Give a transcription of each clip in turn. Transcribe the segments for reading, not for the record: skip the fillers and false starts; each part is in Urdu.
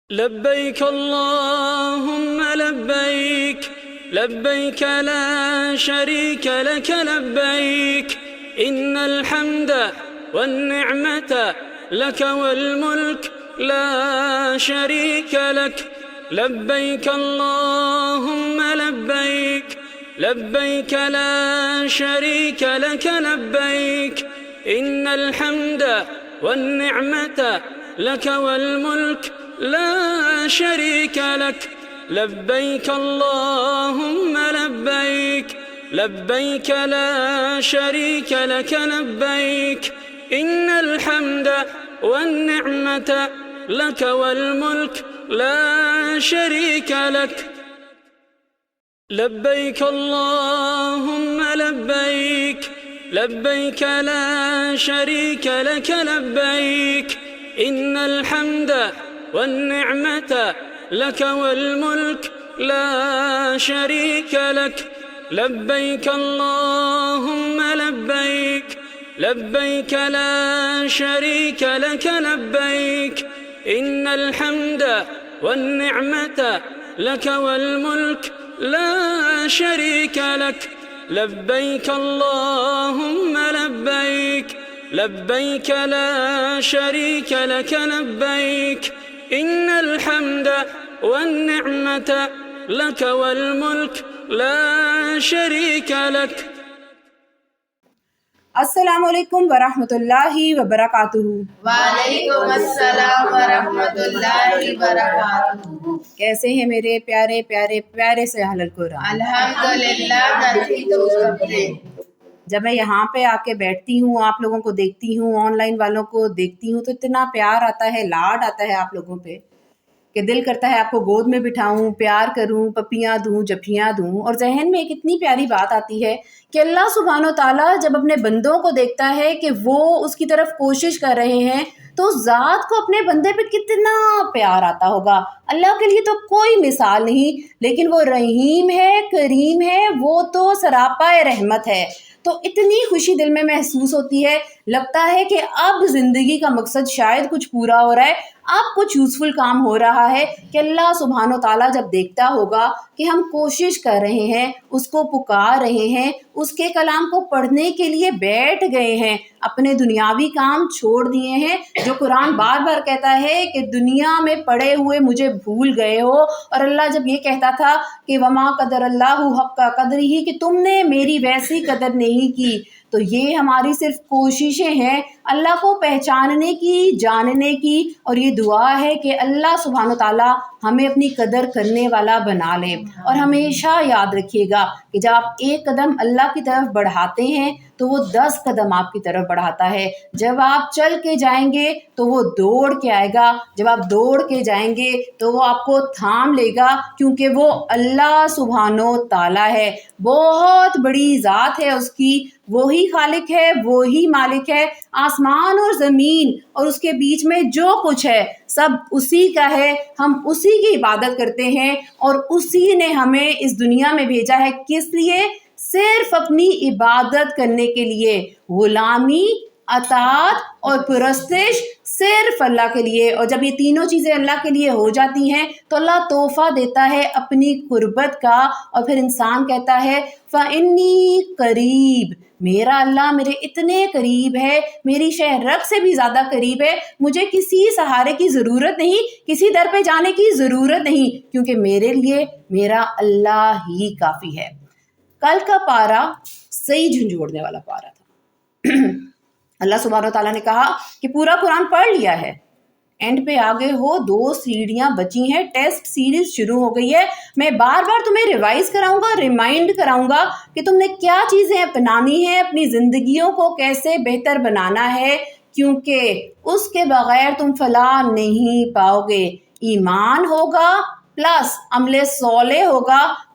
لبيك اللهم لبيك لبيك لا شريك لك لبيك إن الحمد والنعمة لك والملك لا شريك لك لبيك اللهم لبيك لبيك لا شريك لك لبيك إن الحمد والنعمة لك والملك لا شريك لك لبيك اللهم لبيك لبيك لا شريك لك لبيك إن الحمد والنعمة لك والملك لا شريك لك لبيك اللهم لبيك لبيك لا شريك لك لبيك إن الحمد والنعمة لك والملك لا شريك لك لبيك اللهم لبيك لبيك لا شريك لك لبيك إن الحمد والنعمة لك والملك لا شريك لك لبيك اللهم لبيك لبيك لا شريك لك لبيك إن الحمد والنعمة لك والملك لا شريك لك. السلام علیکم ورحمۃ اللہ وبرکاتہ. وعلیکم السلام ورحمۃ اللہ وبرکاتہ. کیسے ہیں میرے پیارے پیارے پیارے سے اہل القرآن؟ الحمدللہ نتھی تو سبتے. جب میں یہاں پہ آ کے بیٹھتی ہوں، آپ لوگوں کو دیکھتی ہوں، آن لائن والوں کو دیکھتی ہوں، تو اتنا پیار آتا ہے، لاڈ آتا ہے آپ لوگوں پہ کہ دل کرتا ہے آپ کو گود میں بٹھاؤں، پیار کروں، پپیاں دوں، جھپیاں دوں. اور ذہن میں ایک اتنی پیاری بات آتی ہے کہ اللہ سبحانہ و تعالیٰ جب اپنے بندوں کو دیکھتا ہے کہ وہ اس کی طرف کوشش کر رہے ہیں تو ذات کو اپنے بندے پہ کتنا پیار آتا ہوگا. اللہ کے لیے تو کوئی مثال نہیں، لیکن وہ رحیم ہے، کریم ہے، وہ تو سراپا رحمت ہے. تو اتنی خوشی دل میں محسوس ہوتی ہے، لگتا ہے کہ اب زندگی کا مقصد شاید کچھ پورا ہو رہا ہے، اب کچھ یوزفل کام ہو رہا ہے کہ اللہ سبحانہ و تعالیٰ جب دیکھتا ہوگا کہ ہم کوشش کر رہے ہیں، اس کو پکار رہے ہیں، اس کے کلام کو پڑھنے کے لیے بیٹھ گئے ہیں، اپنے دنیاوی کام چھوڑ دیے ہیں، جو قرآن بار بار کہتا ہے کہ دنیا میں پڑے ہوئے مجھے بھول گئے ہو. اور اللہ جب یہ کہتا تھا کہ وما قدر اللہ حق قدرہ، کہ تم نے میری ویسی قدر نہیں کی، تو یہ ہماری صرف کوششیں ہیں اللہ کو پہچاننے کی، جاننے کی. اور یہ دعا ہے کہ اللہ سبحانہ و تعالیٰ ہمیں اپنی قدر کرنے والا بنا لے. اور ہمیشہ یاد رکھیے گا کہ جب آپ ایک قدم اللہ کی طرف بڑھاتے ہیں تو وہ 10 قدم آپ کی طرف بڑھاتا ہے. جب آپ چل کے جائیں گے تو وہ دوڑ کے آئے گا، جب آپ دوڑ کے جائیں گے تو وہ آپ کو تھام لے گا، کیونکہ وہ اللہ سبحانہ و تعالیٰ ہے، بہت بڑی ذات ہے اس کی، وہی خالق ہے، وہی مالک ہے. آسمان اور زمین اور اس کے بیچ میں جو کچھ ہے سب اسی کا ہے. ہم اسی کی عبادت کرتے ہیں اور اسی نے ہمیں اس دنیا میں بھیجا ہے. کس لیے؟ صرف اپنی عبادت کرنے کے لیے. غلامی، اطاعت اور پرستش صرف اللہ کے لیے. اور جب یہ تینوں چیزیں اللہ کے لیے ہو جاتی ہیں تو اللہ تحفہ دیتا ہے اپنی قربت کا، اور پھر انسان کہتا ہے فَإِنِّي قریب، میرا اللہ میرے اتنے قریب ہے، میری شہ رگ سے بھی زیادہ قریب ہے، مجھے کسی سہارے کی ضرورت نہیں، کسی در پہ جانے کی ضرورت نہیں، کیونکہ میرے لیے میرا اللہ ہی کافی ہے. کل کا پارا صحیح جھنجھوڑنے والا پارا تھا. اللہ سبحانہ و تعالیٰ نے کہا کہ پورا قرآن پڑھ لیا ہے، اینڈ پہ آگے ہو، 2 سیڑھیاں بچی ہیں، ٹیسٹ سیریز شروع ہو گئی ہے. میں بار بار تمہیں ریوائز کراؤں گا، ریمائنڈ کراؤں گا کہ تم نے کیا چیزیں اپنانی ہیں، اپنی زندگیوں کو کیسے بہتر بنانا ہے، کیونکہ اس کے بغیر تم فلاح نہیں پاؤ گے. ایمان ہوگا پلس عمل صالح ہوگا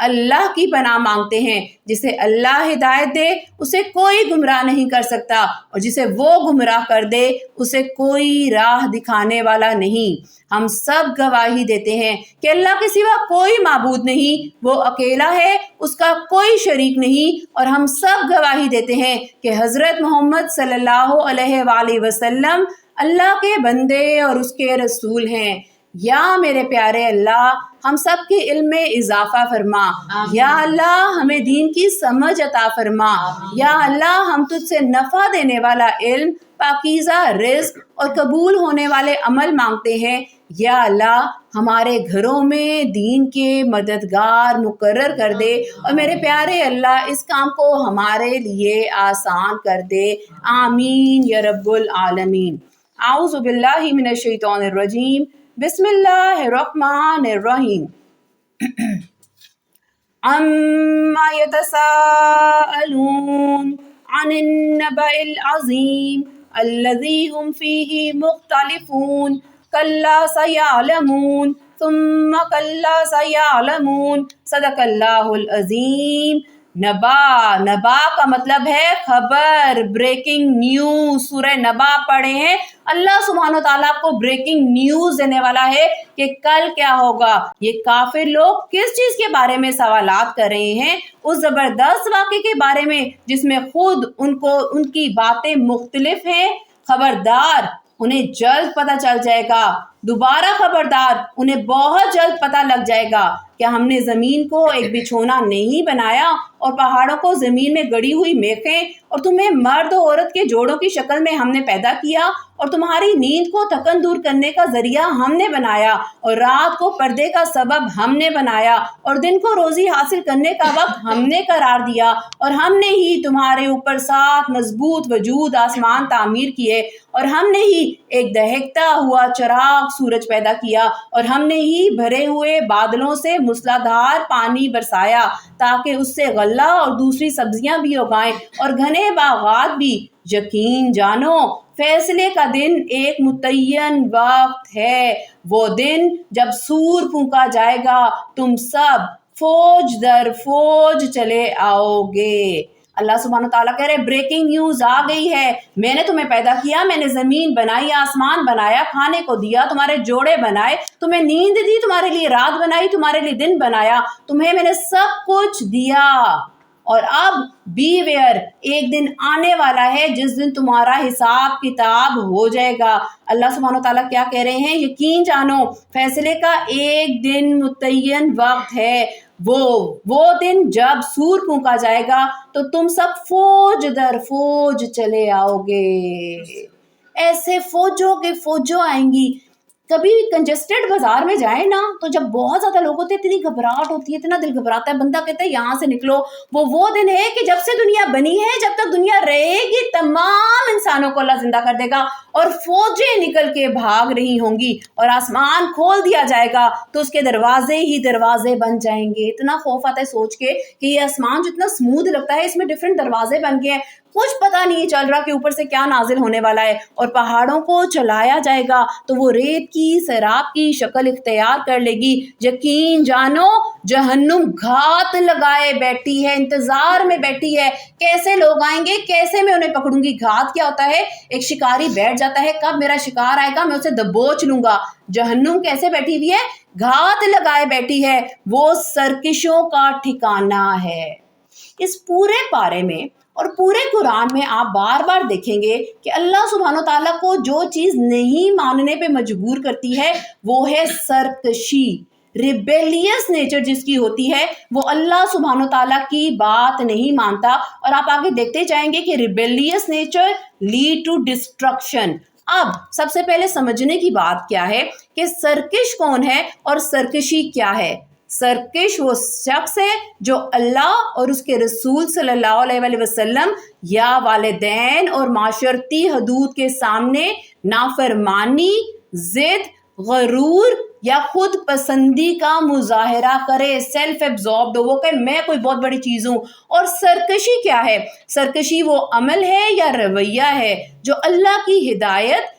اللہ کی پناہ مانگتے ہیں۔ جسے اللہ ہدایت دے اسے کوئی گمراہ نہیں کر سکتا، اور جسے وہ گمراہ کر دے اسے کوئی راہ دکھانے والا نہیں۔ ہم سب گواہی دیتے ہیں کہ اللہ کے سوا کوئی معبود نہیں، وہ اکیلا ہے، اس کا کوئی شریک نہیں، اور ہم سب گواہی دیتے ہیں کہ حضرت محمد صلی اللہ علیہ وآلہ وسلم اللہ کے بندے اور اس کے رسول ہیں۔ یا میرے پیارے اللہ ہم سب کے علم میں اضافہ فرما، یا اللہ ہمیں دین کی سمجھ عطا فرما، یا اللہ ہم تجھ سے نفع دینے والا علم، پاکیزہ رزق اور قبول ہونے والے عمل مانگتے ہیں۔ یا اللہ ہمارے گھروں میں دین کے مددگار مقرر کر دے، اور میرے پیارے اللہ اس کام کو ہمارے لیے آسان کر دے۔ آمین یا رب العالمین۔ اعوذ باللہ من الشیطان الرجیم، بسم اللہ الرحمن الرحیم۔ عما يتساءلون عن النبأ العظیم الذی هم فیہ مختلفون کلا سیعلمون ثم کلا سیعلمون۔ صدق اللہ العظیم۔ نبا کا مطلب ہے خبر، بریکنگ نیوز۔ سورہ نبا پڑھے ہیں، اللہ سبحانہ و تعالیٰ کو بریکنگ نیوز دینے والا ہے کہ کل کیا ہوگا۔ یہ کافر لوگ کس چیز کے بارے میں سوالات کر رہے ہیں؟ اس زبردست واقعے کے بارے میں جس میں خود ان کی باتیں مختلف ہیں۔ خبردار، انہیں جلد پتہ چل جائے گا۔ دوبارہ خبردار، انہیں بہت جلد پتہ لگ جائے گا۔ کیا ہم نے زمین کو ایک بچھونا نہیں بنایا اور پہاڑوں کو زمین میں گڑی ہوئی میخیں، اور تمہیں مرد و عورت کے جوڑوں کی شکل میں ہم نے پیدا کیا، اور تمہاری نیند کو تھکن دور کرنے کا ذریعہ ہم نے بنایا، اور رات کو پردے کا سبب ہم نے بنایا، اور دن کو روزی حاصل کرنے کا وقت ہم نے قرار دیا، اور ہم نے ہی تمہارے اوپر 7 مضبوط وجود آسمان تعمیر کیے، اور ہم نے ہی ایک دہکتا ہوا چراغ سورج پیدا کیا، اور ہم نے ہی بھرے ہوئے بادلوں سے موسلادھار پانی برسایا تاکہ اس سے غلہ اور دوسری سبزیاں بھی اگائیں اور گھنے باغات بھی۔ یقین جانو فیصلے کا دن ایک متعین وقت ہے، وہ دن جب سور پھونکا جائے گا، تم سب فوج در فوج چلے آؤ گے۔ اللہ سبحانہ تعالیٰ کہہ رہے بریکنگ نیوز آ گئی ہے، میں نے تمہیں پیدا کیا، میں نے زمین بنائی، آسمان بنایا، کھانے کو دیا، تمہارے جوڑے بنائے، تمہیں نیند دی، تمہارے لیے رات بنائی، تمہارے لیے دن بنایا، تمہیں میں نے سب کچھ دیا۔ اور اب بی ویئر، ایک دن آنے والا ہے جس دن تمہارا حساب کتاب ہو جائے گا۔ اللہ سبحانہ و تعالیٰ کیا کہہ رہے ہیں؟ یقین جانو فیصلے کا ایک دن متعین وقت ہے، وہ دن جب سور پھونکا جائے گا تو تم سب فوج در فوج چلے آؤ گے۔ ایسے فوجوں کے فوجوں آئیں گی۔ کبھی کنجسٹڈ بازار میں جائیں نا تو جب بہت زیادہ لوگ ہوتے ہیں اتنی گھبراہٹ ہوتی ہے، اتنا دل گھبراتا ہے، بندہ کہتا ہے یہاں سے نکلو۔ وہ دن ہے کہ جب سے دنیا بنی ہے، جب تک دنیا رہے گی، تمام انسانوں کو اللہ زندہ کر دے گا اور فوجیں نکل کے بھاگ رہی ہوں گی، اور آسمان کھول دیا جائے گا تو اس کے دروازے ہی دروازے بن جائیں گے۔ اتنا خوف آتا ہے سوچ کے کہ یہ آسمان جو اتنا اسموتھ لگتا ہے، اس میں ڈفرینٹ دروازے بن گئے ہیں، کچھ پتہ نہیں چل رہا کہ اوپر سے کیا نازل ہونے والا ہے۔ اور پہاڑوں کو چلایا جائے گا تو وہ ریت کی سیراب کی شکل اختیار کر لے گی۔ یقین جانو جہنم گھات لگائے بیٹھی ہے، انتظار میں بیٹھی ہے، کیسے لوگ آئیں گے، کیسے میں انہیں پکڑوں گی۔ گھات کیا ہوتا ہے؟ ایک شکاری بیٹھ جاتا ہے، کب میرا شکار آئے گا میں اسے دبوچ لوں گا۔ جہنم کیسے بیٹھی ہوئی ہے؟ گھات لگائے بیٹھی ہے، وہ سرکشوں کا ٹھکانہ ہے۔ اس پورے پارے میں اور پورے قرآن میں آپ بار بار دیکھیں گے کہ اللہ سبحانہ تعالیٰ کو جو چیز نہیں ماننے پہ مجبور کرتی ہے وہ ہے سرکشی، ریبیلیس نیچر جس کی ہوتی ہے وہ اللہ سبحانہ تعالیٰ کی بات نہیں مانتا۔ اور آپ آگے دیکھتے جائیں گے کہ rebellious nature lead to destruction. اب سب سے پہلے سمجھنے کی بات کیا ہے کہ سرکش کون ہے اور سرکشی کیا ہے۔ سرکش وہ شخص ہے جو اللہ اور اس کے رسول صلی اللہ علیہ وآلہ وسلم یا والدین اور معاشرتی حدود کے سامنے نافرمانی، ضد، غرور یا خود پسندی کا مظاہرہ کرے، سیلف ایبزاربڈ ہو، وہ کہ میں کوئی بہت بڑی چیز ہوں۔ اور سرکشی کیا ہے؟ سرکشی وہ عمل ہے یا رویہ ہے جو اللہ کی ہدایت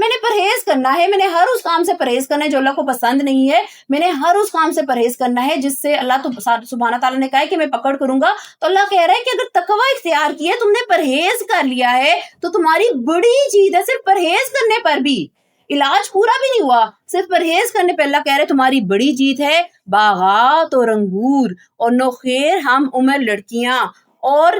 میں نے پرہیز کرنا ہے, میں نے ہر اس کام سے پرہیز کرنا ہے جو اللہ کو پسند نہیں ہے, میں نے ہر اس کام سے پرہیز کرنا ہے جس سے اللہ تو سبحانہ تعالیٰ نے کہا ہے کہ میں پکڑ کروں گا. تو اللہ کہہ رہا ہے کہ اگر تقوی اختیار کی ہے, تم نے پرہیز کر لیا ہے, تو تمہاری بڑی چیز ہے. صرف پرہیز کرنے پر بھی, علاج پورا بھی نہیں ہوا, صرف پرہیز کرنے پہ اللہ کہہ رہے تمہاری بڑی جیت ہے. باغات اور انگور اور نوخیر ہم عمر لڑکیاں اور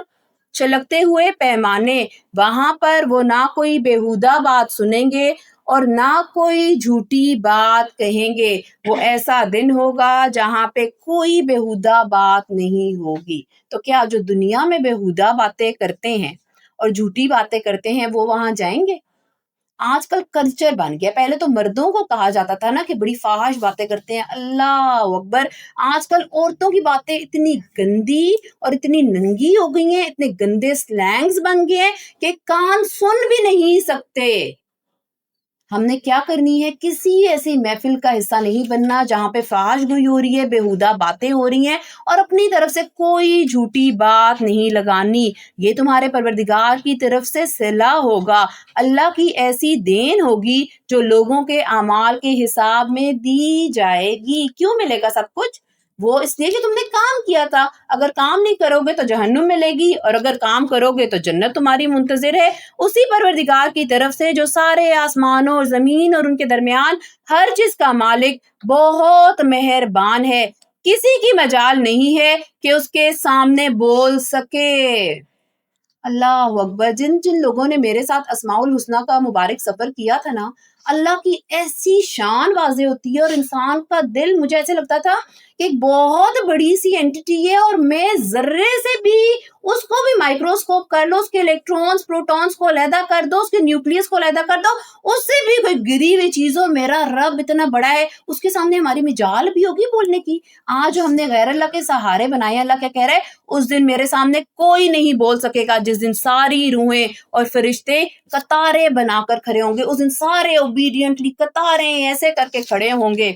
چھلکتے ہوئے پیمانے, وہاں پر وہ نہ کوئی بیہودہ بات سنیں گے اور نہ کوئی جھوٹی بات کہیں گے. وہ ایسا دن ہوگا جہاں پہ کوئی بیہودہ بات نہیں ہوگی. تو کیا جو دنیا میں بیہودہ باتیں کرتے ہیں اور جھوٹی باتیں کرتے ہیں وہ وہاں جائیں گے؟ آج کل کلچر بن گیا. پہلے تو مردوں کو کہا جاتا تھا نا کہ بڑی فحش باتیں کرتے ہیں, اللہ اکبر. آج کل عورتوں کی باتیں اتنی گندی اور اتنی ننگی ہو گئی ہیں, اتنے گندے سلینگز بن گئے ہیں کہ کان سن بھی نہیں سکتے. ہم نے کیا کرنی ہے, کسی ایسی محفل کا حصہ نہیں بننا جہاں پہ فحش گوئی ہو رہی ہے, بیہودہ باتیں ہو رہی ہیں, اور اپنی طرف سے کوئی جھوٹی بات نہیں لگانی. یہ تمہارے پروردگار کی طرف سے صلہ ہوگا, اللہ کی ایسی دین ہوگی جو لوگوں کے اعمال کے حساب میں دی جائے گی. کیوں ملے گا سب کچھ؟ وہ اس لیے کہ تم نے کام کیا تھا. اگر کام نہیں کرو گے تو جہنم ملے گی, اور اگر کام کرو گے تو جنت تمہاری منتظر ہے. اسی پروردگار کی طرف سے جو سارے آسمانوں اور زمین اور ان کے درمیان ہر چیز کا مالک, بہت مہربان ہے. کسی کی مجال نہیں ہے کہ اس کے سامنے بول سکے. اللہ اکبر. جن لوگوں نے میرے ساتھ اسماء الحسنہ کا مبارک سفر کیا تھا نا, اللہ کی ایسی شان واضح ہوتی ہے, اور انسان کا دل, مجھے ایسے لگتا تھا کہ ایک بہت بڑی سی اینٹی ہے, اور میں ذرے سے بھی اس کو بھی مائکروسکوپ کر لو, اس کے الیکٹرونز پروٹونز کو علیحدہ کر دو, اس کے نیوکلیس کو علیحدہ کر دو, اس سے بھی کوئی گری ہوئی چیز ہو, میرا رب اتنا بڑا ہے, اس کے سامنے ہماری مجال بھی ہوگی بولنے کی. آج جو ہم نے غیر اللہ کے سہارے بنائے, اللہ کیا کہہ رہا ہے, اس دن میرے سامنے کوئی نہیں بول سکے گا, جس دن ساری روحیں اور فرشتے قطاریں بنا کر کھڑے ہوں گے. اس دن سارے اوبیڈینٹلی قطاریں ایسے کر کے کھڑے ہوں گے.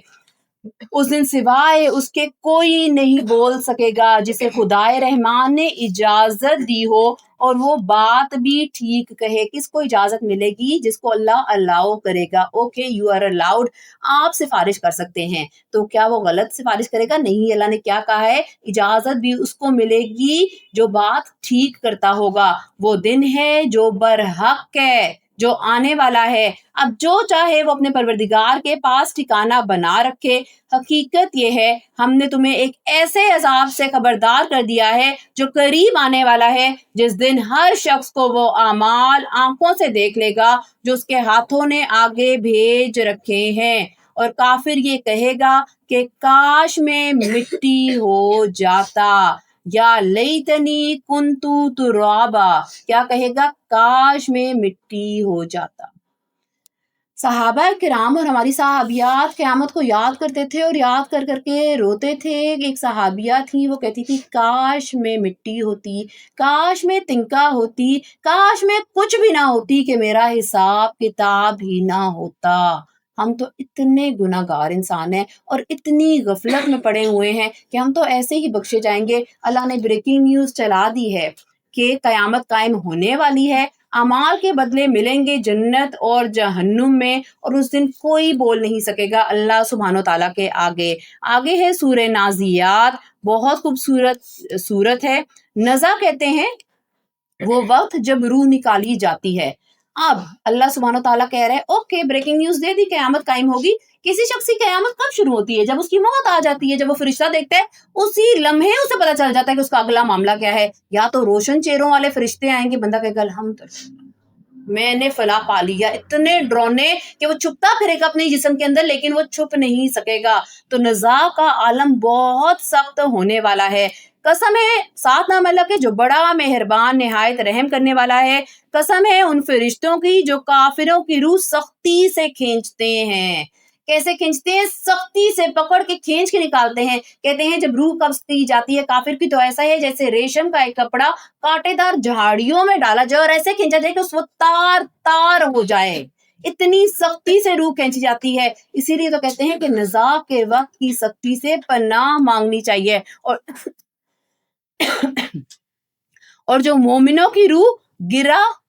اس دن سوائے اس کے کوئی نہیں بول سکے گا جسے خدائے رحمان نے اجازت دی ہو, اور وہ بات بھی ٹھیک کہے. کس کو اجازت ملے گی؟ جس کو اللہ الاؤ کرے گا. اوکے, یو آر الاؤڈ, آپ سفارش کر سکتے ہیں. تو کیا وہ غلط سفارش کرے گا؟ نہیں. اللہ نے کیا کہا ہے, اجازت بھی اس کو ملے گی جو بات ٹھیک کرتا ہوگا. وہ دن ہے جو برحق ہے, جو آنے والا ہے. اب جو چاہے وہ اپنے پروردگار کے پاس ٹھکانہ بنا رکھے. حقیقت یہ ہے, ہم نے تمہیں ایک ایسے عذاب سے خبردار کر دیا ہے جو قریب آنے والا ہے, جس دن ہر شخص کو وہ اعمال آنکھوں سے دیکھ لے گا جو اس کے ہاتھوں نے آگے بھیج رکھے ہیں. اور کافر یہ کہے گا کہ کاش میں مٹی ہو جاتا, یا لیتنی کنتو ترابا. کیا کہے گا؟ کاش میں مٹی ہو جاتا. صحابہ کرام اور ہماری صحابیات قیامت کو یاد کرتے تھے, اور یاد کر کر کے روتے تھے. ایک صحابیہ تھی, وہ کہتی تھی کاش میں مٹی ہوتی, کاش میں تنکا ہوتی, کاش میں کچھ بھی نہ ہوتی, کہ میرا حساب کتاب ہی نہ ہوتا. ہم تو اتنے گناہگار انسان ہیں اور اتنی غفلت میں پڑے ہوئے ہیں کہ ہم تو ایسے ہی بخشے جائیں گے. اللہ نے بریکنگ نیوز چلا دی ہے کہ قیامت قائم ہونے والی ہے. اعمال کے بدلے ملیں گے جنت اور جہنم میں, اور اس دن کوئی بول نہیں سکے گا اللہ سبحانہ و تعالیٰ کے آگے. آگے ہے سورہ نازیات, بہت خوبصورت سورت ہے. نزا کہتے ہیں وہ وقت جب روح نکالی جاتی ہے. اب اللہ سبحانہ و تعالیٰ کہہ رہے ہیں اوکے, بریکنگ نیوز دے دی, قیامت قائم ہوگی. کسی شخص کی قیامت کب شروع ہوتی ہے؟ جب اس کی موت آ جاتی ہے. جب وہ فرشتہ دیکھتا ہے, اسی لمحے اسے پتا چل جاتا ہے کہ اس کا اگلا معاملہ کیا ہے. یا تو روشن چہروں والے فرشتے آئیں گے, بندہ کہے گا الحمدللہ میں نے فلاح پا لیا. اتنے ڈرونے کہ وہ چھپتا پھرے گا اپنے جسم کے اندر, لیکن وہ چھپ نہیں سکے گا. تو نزا کا عالم بہت سخت ہونے والا ہے. قسم ہے ساتھ نام اللہ کے جو بڑا مہربان نہایت رحم کرنے والا ہے. قسم ہے ان فرشتوں کی جو کافروں کی روح سختی سے کھینچتے ہیں. کیسے کھینچتے ہیں؟ سختی سے پکڑ کے کھینچ کے نکالتے ہیں. کہتے ہیں جب روح قبض کی جاتی ہے کافر کی, تو ایسا ہے جیسے ریشم کا ایک کپڑا کانٹے دار جھاڑیوں میں ڈالا جائے, اور ایسے کھینچا جائے کہ اس وقت تار تار ہو جائے. اتنی سختی سے روح کھینچی جاتی ہے. اسی لیے تو کہتے ہیں کہ نزا کے وقت کی سختی سے پناہ مانگنی چاہیے. اور جو مومنوں کی روح گرا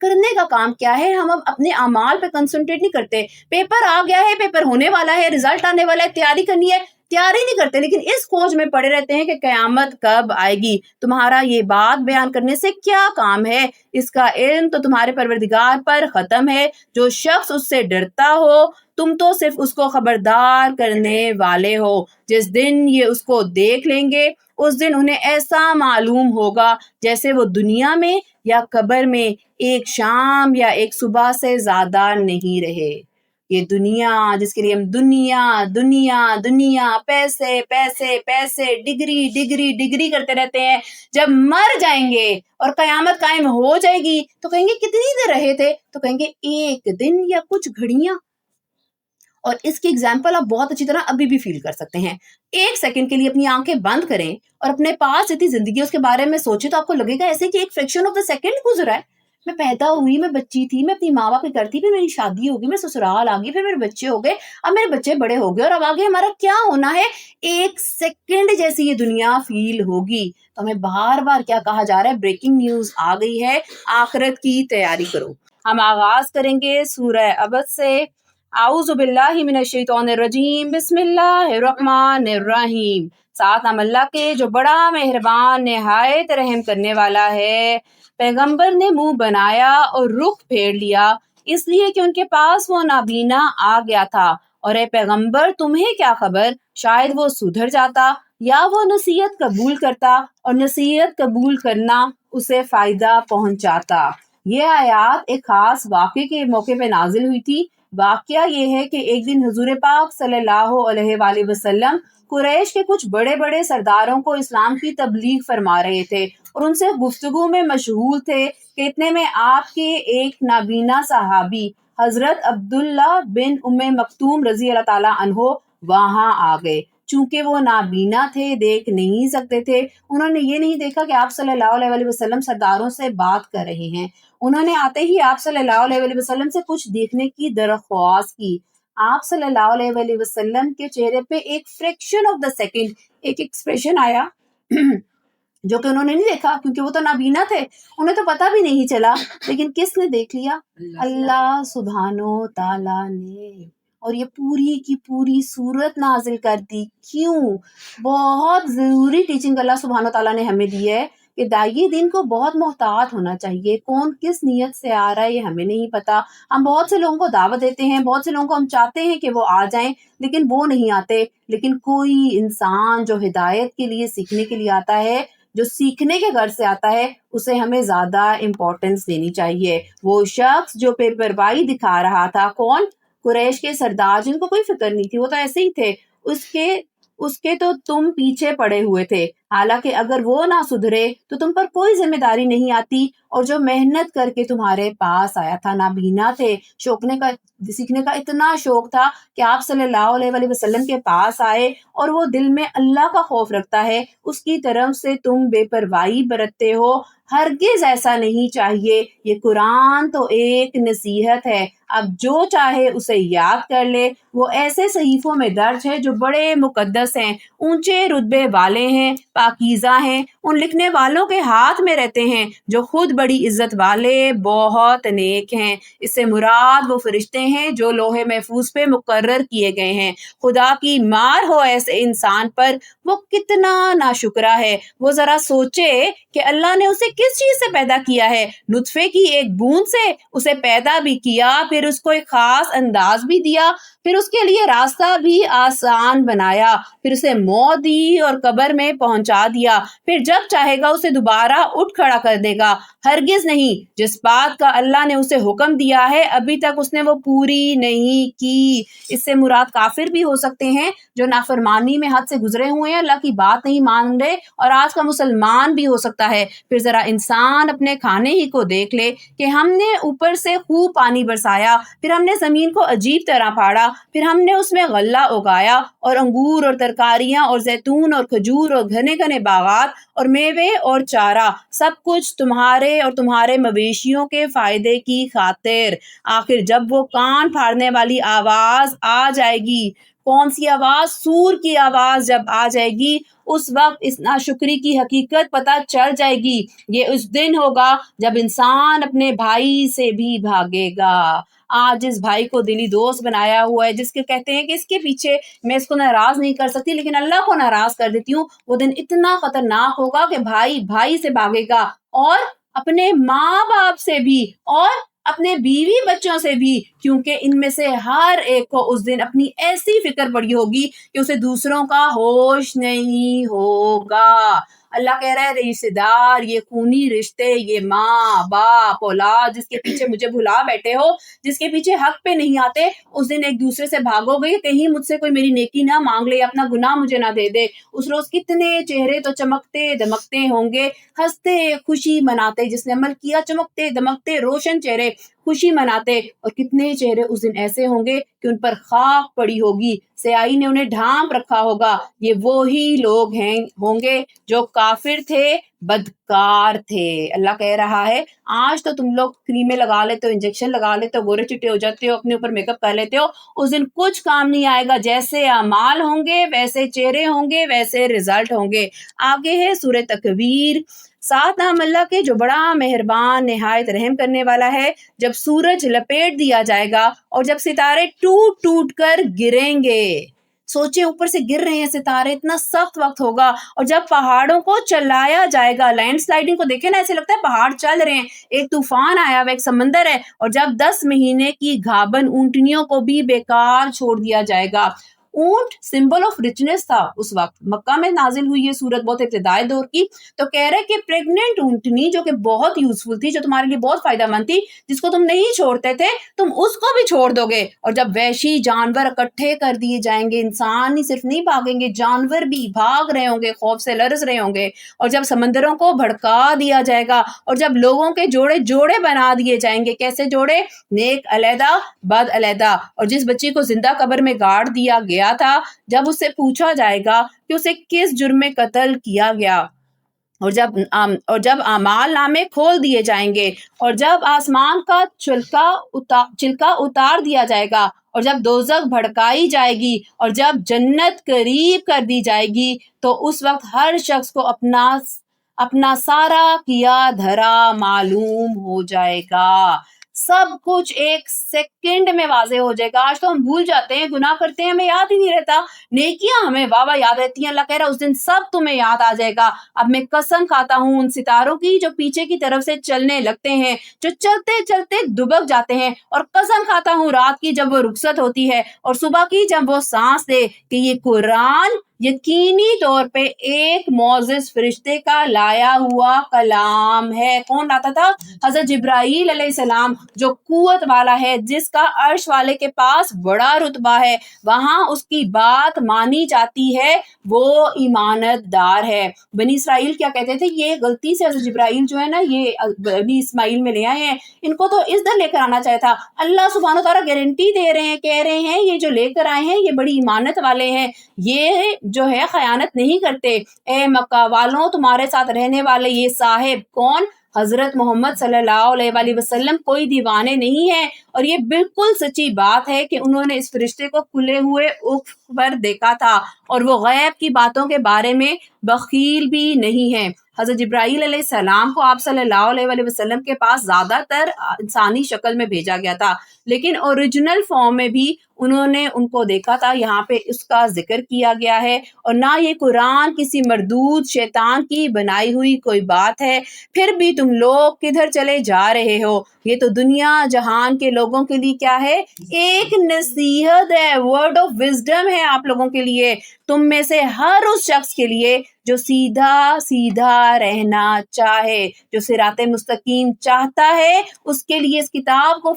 کرنے کا کام کیا ہے؟ ہم اب اپنے اعمال پہ کنسنٹریٹ نہیں کرتے. پیپر آ گیا ہے, پیپر ہونے والا ہے, رزلٹ آنے والا ہے, تیاری کرنی ہے, تیاری نہیں کرتے, لیکن اس کھوج میں پڑے رہتے ہیں کہ قیامت کب آئے گی. تمہارا یہ بات بیان کرنے سے کیا کام ہے؟ اس کا علم تو تمہارے پروردگار پر ختم ہے. جو شخص اس سے ڈرتا ہو تم تو صرف اس کو خبردار کرنے والے ہو. جس دن یہ اس کو دیکھ لیں گے اس دن انہیں ایسا معلوم ہوگا جیسے وہ دنیا میں یا قبر میں ایک شام یا ایک صبح سے زیادہ نہیں رہے. یہ دنیا جس کے لیے ہم دنیا دنیا دنیا پیسے پیسے پیسے ڈگری ڈگری ڈگری کرتے رہتے ہیں, جب مر جائیں گے اور قیامت قائم ہو جائے گی تو کہیں گے کتنی دیر رہے تھے؟ تو کہیں گے ایک دن یا کچھ گھڑیاں. اور اس کی اگزامپل آپ بہت اچھی طرح ابھی بھی فیل کر سکتے ہیں. ایک سیکنڈ کے لیے اپنی آنکھیں بند کریں اور اپنے پاس جتنی زندگی اس کے بارے میں سوچیں تو آپ کو لگے گا ایسے کہ ایک فریکشن آف دا سیکنڈ گزرا ہے. میں پیدا ہوئی, میں بچی تھی, میں اپنی ماں باپ کی کرتی, پھر میری شادی ہوگی, میں سسرال آ گئی, پھر میرے بچے ہو گئے, اب میرے بچے بڑے ہو گئے اور اب آگے ہمارا کیا ہونا ہے. ایک سیکنڈ جیسی یہ دنیا فیل ہوگی. تو ہمیں بار بار کیا کہا جا رہا ہے؟ بریکنگ نیوز آ گئی ہے, آخرت کی تیاری کرو. ہم آغاز کریں گے سورہ عبس سے. اعوذ باللہ من الشیطان الرجیم, بسم اللہ الرحمن الرحیم. ساتھ نام اللہ کے جو بڑا مہربان نہایت رحم کرنے والا ہے. پیغمبر نے منہ بنایا اور رخ پھیر لیا اس لیے کہ ان کے پاس وہ نابینا آ گیا تھا. اور اے پیغمبر تمہیں کیا خبر, شاید وہ سدھر جاتا یا وہ نصیحت قبول کرتا اور نصیحت قبول کرنا اسے فائدہ پہنچاتا. یہ آیات ایک خاص واقعے کے موقع پہ نازل ہوئی تھی. واقعہ یہ ہے کہ ایک دن حضور پاک صلی اللہ علیہ وآلہ وسلم قریش کے کچھ بڑے بڑے سرداروں کو اسلام کی تبلیغ فرما رہے تھے اور ان سے گفتگو میں مشغول تھے کہ اتنے میں آپ کے ایک نابینا صحابی حضرت عبداللہ بن ام مکتوم رضی اللہ تعالیٰ عنہ وہاں آ گئے. چونکہ وہ نابینا تھے, دیکھ نہیں سکتے تھے, انہوں نے یہ نہیں دیکھا کہ آپ صلی اللہ علیہ وسلم سرداروں سے بات کر رہے ہیں. انہوں نے آتے ہی آپ صلی اللہ علیہ وسلم سے کچھ دیکھنے کی درخواست کی. آپ صلی اللہ علیہ وسلم کے چہرے پہ ایک فریکشن آف دا سیکنڈ ایک ایکسپریشن آیا جو کہ انہوں نے نہیں دیکھا کیونکہ وہ تو نابینا تھے, انہیں تو پتہ بھی نہیں چلا. لیکن کس نے دیکھ لیا؟ اللہ سبحانہ تعالیٰ نے. اور یہ پوری کی پوری صورت نازل کر دی. کیوں؟ بہت ضروری ٹیچنگ اللہ سبحانہ تعالیٰ نے ہمیں دی ہے کہ داعی دین کو بہت محتاط ہونا چاہیے. کون کس نیت سے آ رہا ہے یہ ہمیں نہیں پتا. ہم بہت سے لوگوں کو دعوت دیتے ہیں, بہت سے لوگوں کو ہم چاہتے ہیں کہ وہ آ جائیں لیکن وہ نہیں آتے. لیکن کوئی انسان جو ہدایت کے لیے سیکھنے کے لیے آتا ہے, جو سیکھنے کے غرض سے آتا ہے, اسے ہمیں زیادہ امپورٹنس دینی چاہیے. وہ شخص جو پیپر بائی دکھا رہا تھا, کون؟ قریش کے سردار جن کو کوئی فکر نہیں تھی, وہ تو ایسے ہی تھے. اس کے تو تم پیچھے پڑے ہوئے تھے. حالانکہ اگر وہ نہ سدھرے تو تم پر کوئی ذمہ داری نہیں آتی. اور جو محنت کر کے تمہارے پاس آیا تھا, نابینا تھے, سیکھنے کا اتنا شوق تھا کہ آپ صلی اللہ علیہ وسلم کے پاس آئے اور وہ دل میں اللہ کا خوف رکھتا ہے, اس کی طرف سے تم بے پرواہی برتتے ہو. ہرگز ایسا نہیں چاہیے. یہ قرآن تو ایک نصیحت ہے, اب جو چاہے اسے یاد کر لے. وہ ایسے صحیفوں میں درج ہے جو بڑے مقدس ہیں, اونچے رتبے والے ہیں, پاکیزہ ہیں. ان لکھنے والوں کے ہاتھ میں رہتے ہیں جو خود بڑی عزت والے, بہت نیک ہیں. اس سے مراد وہ فرشتے ہیں جو لوح محفوظ پہ مقرر کیے گئے ہیں. خدا کی مار ہو ایسے انسان پر, وہ کتنا ناشکرا ہے. وہ ذرا سوچے کہ اللہ نے اسے کس چیز سے پیدا کیا ہے. نطفے کی ایک بوند سے اسے پیدا بھی کیا, پھر اس کو ایک خاص انداز بھی دیا, پھر اس کے لیے راستہ بھی آسان بنایا, پھر اسے موت دی اور قبر میں پہنچا دیا, پھر جب چاہے گا اسے دوبارہ اٹھ کھڑا کر دے گا. ہرگز نہیں. جس بات کا اللہ نے اسے حکم دیا ہے ابھی تک اس نے وہ پوری نہیں کی. اس سے مراد کافر بھی ہو سکتے ہیں جو نافرمانی میں حد سے گزرے ہوئے ہیں, اللہ کی بات نہیں مان رہے, اور آج کا مسلمان بھی ہو سکتا ہے. پھر ذرا انسان اپنے کھانے ہی کو دیکھ لے کہ ہم نے اوپر سے خوب پانی برسایا, پھر ہم نے زمین کو عجیب طرح پھاڑا, پھر ہم نے اس میں غلہ اگایا اور انگور اور ترکاریاں اور زیتون اور کھجور اور گھنے گھنے باغات اور میوے اور چارہ, سب کچھ تمہارے اور تمہارے مویشیوں کے فائدے کی خاطر. آخر جب وہ کان پھاڑنے والی آواز آ جائے گی کون سی آواز؟ سور کی آواز جب آ جائے گی اس وقت اس ناشکری کی حقیقت پتہ چل جائے گی. یہ اس دن ہوگا جب انسان اپنے بھائی سے بھی بھاگے گا. آج جس بھائی کو دلی دوست بنایا ہوا ہے، جس کے کہتے ہیں کہ اس کے پیچھے میں اس کو ناراض نہیں کر سکتی لیکن اللہ کو ناراض کر دیتی ہوں، وہ دن اتنا خطرناک ہوگا کہ بھائی بھائی سے بھاگے گا، اور اپنے ماں باپ سے بھی، اور اپنے بیوی بچوں سے بھی، کیونکہ ان میں سے ہر ایک کو اس دن اپنی ایسی فکر پڑی ہوگی کہ اسے دوسروں کا ہوش نہیں ہوگا. اللہ کہہ رہا ہے رشتے دار، یہ خونی رشتے، یہ ماں باپ اولاد جس کے پیچھے مجھے بھلا بیٹھے ہو، جس کے پیچھے حق پہ نہیں آتے، اس دن ایک دوسرے سے بھاگو گے، کہیں مجھ سے کوئی میری نیکی نہ مانگ لے، اپنا گناہ مجھے نہ دے دے. اس روز کتنے چہرے تو چمکتے دمکتے ہوں گے، ہنستے خوشی مناتے، جس نے عمل کیا چمکتے دمکتے روشن چہرے خوشی مناتے، اور کتنے چہرے اس دن ایسے ہوں گے کہ ان پر خاک پڑی ہوگی، سیاہی نے انہیں ڈھانپ رکھا ہوگا. یہ وہی لوگ ہوں گے جو کافر تھے، بدکار تھے. اللہ کہہ رہا ہے آج تو تم لوگ کریمیں لگا لیتے ہو، انجیکشن لگا لیتے ہو، گورے چٹے ہو جاتے ہو، اپنے اوپر میک اپ کر لیتے ہو، اس دن کچھ کام نہیں آئے گا. جیسے اعمال ہوں گے ویسے چہرے ہوں گے، ویسے رزلٹ ہوں گے. آگے ہے سورہ تکویر. 7 نام اللہ کے جو بڑا مہربان نہایت رحم کرنے والا ہے. جب سورج لپیٹ دیا جائے گا اور جب ستارے ٹوٹ ٹوٹ کر گریں گے، سوچیں اوپر سے گر رہے ہیں ستارے، اتنا سخت وقت ہوگا. اور جب پہاڑوں کو چلایا جائے گا، لینڈ سلائڈنگ کو دیکھیں نا، ایسے لگتا ہے پہاڑ چل رہے ہیں، ایک طوفان آیا ہوا، ایک سمندر ہے. اور جب 10 مہینے کی گھابن اونٹنیوں کو بھی بیکار چھوڑ دیا جائے گا. اونٹ سمبل آف ریچنس تھا اس وقت، مکہ میں نازل ہوئی یہ سورت بہت ابتدائی دور کی. تو کہہ رہے کہ پریگننٹ اونٹنی جو کہ بہت یوزفل تھی، جو تمہارے لیے بہت فائدہ مند تھی، جس کو تم نہیں چھوڑتے تھے، تم اس کو بھی چھوڑ دو گے. اور جب وحشی جانور اکٹھے کر دیے جائیں گے، انسان ہی صرف نہیں بھاگیں گے، جانور بھی بھاگ رہے ہوں گے، خوف سے لرز رہے ہوں گے. اور جب سمندروں کو بھڑکا دیا جائے گا، اور جب لوگوں کے جوڑے جوڑے بنا دیے جائیں گے. کیسے جوڑے؟ نیک علیحدہ، بد علیحدہ. اور جس بچی کو زندہ قبر میں گاڑ دیا گیا تھا، جب اس سے پوچھا جائے گا کہ اسے کس جرم میں قتل کیا گیا، اور جب اعمال نامے کھول دیے جائیں گے، اور جب آسمان کا چلکا اتار دیا جائے گا، اور جب دوزخ بھڑکائی جائے گی، اور جب جنت قریب کر دی جائے گی، تو اس وقت ہر شخص کو اپنا سارا کیا دھرا معلوم ہو جائے گا. سب کچھ ایک سیکنڈ میں واضح ہو جائے گا. آج تو ہم بھول جاتے ہیں، گناہ کرتے ہیں، ہمیں یاد ہی نہیں رہتا. نیکیاں ہمیں واہ واہ یاد رہتی ہیں. اللہ کہہ رہا ہے اس دن سب تمہیں یاد آ جائے گا. اب میں قسم کھاتا ہوں ان ستاروں کی جو پیچھے کی طرف سے چلنے لگتے ہیں، جو چلتے چلتے دبک جاتے ہیں، اور قسم کھاتا ہوں رات کی جب وہ رخصت ہوتی ہے، اور صبح کی جب وہ سانس دے، کہ یہ قرآن یقینی طور پہ ایک معزز فرشتے کا لایا ہوا کلام ہے. کون لاتا تھا؟ حضرت جبرائیل علیہ السلام، جو قوت والا ہے، جس کا عرش والے کے پاس بڑا رتبہ ہے، وہاں اس کی بات مانی جاتی ہے، وہ ایمانت دار ہے. بنی اسرائیل کیا کہتے تھے؟ یہ غلطی سے حضرت جبرائیل جو ہے نا، یہ بنی اسماعیل میں لے آئے ہیں، ان کو تو اس در لے کر آنا چاہیے تھا. اللہ سبحانہ و تعالیٰ گارنٹی دے رہے ہیں، کہہ رہے ہیں یہ جو لے کر آئے ہیں یہ بڑی ایمانت والے ہیں، یہ جو ہے خیانت نہیں کرتے. اے مکہ والوں، تمہارے ساتھ رہنے والے یہ صاحب کون؟ حضرت محمد صلی اللہ علیہ وآلہ وسلم کوئی دیوانے نہیں ہیں. اور یہ بالکل سچی بات ہے کہ انہوں نے اس فرشتے کو کھلے ہوئے افق پر دیکھا تھا، اور وہ غیب کی باتوں کے بارے میں بخیل بھی نہیں ہیں. حضرت جبرائیل علیہ السلام کو آپ صلی اللہ علیہ وآلہ وسلم کے پاس زیادہ تر انسانی شکل میں بھیجا گیا تھا، لیکن اوریجنل فارم میں بھی انہوں نے ان کو دیکھا تھا. یہاں پہ اس کا ذکر کیا گیا ہے. اور نہ یہ قرآن کسی مردود شیطان کی بنائی ہوئی کوئی بات ہے. پھر بھی تم لوگ کدھر چلے جا رہے ہو؟ یہ تو دنیا جہان کے لوگوں کے لیے کیا ہے؟ ایک نصیحت ہے، ورڈ آف وزڈم ہے آپ لوگوں کے لیے، تم میں سے ہر اس شخص کے لیے جو سیدھا سیدھا رہنا چاہے، جو صراط مستقیم چاہتا ہے. اس کے لیے اس کتاب کو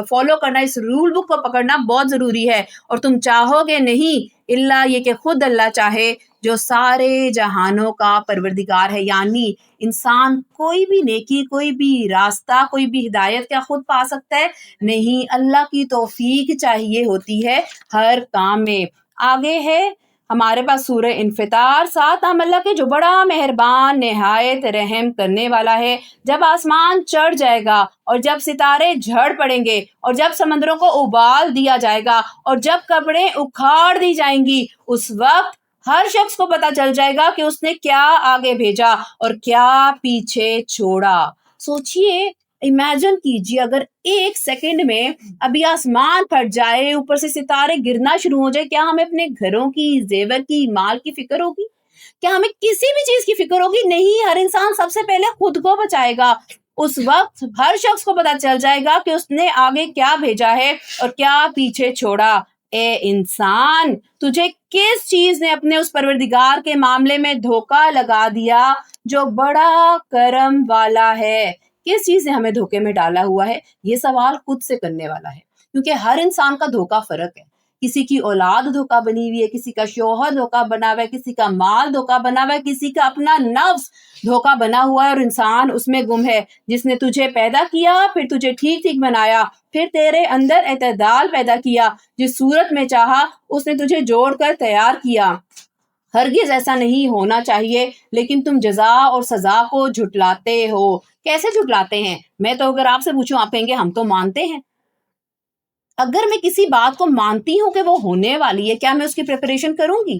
فالو کرنا، اس رول بک کو پکڑنا بہت ضروری ہے. اور تم چاہو گے نہیں الا یہ کہ خود اللہ چاہے، جو سارے جہانوں کا پروردگار ہے. یعنی انسان کوئی بھی نیکی، کوئی بھی راستہ، کوئی بھی ہدایت کیا خود پا سکتا ہے؟ نہیں، اللہ کی توفیق چاہیے ہوتی ہے ہر کام میں. آگے ہے ہمارے پاس سورہ انفطار 7 نام اللہ کے جو بڑا مہربان نہایت رحم کرنے والا ہے. جب آسمان چڑھ جائے گا اور جب ستارے جھڑ پڑیں گے اور جب سمندروں کو ابال دیا جائے گا اور جب قبریں اکھاڑ دی جائیں گی، اس وقت ہر شخص کو پتہ چل جائے گا کہ اس نے کیا آگے بھیجا اور کیا پیچھے چھوڑا. سوچئے، امیجن کیجئے اگر 1 سیکنڈ میں ابھی آسمان پھٹ جائے، اوپر سے ستارے گرنا شروع ہو جائے، کیا ہمیں اپنے گھروں کی، زیور کی، مال کی فکر ہوگی؟ کیا ہمیں کسی بھی چیز کی فکر ہوگی؟ نہیں. ہر انسان سب سے پہلے خود کو بچائے گا. اس وقت ہر شخص کو پتہ چل جائے گا کہ اس نے آگے کیا بھیجا ہے اور کیا پیچھے چھوڑا. اے انسان، تجھے کس چیز نے اپنے اس پروردگار کے معاملے میں دھوکہ لگا دیا جو بڑا کرم والا ہے؟ کس چیز نے ہمیں دھوکے میں ڈالا ہوا ہے؟ یہ سوال خود سے کرنے والا ہے، کیونکہ ہر انسان کا دھوکہ فرق ہے. کسی کی اولاد دھوکہ بنی ہوئی ہے، کسی کا شوہر دھوکہ بنا ہوا ہے، کسی کا مال دھوکہ بنا ہوا ہے، کسی کا اپنا نفس دھوکہ بنا ہوا ہے، اور انسان اس میں گم ہے. جس نے تجھے پیدا کیا، پھر تجھے ٹھیک ٹھیک بنایا، پھر تیرے اندر اعتدال پیدا کیا، جس صورت میں چاہا اس نے تجھے جوڑ کر تیار کیا. ہرگز ایسا نہیں ہونا چاہیے، لیکن تم جزا اور سزا کو جھٹلاتے ہو. کیسے جھٹلاتے ہیں؟ میں تو اگر آپ سے پوچھوں، آپ کہیں گے ہم تو مانتے ہیں. اگر میں کسی بات کو مانتی ہوں کہ وہ ہونے والی ہے، کیا میں اس کی پریپریشن کروں گی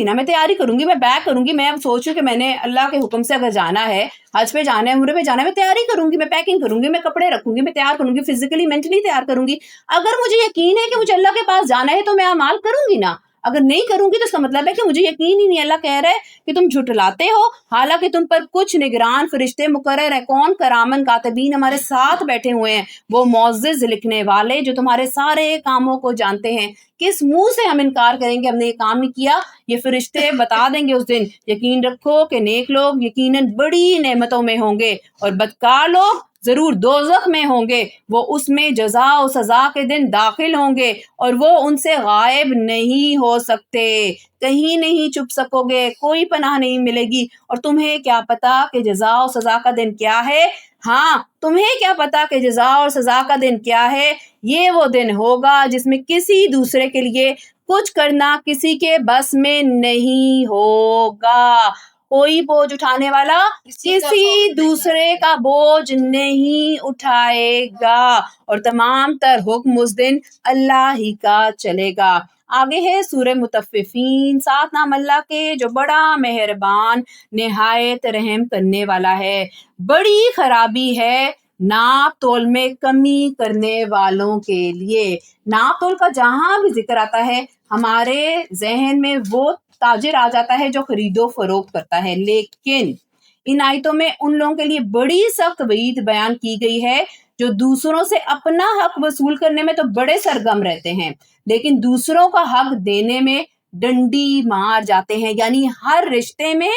نا؟ میں تیاری کروں گی، میں بیک کروں گی. میں اب سوچوں کہ میں نے اللہ کے حکم سے اگر جانا ہے، حج پہ جانا ہے، عمرے پہ جانا ہے، میں تیاری کروں گی، میں پیکنگ کروں گی، میں کپڑے رکھوں گی، میں تیار کروں گی، فزیکلی مینٹلی تیار کروں گی. اگر مجھے یقین ہے کہ مجھے اللہ کے پاس جانا ہے تو میں اعمال کروں گی نا. اگر نہیں کروں گی تو اس کا مطلب ہے کہ مجھے یقین ہی نہیں. اللہ کہہ رہا ہے کہ تم جھٹلاتے ہو، حالانکہ تم پر کچھ نگران فرشتے مقرر ہیں. کون؟ کرامن کاتبین ہمارے ساتھ بیٹھے ہوئے ہیں، وہ معزز لکھنے والے جو تمہارے سارے کاموں کو جانتے ہیں. کس منہ سے ہم انکار کریں گے ہم نے یہ کام نہیں کیا؟ یہ فرشتے بتا دیں گے اس دن. یقین رکھو کہ نیک لوگ یقیناً بڑی نعمتوں میں ہوں گے اور بدکار لوگ ضرور دوزخ میں ہوں گے. وہ اس میں جزا و سزا کے دن داخل ہوں گے اور وہ ان سے غائب نہیں ہو سکتے. کہیں نہیں چھپ سکو گے، کوئی پناہ نہیں ملے گی. اور تمہیں کیا پتا کہ جزا و سزا کا دن کیا ہے؟ ہاں، تمہیں کیا پتا کہ جزا اور سزا کا دن کیا ہے؟ یہ وہ دن ہوگا جس میں کسی دوسرے کے لیے کچھ کرنا کسی کے بس میں نہیں ہوگا. کوئی بوجھ اٹھانے والا کسی دوسرے کا بوجھ نہیں اٹھائے گا، اور تمام تر حکم اس دن اللہ ہی کا چلے گا. آگے ہے سورہ مطففین 7 نام اللہ کے جو بڑا مہربان نہایت رحم کرنے والا ہے. بڑی خرابی ہے ناپ تول میں کمی کرنے والوں کے لیے. ناپ تول کا جہاں بھی ذکر آتا ہے ہمارے ذہن میں وہ تاجر آ جاتا ہے جو خرید و فروخت کرتا ہے. لیکن ان آیتوں میں ان لوگوں کے لیے بڑی سخت وعید بیان کی گئی ہے جو دوسروں سے اپنا حق وصول کرنے میں تو بڑے سرگرم رہتے ہیں، لیکن دوسروں کا حق دینے میں ڈنڈی مار جاتے ہیں. یعنی ہر رشتے میں،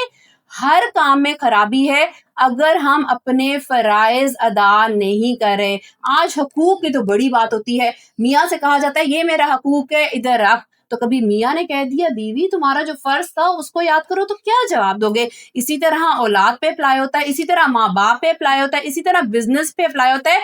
ہر کام میں خرابی ہے اگر ہم اپنے فرائض ادا نہیں کر رہے. آج حقوق کی تو بڑی بات ہوتی ہے. میاں سے کہا جاتا ہے یہ میرا حقوق ہے، ادھر رکھ. تو کبھی میاں نے کہہ دیا بیوی تمہارا جو فرض تھا اس کو یاد کرو، تو کیا جواب دو گے؟ اسی طرح اولاد پہ اپلائی ہوتا ہے، اسی طرح ماں باپ پہ اپلائی ہوتا ہے، اسی طرح بزنس پہ اپلائی ہوتا ہے.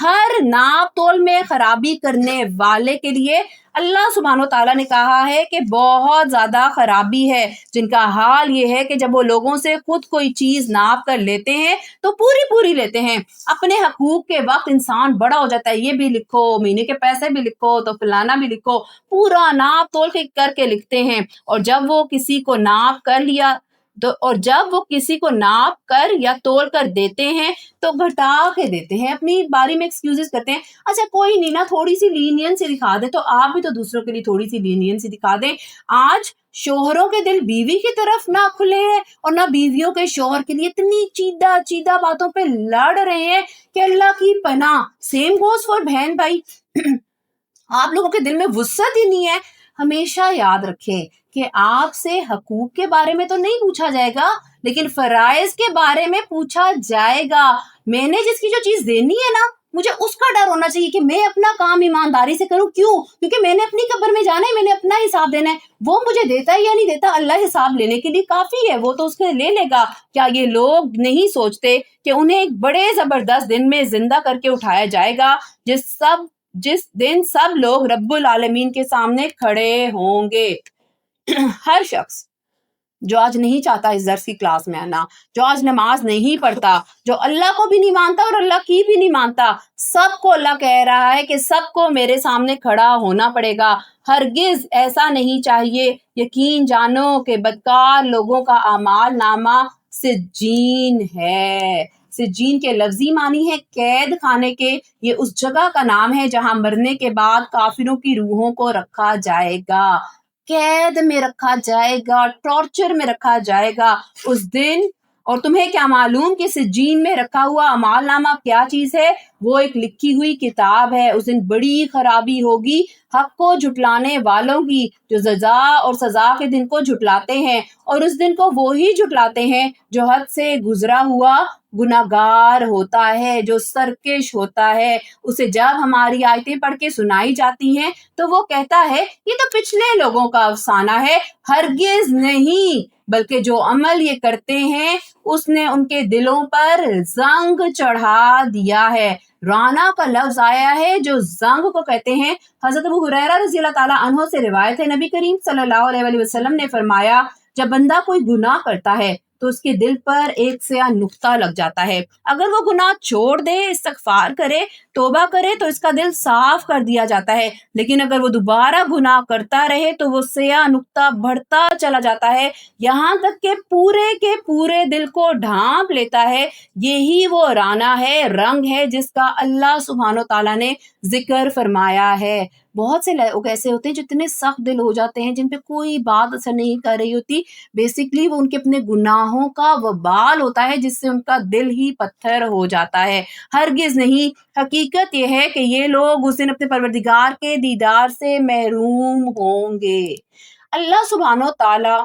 ہر ناپ تول میں خرابی کرنے والے کے لیے اللہ سبحانہ و تعالیٰ نے کہا ہے کہ بہت زیادہ خرابی ہے. جن کا حال یہ ہے کہ جب وہ لوگوں سے خود کوئی چیز ناپ کر لیتے ہیں تو پوری لیتے ہیں. اپنے حقوق کے وقت انسان بڑا ہو جاتا ہے، یہ بھی لکھو، مہینے کے پیسے بھی لکھو، تو فلانا بھی لکھو، پورا ناپ تول کر کے لکھتے ہیں. اور جب وہ کسی کو ناپ کر لیا اور جب وہ کسی کو ناپ کر یا تول کر دیتے ہیں تو گھٹا کے دیتے ہیں، اپنی باری میں ایکسکیوزز کرتے ہیں. اچھا کوئی نہیں نا، تھوڑی سی لینینسی دکھا دے، تو آپ بھی تو دوسروں کے لیے تھوڑی سی لینینسی دکھا دیں. آج شوہروں کے دل بیوی کی طرف نہ کھلے ہیں اور نہ بیویوں کے شوہر کے لیے. اتنی چیدہ باتوں پہ لڑ رہے ہیں کہ اللہ کی پناہ. سیم گوز فار بہن بھائی. آپ لوگوں کے دل میں وسعت ہی نہیں ہے. ہمیشہ یاد رکھیں کہ آپ سے حقوق کے بارے میں تو نہیں پوچھا جائے گا، لیکن فرائض کے بارے میں پوچھا جائے گا. میں نے جس کی جو چیز دینی ہے نا، مجھے اس کا ڈر ہونا چاہیے کہ میں اپنا کام ایمانداری سے کروں. کیوں؟ کیونکہ میں نے اپنی قبر میں جانا ہے، میں نے اپنا حساب دینا ہے. وہ مجھے دیتا ہے یا نہیں دیتا، اللہ حساب لینے کے لیے کافی ہے، وہ تو اس کے لے لے گا. کیا یہ لوگ نہیں سوچتے کہ انہیں ایک بڑے زبردست دن میں زندہ کر کے اٹھایا جائے گا جس دن سب لوگ رب العالمین کے سامنے کھڑے ہوں گے. ہر شخص جو آج نہیں چاہتا اس درس کی کلاس میں آنا، جو آج نماز نہیں پڑھتا، جو اللہ کو بھی نہیں مانتا اور اللہ کی بھی نہیں مانتا، سب کو اللہ کہہ رہا ہے کہ سب کو میرے سامنے کھڑا ہونا پڑے گا. ہرگز ایسا نہیں چاہیے. یقین جانو کہ بدکار لوگوں کا اعمال نامہ سجین ہے. سجین کے لفظی معنی ہے قید خانے کے. یہ اس جگہ کا نام ہے جہاں مرنے کے بعد کافروں کی روحوں کو رکھا جائے گا، قید میں رکھا جائے گا، ٹارچر میں رکھا جائے گا اس دن. اور تمہیں کیا معلوم کہ سجین میں رکھا ہوا اعمال نامہ کیا چیز ہے؟ وہ ایک لکھی ہوئی کتاب ہے. اس دن بڑی خرابی ہوگی حق کو جھٹلانے والوں کی، جو جزا اور سزا کے دن کو جھٹلاتے ہیں، اور اس دن کو وہی جھٹلاتے ہیں جو حد سے گزرا ہوا گناہگار ہوتا ہے، جو سرکش ہوتا ہے. اسے جب ہماری آیتیں پڑھ کے سنائی جاتی ہیں تو وہ کہتا ہے یہ تو پچھلے لوگوں کا افسانہ ہے. ہرگز نہیں، بلکہ جو عمل یہ کرتے ہیں اس نے ان کے دلوں پر زنگ چڑھا دیا ہے. رانا کا لفظ آیا ہے جو زنگ کو کہتے ہیں. حضرت ابو ہریرہ رضی اللہ تعالیٰ عنہ سے روایت ہے، نبی کریم صلی اللہ علیہ وآلہ وسلم نے فرمایا جب بندہ کوئی گناہ کرتا ہے تو اس کے دل پر ایک سیاہ نقطہ لگ جاتا ہے. اگر وہ گناہ چھوڑ دے، استغفار کرے، توبہ کرے تو اس کا دل صاف کر دیا جاتا ہے. لیکن اگر وہ دوبارہ گناہ کرتا رہے تو وہ سیاہ نقطہ بڑھتا چلا جاتا ہے، یہاں تک کہ پورے کے پورے دل کو ڈھانپ لیتا ہے. یہی وہ رانا ہے، رنگ ہے جس کا اللہ سبحانہ و تعالیٰ نے ذکر فرمایا ہے. بہت سے لوگ ایسے ہوتے ہیں جو اتنے سخت دل ہو جاتے ہیں جن پہ کوئی بات اثر نہیں کر رہی ہوتی. بیسکلی وہ ان کے اپنے گناہوں کا وبال ہوتا ہے جس سے ان کا دل ہی پتھر ہو جاتا ہے. ہرگز نہیں. حقیقت یہ ہے کہ یہ لوگ اس دن اپنے پروردگار کے دیدار سے محروم ہوں گے. اللہ سبحانہ و تعالیٰ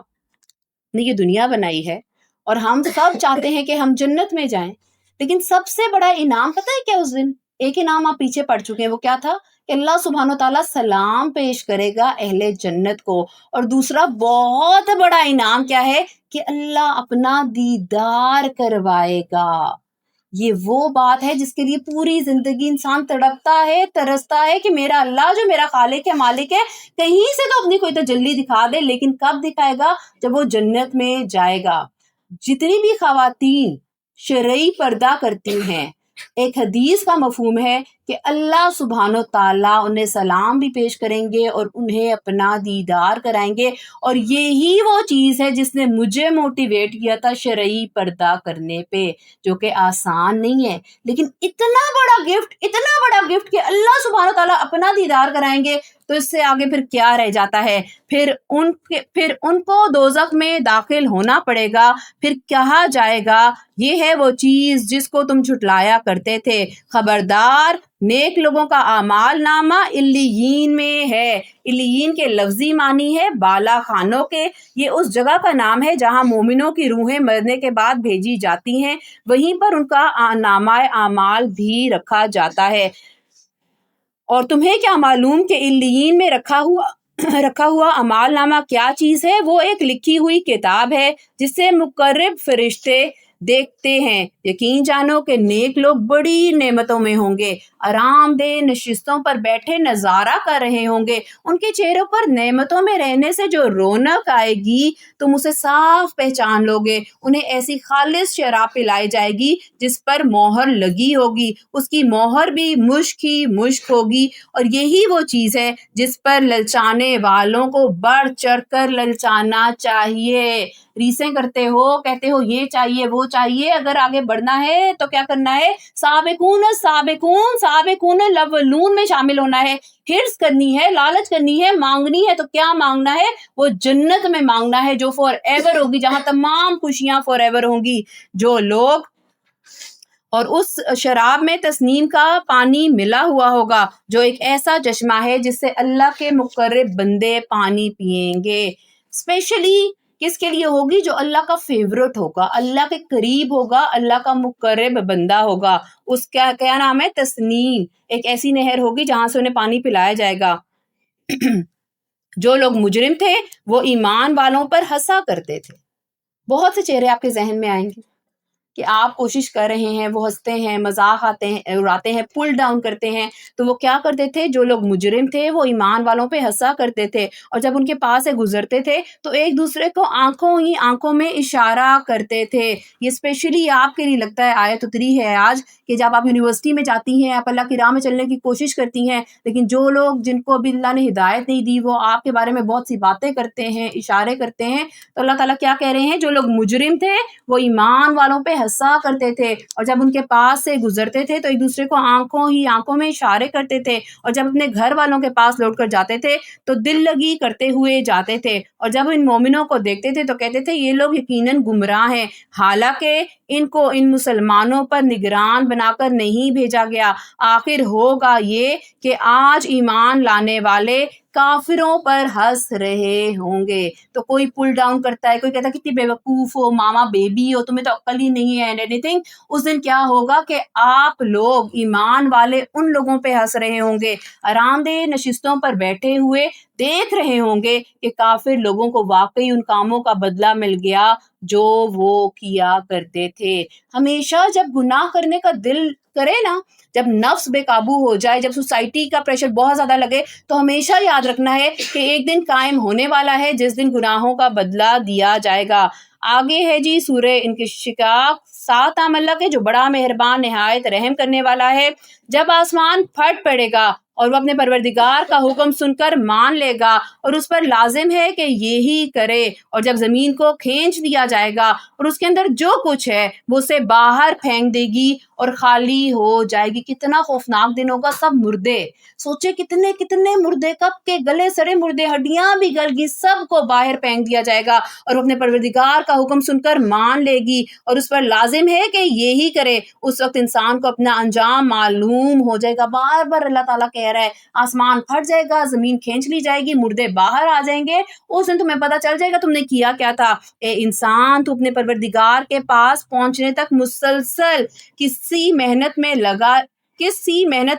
نے یہ دنیا بنائی ہے اور ہم سب چاہتے ہیں کہ ہم جنت میں جائیں، لیکن سب سے بڑا انعام پتہ ہے کیا اس دن؟ ایک انعام آپ پیچھے پڑ چکے ہیں، وہ کیا تھا کہ اللہ سبحانہ و تعالیٰ سلام پیش کرے گا اہل جنت کو. اور دوسرا بہت بڑا انعام کیا ہے کہ اللہ اپنا دیدار کروائے گا. یہ وہ بات ہے جس کے لیے پوری زندگی انسان تڑپتا ہے، ترستا ہے کہ میرا اللہ جو میرا خالق ہے، مالک ہے، کہیں سے تو اپنی کوئی تجلی دکھا دے. لیکن کب دکھائے گا؟ جب وہ جنت میں جائے گا. جتنی بھی خواتین شرعی پردہ کرتی ہیں، ایک حدیث کا مفہوم ہے کہ اللہ سبحانہ و تعالیٰ انہیں سلام بھی پیش کریں گے اور انہیں اپنا دیدار کرائیں گے. اور یہی وہ چیز ہے جس نے مجھے موٹیویٹ کیا تھا شرعی پردہ کرنے پہ، جو کہ آسان نہیں ہے. لیکن اتنا بڑا گفٹ کہ اللہ سبحانہ و تعالیٰ اپنا دیدار کرائیں گے، تو اس سے آگے پھر کیا رہ جاتا ہے؟ پھر ان کو دوزخ میں داخل ہونا پڑے گا. پھر کہا جائے گا یہ ہے وہ چیز جس کو تم جھٹلایا کرتے تھے. خبردار، نیک لوگوں کا اعمال نامہ علیین میں ہے. علیین کے لفظی معنی ہے بالا خانوں کے. یہ اس جگہ کا نام ہے جہاں مومنوں کی روحیں مرنے کے بعد بھیجی جاتی ہیں. وہیں پر ان کا نامہ اعمال بھی رکھا جاتا ہے. اور تمہیں کیا معلوم کہ علیین میں رکھا ہوا اعمال نامہ کیا چیز ہے؟ وہ ایک لکھی ہوئی کتاب ہے جس سے مقرب فرشتے دیکھتے ہیں. یقین جانو کہ نیک لوگ بڑی نعمتوں میں ہوں گے، آرام دہ نشستوں پر بیٹھے نظارہ کر رہے ہوں گے. ان کے چہروں پر نعمتوں میں رہنے سے جو رونق آئے گی تم اسے صاف پہچان لو گے. انہیں ایسی خالص شراب پلائی جائے گی جس پر مہر لگی ہوگی، اس کی مہر بھی مشک ہی مشک ہوگی. اور یہی وہ چیز ہے جس پر للچانے والوں کو بڑھ چڑھ کر للچانا چاہیے. ریسیں کرتے ہو، کہتے ہو یہ چاہیے وہ چاہیے، اگر آگے بڑھنا ہے تو کیا کرنا ہے؟ سابقون الاولون میں شامل ہونا ہے. حرص کرنی ہے، لالچ کرنی ہے، مانگنی ہے تو کیا مانگنا ہے؟ وہ جنت میں مانگنا ہے جو فار ایور ہوگی، جہاں تمام خوشیاں فار ایور ہوں گی. جو لوگ اور اس شراب میں تسنیم کا پانی ملا ہوا ہوگا جو ایک ایسا چشمہ ہے جس سے اللہ کے مقرب بندے پانی پئیں گے. اسپیشلی کس کے لیے ہوگی؟ جو اللہ کا فیورٹ ہوگا، اللہ کے قریب ہوگا، اللہ کا مقرب بندہ ہوگا. اس کا کیا نام ہے؟ تسنیم. ایک ایسی نہر ہوگی جہاں سے انہیں پانی پلایا جائے گا. جو لوگ مجرم تھے وہ ایمان والوں پر ہنسا کرتے تھے. بہت سے چہرے آپ کے ذہن میں آئیں گے. کہ آپ کوشش کر رہے ہیں، وہ ہنستے ہیں، مذاق اڑاتے ہیں، پل ڈاؤن کرتے ہیں، تو وہ کیا کرتے تھے؟ جو لوگ مجرم تھے وہ ایمان والوں پہ ہنسا کرتے تھے، اور جب ان کے پاس سے گزرتے تھے تو ایک دوسرے کو آنکھوں میں اشارہ کرتے تھے۔ یہ اسپیشلی آپ کے لیے لگتا ہے آیت اتری ہے آج کہ جب آپ یونیورسٹی میں جاتی ہیں، آپ اللہ کی راہ میں چلنے کی کوشش کرتی ہیں، لیکن جو لوگ جن کو ابھی اللہ نے ہدایت نہیں دی وہ آپ کے بارے میں بہت سی باتیں کرتے ہیں، اشارے کرتے ہیں، تو اللہ تعالیٰ کیا کہہ رہے ہیں؟ جو لوگ مجرم تھے وہ ایمان والوں پہ ہنسا کرتے تھے، اور جب ان کے پاس سے گزرتے تھے تو ایک دوسرے کو آنکھوں میں اشارے کرتے تھے، اور جب اپنے گھر والوں کے پاس لوٹ کر جاتے تھے تو دل لگی کرتے ہوئے جاتے تھے، اور جب ان مومنوں کو دیکھتے تھے تو کہتے تھے یہ لوگ یقیناً گمراہ ہیں، حالانکہ ان کو ان مسلمانوں پر نگران بنا کر نہیں بھیجا گیا۔ آخر ہوگا یہ کہ آج ایمان لانے والے کافروں پر ہنس رہے ہوں گے۔ تو کوئی پل ڈاؤن کرتا ہے، کوئی کہتا ہے کتنی بیوقوف ہو، ماما بیبی ہو، تمہیں تو عقل ہی نہیں ہے، اینی تھنگ۔ اس دن کیا ہوگا کہ آپ لوگ ایمان والے ان لوگوں پہ ہنس رہے ہوں گے، آرام دہ نشستوں پر بیٹھے ہوئے دیکھ رہے ہوں گے کہ کافر لوگوں کو واقعی ان کاموں کا بدلہ مل گیا جو وہ کیا کرتے تھے۔ ہمیشہ جب گناہ کرنے کا دل کرے نا، جب نفس بے قابو ہو جائے، جب سوسائٹی کا پریشر بہت زیادہ لگے، تو ہمیشہ یاد رکھنا ہے کہ ایک دن قائم ہونے والا ہے جس دن گناہوں کا بدلہ دیا جائے گا۔ آگے ہے جی سورہ انشقاق، 7 نام اللہ کے جو بڑا مہربان نہایت رحم کرنے والا ہے۔ جب آسمان پھٹ پڑے گا اور وہ اپنے پروردگار کا حکم سن کر مان لے گا اور اس پر لازم ہے کہ یہی کرے، اور جب زمین کو کھینچ دیا جائے گا اور اس کے اندر جو کچھ ہے وہ اسے باہر پھینک دے گی اور خالی ہو جائے گی۔ کتنا خوفناک دن ہوگا، سب مردے، سوچے کتنے کتنے مردے، کب کے گلے سڑے مردے، ہڈیاں بھی گل گی، سب کو باہر پھینک دیا جائے گا، اور وہ اپنے پروردگار کا حکم سن کر مان لے گی اور اس پر لازم ہے کہ یہی کرے۔ اس وقت انسان کو اپنا انجام معلوم ہو جائے گا۔ بار بار اللہ تعالیٰ کہہ رہا ہے آسمان پھٹ جائے گا، زمین کھینچ لی جائے گی، مردے باہر آ جائیں گے، اس دن تمہیں پتہ چل جائے گا تم نے کیا کیا تھا۔ اے انسان، تو اپنے پروردگار کے پاس پہنچنے تک مسلسل کسی محنت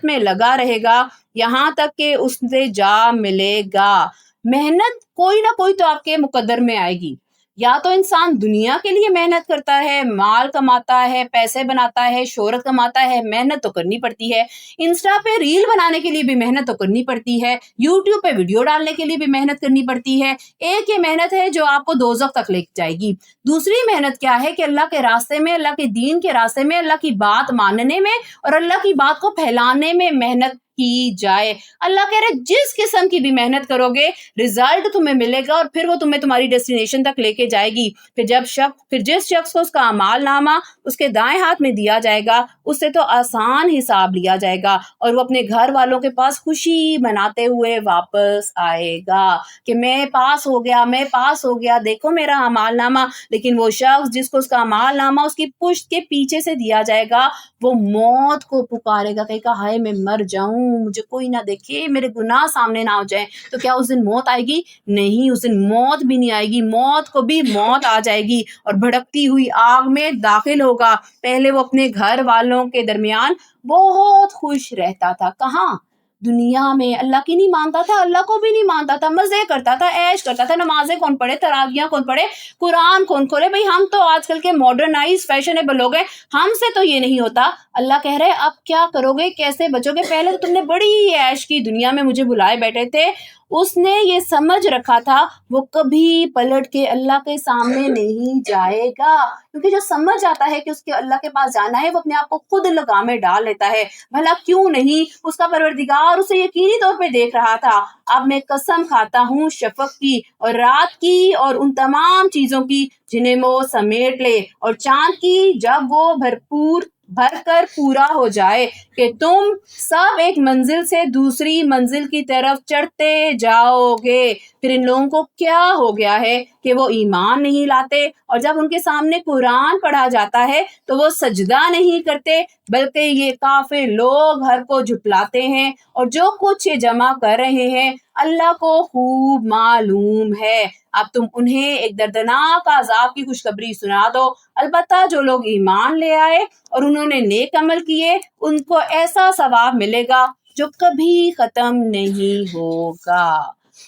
میں لگا رہے گا یہاں تک کہ اس سے جا ملے گا۔ محنت کوئی نہ کوئی تو آپ کے مقدر میں آئے گی، یا تو انسان دنیا کے لیے محنت کرتا ہے، مال کماتا ہے، پیسے بناتا ہے، شہرت کماتا ہے، محنت تو کرنی پڑتی ہے۔ انسٹا پہ ریل بنانے کے لیے بھی محنت تو کرنی پڑتی ہے، یوٹیوب پہ ویڈیو ڈالنے کے لیے بھی محنت کرنی پڑتی ہے۔ ایک یہ محنت ہے جو آپ کو دوزخ تک لے جائے گی، دوسری محنت کیا ہے کہ اللہ کے راستے میں، اللہ کے دین کے راستے میں، اللہ کی بات ماننے میں اور اللہ کی بات کو پھیلانے میں محنت کی جائے۔ اللہ کہہ رہے جس قسم کی بھی محنت کرو گے رزلٹ تمہیں ملے گا، اور پھر وہ تمہیں تمہاری ڈیسٹینیشن تک لے کے جائے گی۔ پھر جس شخص کو اس کا اعمال نامہ اس کے دائیں ہاتھ میں دیا جائے گا اس سے تو آسان حساب لیا جائے گا، اور وہ اپنے گھر والوں کے پاس خوشی مناتے ہوئے واپس آئے گا کہ میں پاس ہو گیا، دیکھو میرا اعمال نامہ۔ لیکن وہ شخص جس کو اس کا اعمال نامہ اس کی پشت کے پیچھے سے دیا جائے گا وہ موت کو پکارے گا، کہے گا ہائے میں مر جاؤں، مجھے کوئی نہ دیکھے، میرے گناہ سامنے نہ ہو جائیں۔ تو کیا اس دن موت آئے گی؟ نہیں، اس دن موت بھی نہیں آئے گی، موت کو بھی موت آ جائے گی اور بھڑکتی ہوئی آگ میں داخل ہوگا۔ پہلے وہ اپنے گھر والوں کے درمیان بہت خوش رہتا تھا، کہاں؟ دنیا میں۔ اللہ کی نہیں مانتا تھا، اللہ کو بھی نہیں مانتا تھا، مزے کرتا تھا، عیش کرتا تھا، نمازیں کون پڑھے، تراویحیں کون پڑھے، قرآن کون کھولے، بھئی ہم تو آج کل کے ماڈرنائز فیشنیبل ہو گئے، ہم سے تو یہ نہیں ہوتا۔ اللہ کہہ رہے اب کیا کرو گے، کیسے بچو گے؟ پہلے تو تم نے بڑی عیش کی، دنیا میں مجھے بلائے بیٹھے تھے۔ اس نے یہ سمجھ رکھا تھا وہ کبھی پلٹ کے اللہ کے سامنے نہیں جائے گا، کیونکہ جو سمجھ جاتا ہے کہ اس کے اللہ کے پاس جانا ہے وہ اپنے آپ کو خود لگام میں ڈال لیتا ہے۔ بھلا کیوں نہیں، اس کا پروردگار اسے یقینی طور پہ دیکھ رہا تھا۔ اب میں قسم کھاتا ہوں شفق کی اور رات کی اور ان تمام چیزوں کی جنہیں وہ سمیٹ لے، اور چاند کی جب وہ بھر کر پورا ہو جائے کہ تم سب ایک منزل سے دوسری منزل کی طرف چڑھتے جاؤ گے۔ پھر ان لوگوں کو کیا ہو گیا ہے کہ وہ ایمان نہیں لاتے، اور جب ان کے سامنے قرآن پڑھا جاتا ہے تو وہ سجدہ نہیں کرتے، بلکہ یہ کافر لوگ ہر کو جھٹلاتے ہیں، اور جو کچھ یہ جمع کر رہے ہیں اللہ کو خوب معلوم ہے۔ اب تم انہیں ایک دردناک عذاب کی خوشخبری سنا دو، البتہ جو لوگ ایمان لے آئے اور انہوں نے نیک عمل کیے ان کو ایسا ثواب ملے گا جو کبھی ختم نہیں ہوگا۔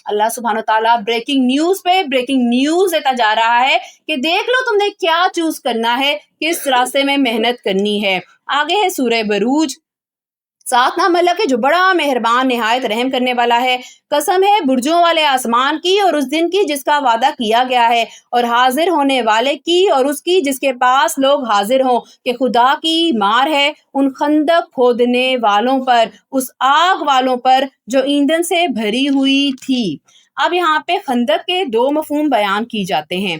اللہ سبحانہ تعالیٰ بریکنگ نیوز پہ بریکنگ نیوز دیتا جا رہا ہے کہ دیکھ لو تم نے کیا چوز کرنا ہے، کس راستے میں محنت کرنی ہے۔ آگے ہے سورہ بروج، ساتھ نام اللہ کے جو بڑا مہربان نہایت رحم کرنے والا ہے۔ قسم ہے برجوں والے آسمان کی اور اس دن کی جس کا وعدہ کیا گیا ہے، اور حاضر ہونے والے کی اور اس کی جس کے پاس لوگ حاضر ہوں، کہ خدا کی مار ہے ان خندق کھودنے والوں پر، اس آگ والوں پر جو ایندھن سے بھری ہوئی تھی۔ اب یہاں پہ خندق کے دو مفہوم بیان کی جاتے ہیں۔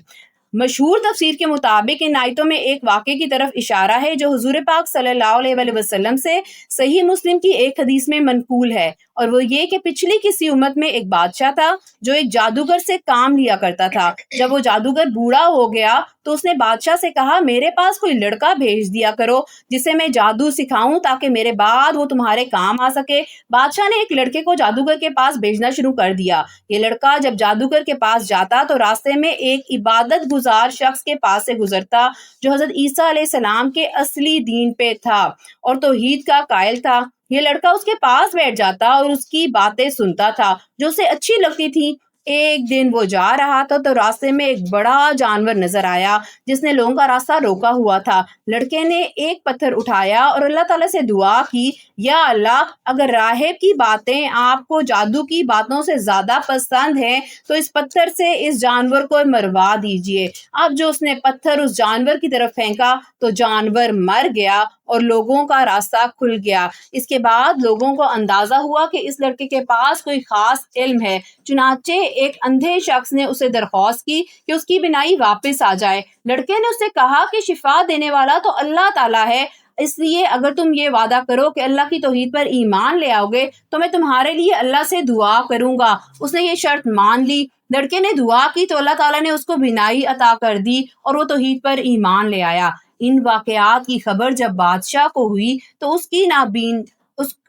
مشہور تفسیر کے مطابق ان آیتوں میں ایک واقعے کی طرف اشارہ ہے جو حضور پاک صلی اللہ علیہ وآلہ وسلم سے صحیح مسلم کی ایک حدیث میں منقول ہے، اور وہ یہ کہ پچھلی کسی امت میں ایک بادشاہ تھا جو ایک جادوگر سے کام لیا کرتا تھا۔ جب وہ جادوگر بوڑھا ہو گیا تو اس نے بادشاہ سے کہا میرے پاس کوئی لڑکا بھیج دیا کرو جسے میں جادو سکھاؤں تاکہ میرے بعد وہ تمہارے کام آ سکے۔ بادشاہ نے ایک لڑکے کو جادوگر کے پاس بھیجنا شروع کر دیا۔ یہ لڑکا جب جادوگر کے پاس جاتا تو راستے میں ایک عبادت گزار شخص کے پاس سے گزرتا جو حضرت عیسیٰ علیہ السلام کے اصلی دین پہ تھا اور توحید کا قائل تھا۔ یہ لڑکا اس کے پاس بیٹھ جاتا اور اس کی باتیں سنتا تھا جو اسے اچھی لگتی تھی۔ ایک دن وہ جا رہا تھا تو راستے میں ایک بڑا جانور نظر آیا جس نے لوگوں کا راستہ روکا ہوا تھا۔ لڑکے نے ایک پتھر اٹھایا اور اللہ تعالیٰ سے دعا کی، یا اللہ اگر راہب کی باتیں آپ کو جادو کی باتوں سے زیادہ پسند ہیں تو اس پتھر سے اس جانور کو مروا دیجئے۔ اب جو اس نے پتھر اس جانور کی طرف پھینکا تو جانور مر گیا اور لوگوں کا راستہ کھل گیا۔ اس کے بعد لوگوں کو اندازہ ہوا کہ اس لڑکے کے پاس کوئی خاص علم ہے، چنانچہ ایک اندھے شخص نے اسے درخواست کی کہ اس کی بینائی واپس آ جائے۔ لڑکے نے اسے کہا کہ شفا دینے والا تو اللہ تعالیٰ ہے، اس لیے اگر تم یہ وعدہ کرو کہ اللہ کی توحید پر ایمان لے آؤ گے تو میں تمہارے لیے اللہ سے دعا کروں گا۔ اس نے یہ شرط مان لی۔ لڑکے نے دعا کی تو اللہ تعالیٰ نے اس کو بینائی عطا کر دی اور وہ توحید پر ایمان لے آیا۔ ان واقعات کی خبر جب بادشاہ کو ہوئی تو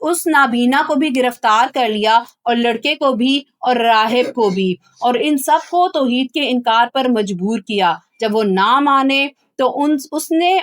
اس نابینا کو بھی گرفتار کر لیا، اور لڑکے کو بھی اور راہب کو بھی، اور ان سب کو توحید کے انکار پر مجبور کیا۔ جب وہ نہ مانے تو اس نے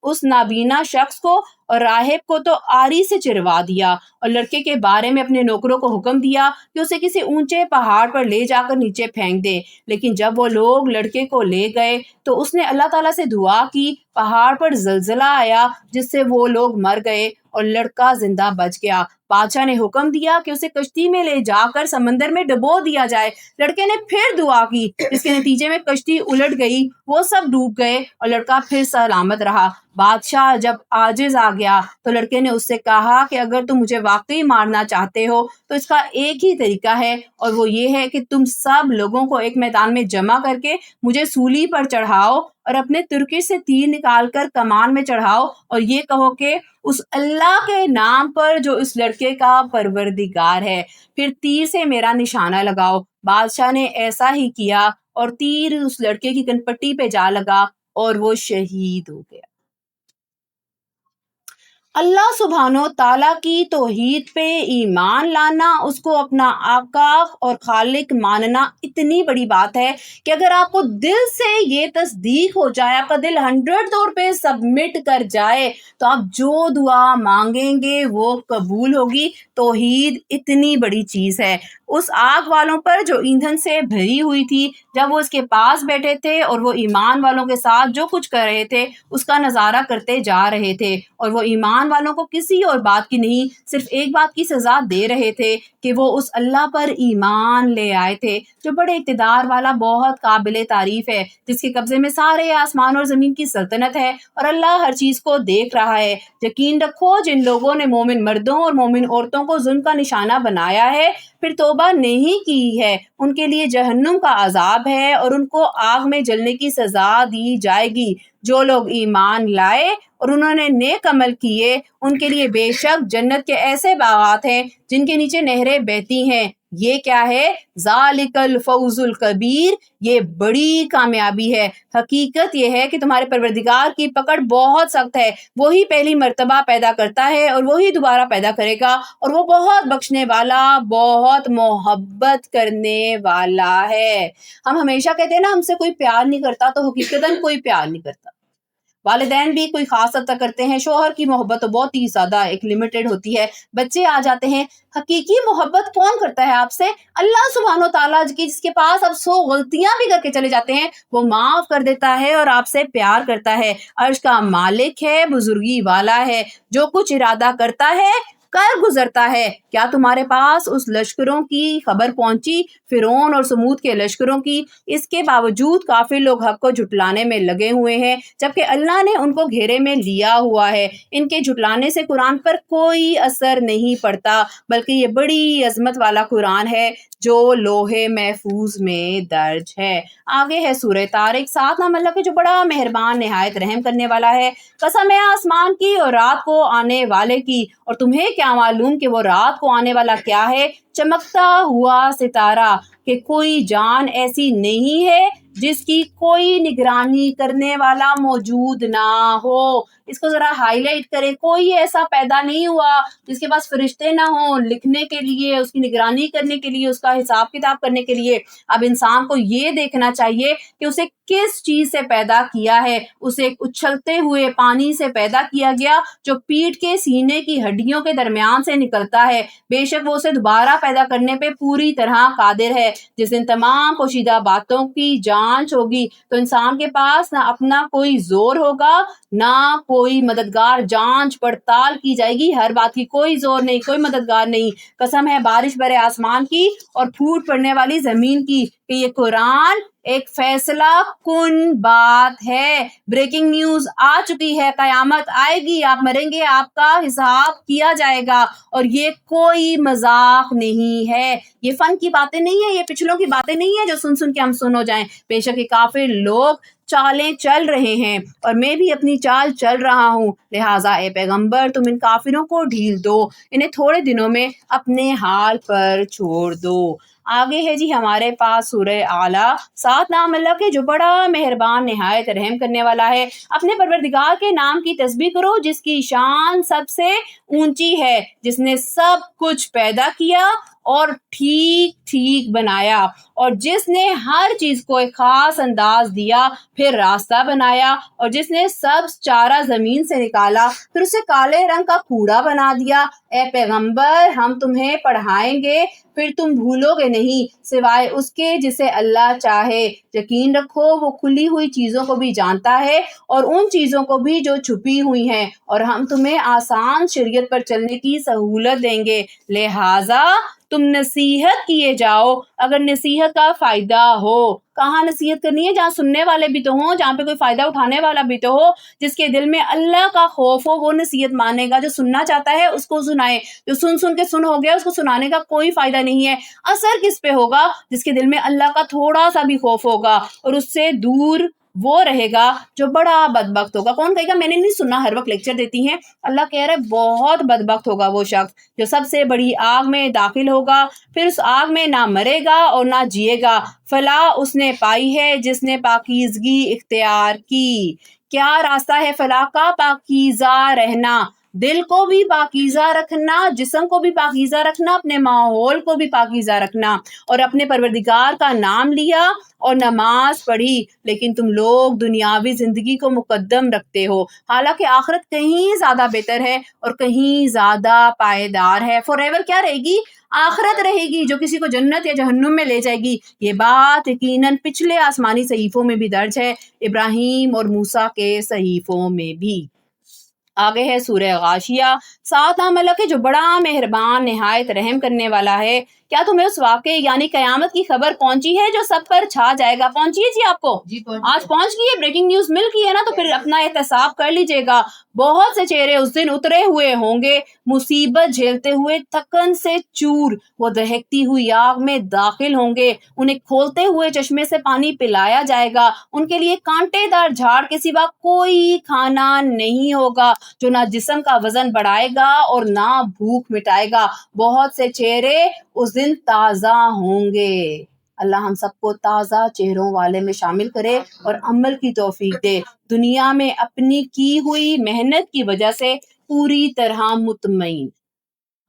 اس نابینا شخص کو اور راہب کو تو آری سے چروا دیا، اور لڑکے کے بارے میں اپنے نوکروں کو حکم دیا کہ اسے کسی اونچے پہاڑ پر لے جا کر نیچے پھینک دے۔ لیکن جب وہ لوگ لڑکے کو لے گئے تو اس نے اللہ تعالیٰ سے دعا کی، پہاڑ پر زلزلہ آیا جس سے وہ لوگ مر گئے اور لڑکا زندہ بچ گیا۔ بادشاہ نے حکم دیا کہ اسے کشتی میں لے جا کر سمندر میں ڈبو دیا جائے۔ لڑکے نے پھر دعا کی جس کے نتیجے میں کشتی الٹ گئی، وہ سب ڈوب گئے اور لڑکا پھر سلامت رہا۔ بادشاہ جب عاجز آ گیا تو لڑکے نے اس سے کہا کہ اگر تم مجھے واقعی مارنا چاہتے ہو تو اس کا ایک ہی طریقہ ہے، اور وہ یہ ہے کہ تم سب لوگوں کو ایک میدان میں جمع کر کے مجھے سولی پر چڑھاؤ اور اپنے ترکی سے تیر نکال کر کمان میں چڑھاؤ اور یہ کہو کہ اس اللہ کے نام پر جو اس لڑکے کا پروردگار ہے، پھر تیر سے میرا نشانہ لگاؤ۔ بادشاہ نے ایسا ہی کیا اور تیر اس لڑکے کی کنپٹی پہ جا لگا اور وہ شہید ہو گیا۔ اللہ سبحانہ و تعالیٰ کی توحید پہ ایمان لانا، اس کو اپنا آقا اور خالق ماننا اتنی بڑی بات ہے کہ اگر آپ کو دل سے یہ تصدیق ہو جائے، آپ کا دل 100 طور پہ سبمٹ کر جائے تو آپ جو دعا مانگیں گے وہ قبول ہوگی۔ توحید اتنی بڑی چیز ہے۔ اس آگ والوں پر جو ایندھن سے بھری ہوئی تھی، جب وہ اس کے پاس بیٹھے تھے اور وہ ایمان والوں کے ساتھ جو کچھ کر رہے تھے اس کا نظارہ کرتے جا رہے تھے، اور وہ ایمان والوں کو کسی اور بات کی نہیں، صرف ایک بات کی سزا دے رہے تھے کہ وہ اس اللہ پر ایمان لے آئے تھے جو بڑے اقتدار والا، بہت قابل تعریف ہے، جس کے قبضے میں سارے آسمان اور زمین کی سلطنت ہے، اور اللہ ہر چیز کو دیکھ رہا ہے۔ یقین رکھو جن لوگوں نے مومن مردوں اور مومن عورتوں کو ظلم کا نشانہ بنایا ہے پھر توبہ نہیں کی ہے، ان کے لیے جہنم کا عذاب ہے اور ان کو آگ میں جلنے کی سزا دی جائے گی۔ جو لوگ ایمان لائے اور انہوں نے نیک عمل کیے ان کے لیے بے شک جنت کے ایسے باغات ہیں جن کے نیچے نہریں بہتی ہیں۔ یہ کیا ہے؟ ذالک الفوز الکبیر، یہ بڑی کامیابی ہے۔ حقیقت یہ ہے کہ تمہارے پروردگار کی پکڑ بہت سخت ہے، وہی پہلی مرتبہ پیدا کرتا ہے اور وہی دوبارہ پیدا کرے گا، اور وہ بہت بخشنے والا، بہت محبت کرنے والا ہے۔ ہم ہمیشہ کہتے ہیں نا ہم سے کوئی پیار نہیں کرتا، تو حقیقتاً کوئی پیار نہیں کرتا۔ والدین بھی کوئی خاص حد تک کرتے ہیں، شوہر کی محبت تو بہت ہی زیادہ ایک لمیٹڈ ہوتی ہے، بچے آ جاتے ہیں۔ حقیقی محبت کون کرتا ہے آپ سے؟ اللہ سبحانہ و تعالیٰ کی، جس کے پاس آپ 100 غلطیاں بھی کر کے چلے جاتے ہیں، وہ معاف کر دیتا ہے اور آپ سے پیار کرتا ہے۔ عرش کا مالک ہے، بزرگی والا ہے، جو کچھ ارادہ کرتا ہے کر گزرتا ہے۔ کیا تمہارے پاس اس لشکروں کی خبر پہنچی، فرعون اور سمود کے لشکروں کی؟ اس کے باوجود کافر لوگ حق کو جھٹلانے میں لگے ہوئے ہیں، جبکہ اللہ نے ان کو گھیرے میں لیا ہوا ہے۔ ان کے جھٹلانے سے قرآن پر کوئی اثر نہیں پڑتا، بلکہ یہ بڑی عظمت والا قرآن ہے جو لوح محفوظ میں درج ہے۔ آگے ہے سورہ طارق۔ 7 نام اللہ کے جو بڑا مہربان نہایت رحم کرنے والا ہے۔ قسم ہے آسمان کی اور رات کو آنے والے کی، اور تمہیں کیا معلوم کہ وہ رات کو آنے والا کیا ہے؟ چمکتا ہوا ستارہ، کہ کوئی جان ایسی نہیں ہے جس کی کوئی نگرانی کرنے والا موجود نہ ہو۔ اس کو ذرا ہائی لائٹ کریں، کوئی ایسا پیدا نہیں ہوا جس کے پاس فرشتے نہ ہوں لکھنے کے لیے، اس کی نگرانی کرنے کے لیے، اس کا حساب کتاب کرنے کے لیے۔ اب انسان کو یہ دیکھنا چاہیے کہ اسے کس چیز سے پیدا کیا ہے۔ اسے اچھلتے ہوئے پانی سے پیدا کیا گیا جو پیٹھ کے سینے کی ہڈیوں کے درمیان سے نکلتا ہے۔ بے شک وہ اسے دوبارہ پیدا کرنے پہ پوری طرح قادر ہے۔ جس دن تمام پوشیدہ باتوں کی جانچ ہوگی تو انسان کے پاس نہ اپنا کوئی زور ہوگا نہ کوئی مددگار۔ جانچ پڑتال کی جائے گی، ہر بات کی، کوئی زور نہیں، کوئی مددگار نہیں۔ قسم ہے بارش برے آسمان کی اور پھوٹ پڑنے والی زمین کی کہ یہ قرآن ایک فیصلہ کن بات ہے۔ بریکنگ نیوز آ چکی ہے، قیامت آئے گی، آپ مریں گے، آپ کا حساب کیا جائے گا، اور یہ کوئی مذاق نہیں ہے۔ یہ فن کی باتیں نہیں ہیں، یہ پچھلوں کی باتیں نہیں ہیں جو سن سن کے ہم سن ہو جائیں۔ بے شک یہ کافر لوگ چالیں چل رہے ہیں اور میں بھی اپنی چال چل رہا ہوں، لہٰذا اے پیغمبر تم ان کافروں کو ڈھیل دو، انہیں تھوڑے دنوں میں اپنے حال پر چھوڑ دو۔ آگے ہے جی ہمارے پاس سورہ اعلیٰ۔ 7 نام اللہ کے جو بڑا مہربان نہایت رحم کرنے والا ہے۔ اپنے پروردگار کے نام کی تسبیح کرو جس کی شان سب سے اونچی ہے، جس نے سب کچھ پیدا کیا اور ٹھیک ٹھیک بنایا، اور جس نے ہر چیز کو ایک خاص انداز دیا پھر راستہ بنایا، اور جس نے سبز چارہ زمین سے نکالا پھر اسے کالے رنگ کا کوڑا بنا دیا۔ اے پیغمبر ہم تمہیں پڑھائیں گے پھر تم بھولو گے نہیں سوائے اس کے جسے اللہ چاہے۔ یقین رکھو وہ کھلی ہوئی چیزوں کو بھی جانتا ہے اور ان چیزوں کو بھی جو چھپی ہوئی ہیں، اور ہم تمہیں آسان شریعت پر چلنے کی سہولت دیں گے، لہٰذا تم نصیحت کیے جاؤ اگر نصیحت کا فائدہ ہو۔ کہاں نصیحت کرنی ہے؟ جہاں سننے والے بھی تو ہوں، جہاں پہ کوئی فائدہ اٹھانے والا بھی تو ہو، جس کے دل میں اللہ کا خوف ہو وہ نصیحت مانے گا۔ جو سننا چاہتا ہے اس کو سنائے، جو سن کے سن ہو گیا اس کو سنانے کا کوئی فائدہ نہیں ہے۔ اثر کس پہ ہوگا؟ جس کے دل میں اللہ کا تھوڑا سا بھی خوف ہوگا اور اس سے دور وہ رہے گا جو بڑا بدبخت ہوگا۔ کون کہے گا میں نے نہیں سنا، ہر وقت لیکچر دیتی ہیں؟ اللہ کہہ رہے بہت بدبخت ہوگا وہ شخص جو سب سے بڑی آگ میں داخل ہوگا، پھر اس آگ میں نہ مرے گا اور نہ جیے گا۔ فلاح اس نے پائی ہے جس نے پاکیزگی اختیار کی۔ کیا راستہ ہے فلاح کا؟ پاکیزہ رہنا، دل کو بھی پاکیزہ رکھنا، جسم کو بھی پاکیزہ رکھنا، اپنے ماحول کو بھی پاکیزہ رکھنا، اور اپنے پروردگار کا نام لیا اور نماز پڑھی۔ لیکن تم لوگ دنیاوی زندگی کو مقدم رکھتے ہو، حالانکہ آخرت کہیں زیادہ بہتر ہے اور کہیں زیادہ پائیدار ہے۔ فار ایور کیا رہے گی؟ آخرت رہے گی جو کسی کو جنت یا جہنم میں لے جائے گی۔ یہ بات یقیناً پچھلے آسمانی صحیفوں میں بھی درج ہے، ابراہیم اور موسیٰ کے صحیفوں میں بھی۔ آگے ہے سورہ غاشیہ۔ 7 نام اللہ کے جو بڑا مہربان نہایت رحم کرنے والا ہے۔ کیا تمہیں اس واقعے یعنی قیامت کی خبر پہنچی ہے جو سب پر چھا جائے گا؟ پہنچی ہے جی آپ کو؟ آج پہنچ گئی ہے، بریکنگ نیوز مل گئی ہے نا، تو پھر اپنا احتساب کر لیجئے گا۔ بہت سے چہرے اس دن اترے ہوئے ہوں گے، مصیبت جھیلتے ہوئے تھکن سے چور، وہ دہکتی ہوئی آگ میں داخل ہوں گے، انہیں کھولتے ہوئے چشمے سے پانی پلایا جائے گا، ان کے لیے کانٹے دار جھاڑ کے سوا کوئی کھانا نہیں ہوگا جو نہ جسم کا وزن بڑھائے گا اور نہ بھوک مٹائے گا۔ بہت سے چہرے اس دن تازہ ہوں گے۔ اللہ ہم سب کو تازہ چہروں والے میں شامل کرے اور عمل کی توفیق دے، دنیا میں اپنی کی ہوئی محنت کی وجہ سے پوری طرح مطمئن۔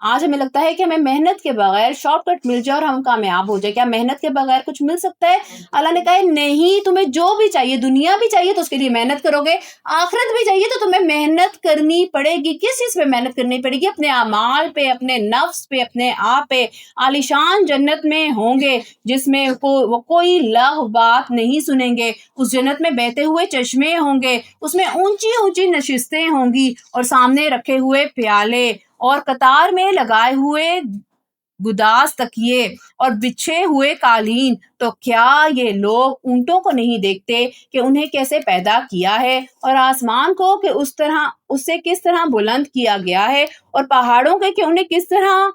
آج ہمیں لگتا ہے کہ ہمیں محنت کے بغیر شارٹ کٹ مل جائے اور ہم کامیاب ہو جائے. کیا محنت کے بغیر کچھ مل سکتا ہے؟ اللہ نے کہا نہیں, تمہیں جو بھی چاہیے, دنیا بھی چاہیے تو اس کے لیے محنت کرو گے, آخرت بھی چاہیے تو تمہیں محنت کرنی پڑے گی. کس چیز پہ محنت کرنی پڑے گی؟ اپنے اعمال پہ, اپنے نفس پہ, اپنے آپ پہ. عالیشان جنت میں ہوں گے جس میں وہ کوئی لغو بات نہیں سنیں گے. اس جنت میں بہتے ہوئے چشمے ہوں گے, اس میں اونچی اونچی نشستیں ہوں گی اور سامنے رکھے ہوئے پیالے اور قطار میں لگائے ہوئے گداز تکیے اور بچھے ہوئے قالین. تو کیا یہ لوگ اونٹوں کو نہیں دیکھتے کہ انہیں کیسے پیدا کیا ہے, اور آسمان کو کہ اس سے کس طرح بلند کیا گیا ہے, اور پہاڑوں کے کہ انہیں کس طرح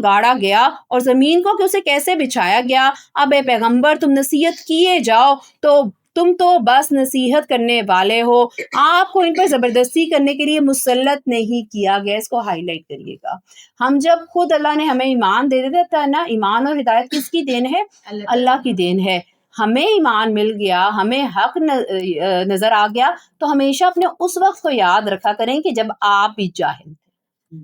گاڑا گیا, اور زمین کو کہ اسے کیسے بچھایا گیا. اب اے پیغمبر تم نصیحت کیے جاؤ, تو تم تو بس نصیحت کرنے والے ہو, آپ کو ان پر زبردستی کرنے کے لیے مسلط نہیں کیا گیا. اس کو ہائی لائٹ کریے گا. ہم جب خود اللہ نے ہمیں ایمان دے دیتا ہے نا, ایمان اور ہدایت کس کی دین ہے؟ اللہ کی دین ہے. ہمیں ایمان مل گیا, ہمیں حق نظر آ گیا, تو ہمیشہ اپنے اس وقت کو یاد رکھا کریں کہ جب آپ بھی جاہل تھے,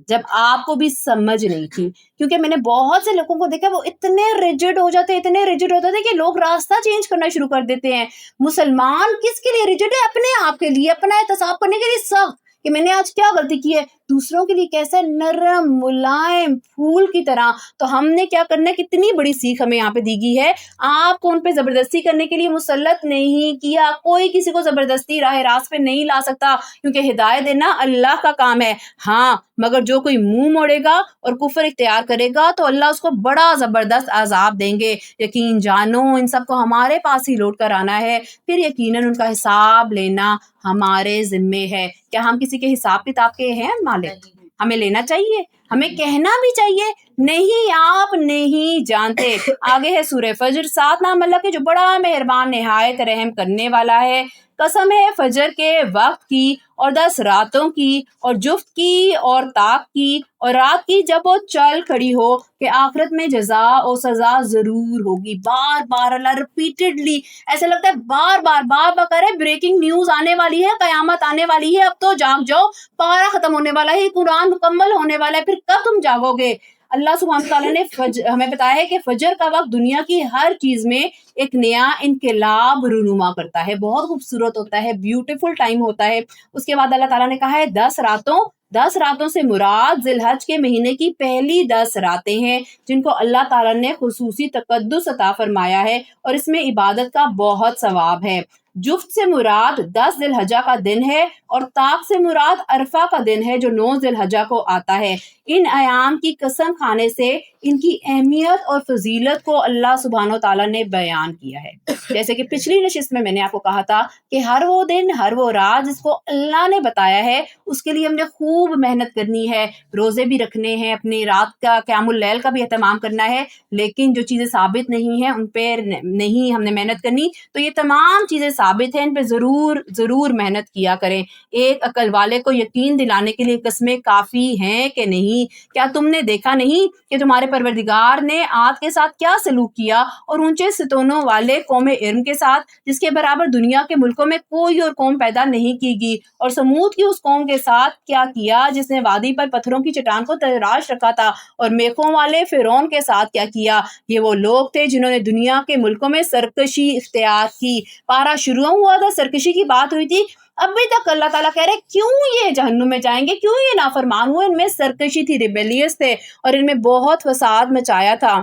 جب آپ کو بھی سمجھ نہیں تھی. کیونکہ میں نے بہت سے لوگوں کو دیکھا وہ اتنے ریجڈ ہو جاتے کہ لوگ راستہ چینج کرنا شروع کر دیتے ہیں. مسلمان کس کے لیے ریجڈ ہے؟ اپنے آپ کے لیے, اپنا احتساب کرنے کے لیے سخت کہ میں نے آج کیا غلطی کی ہے. دوسروں کے لیے کیسے نرم ملائم پھول کی طرح. تو ہم نے کیا کرنا ہے, کتنی بڑی سیکھ ہمیں یہاں پہ دی گئی ہے. آپ کو ان پہ زبردستی کرنے کے لیے مسلط نہیں کیا. کوئی کسی کو زبردستی راہ راست پہ نہیں لا سکتا, کیونکہ ہدایت دینا اللہ کا کام ہے. ہاں, مگر جو کوئی منہ موڑے گا اور کفر اختیار کرے گا تو اللہ اس کو بڑا زبردست عذاب دیں گے. یقین جانو ان سب کو ہمارے پاس ہی لوٹ کر آنا ہے, پھر یقیناً ان کا حساب لینا ہمارے ذمے ہے. کیا ہم کسی کے حساب کتاب کے ہیں مالک؟ ہمیں لینا چاہیے, ہمیں کہنا بھی چاہیے نہیں آپ نہیں جانتے. آگے ہے سورہ فجر. 7 نام اللہ کے جو بڑا مہربان نہایت رحم کرنے والا ہے. قسم ہے فجر کے وقت کی اور 10 راتوں کی اور جفت کی اور طاق کی اور رات کی جب وہ چل کھڑی ہو, کہ آخرت میں جزا اور سزا ضرور ہوگی. بار بار اللہ ریپیٹڈلی, ایسا لگتا ہے بار بار کر رہے بریکنگ نیوز آنے والی ہے, قیامت آنے والی ہے, اب تو جاگ جاؤ, پارا ختم ہونے والا ہے, قرآن مکمل ہونے والا ہے, پھر کب تم جاگو گے. اللہ سبحانہ تعالیٰ نے ہمیں بتایا ہے کہ فجر کا وقت دنیا کی ہر چیز میں ایک نیا انقلاب رونما کرتا ہے, بہت خوبصورت ہوتا ہے, بیوٹیفل ٹائم ہوتا ہے. اس کے بعد اللہ تعالیٰ نے کہا ہے 10 راتوں سے مراد ذی الحج کے مہینے کی پہلی 10 راتیں ہیں, جن کو اللہ تعالیٰ نے خصوصی تقدس عطا فرمایا ہے, اور اس میں عبادت کا بہت ثواب ہے. جفت سے مراد 10 ذی الحجہ کا دن ہے, اور طاق سے مراد عرفہ کا دن ہے جو 9 ذی الحجہ کو آتا ہے. ان ایام کی قسم کھانے سے ان کی اہمیت اور فضیلت کو اللہ سبحانہ تعالیٰ نے بیان کیا ہے. جیسے کہ پچھلی نشست میں نے آپ کو کہا تھا کہ ہر وہ دن, ہر وہ رات جس کو اللہ نے بتایا ہے, اس کے لیے ہم نے خوب محنت کرنی ہے, روزے بھی رکھنے ہیں, اپنی رات کا قیام اللیل کا بھی اہتمام کرنا ہے. لیکن جو چیزیں ثابت نہیں ہیں ان پہ نہیں ہم نے محنت کرنی. تو یہ تمام چیزیں ثابت ہیں, ان پہ ضرور محنت کیا کریں. ایک عقل والے کو یقین دلانے کے لیے قسمیں کافی ہیں کہ نہیں. کیا تم نے دیکھا نہیں کہ تمہارے پروردگار نے عاد کے ساتھ کیا سلوک کیا, اور اونچے ستونوں والے قوم ارم کے ساتھ, جس کے برابر دنیا کے ملکوں میں کوئی اور قوم پیدا نہیں کی گی. اور سمود کی اس قوم کے ساتھ کیا کیا جس نے وادی پر پتھروں کی چٹان کو تراش رکھا تھا. اور میخوں والے فرعون کے ساتھ کیا کیا. یہ وہ لوگ تھے جنہوں نے دنیا کے ملکوں میں سرکشی اختیار کی. پارا شروع ہوا تھا, سرکشی کی بات ہوئی تھی, ابھی تک اللہ تعالیٰ کہہ رہے کیوں یہ جہنم میں جائیں گے, کیوں یہ نافرمان ہوئے. ان میں سرکشی تھی, ریبیلیس تھے, اور ان میں بہت فساد مچایا تھا.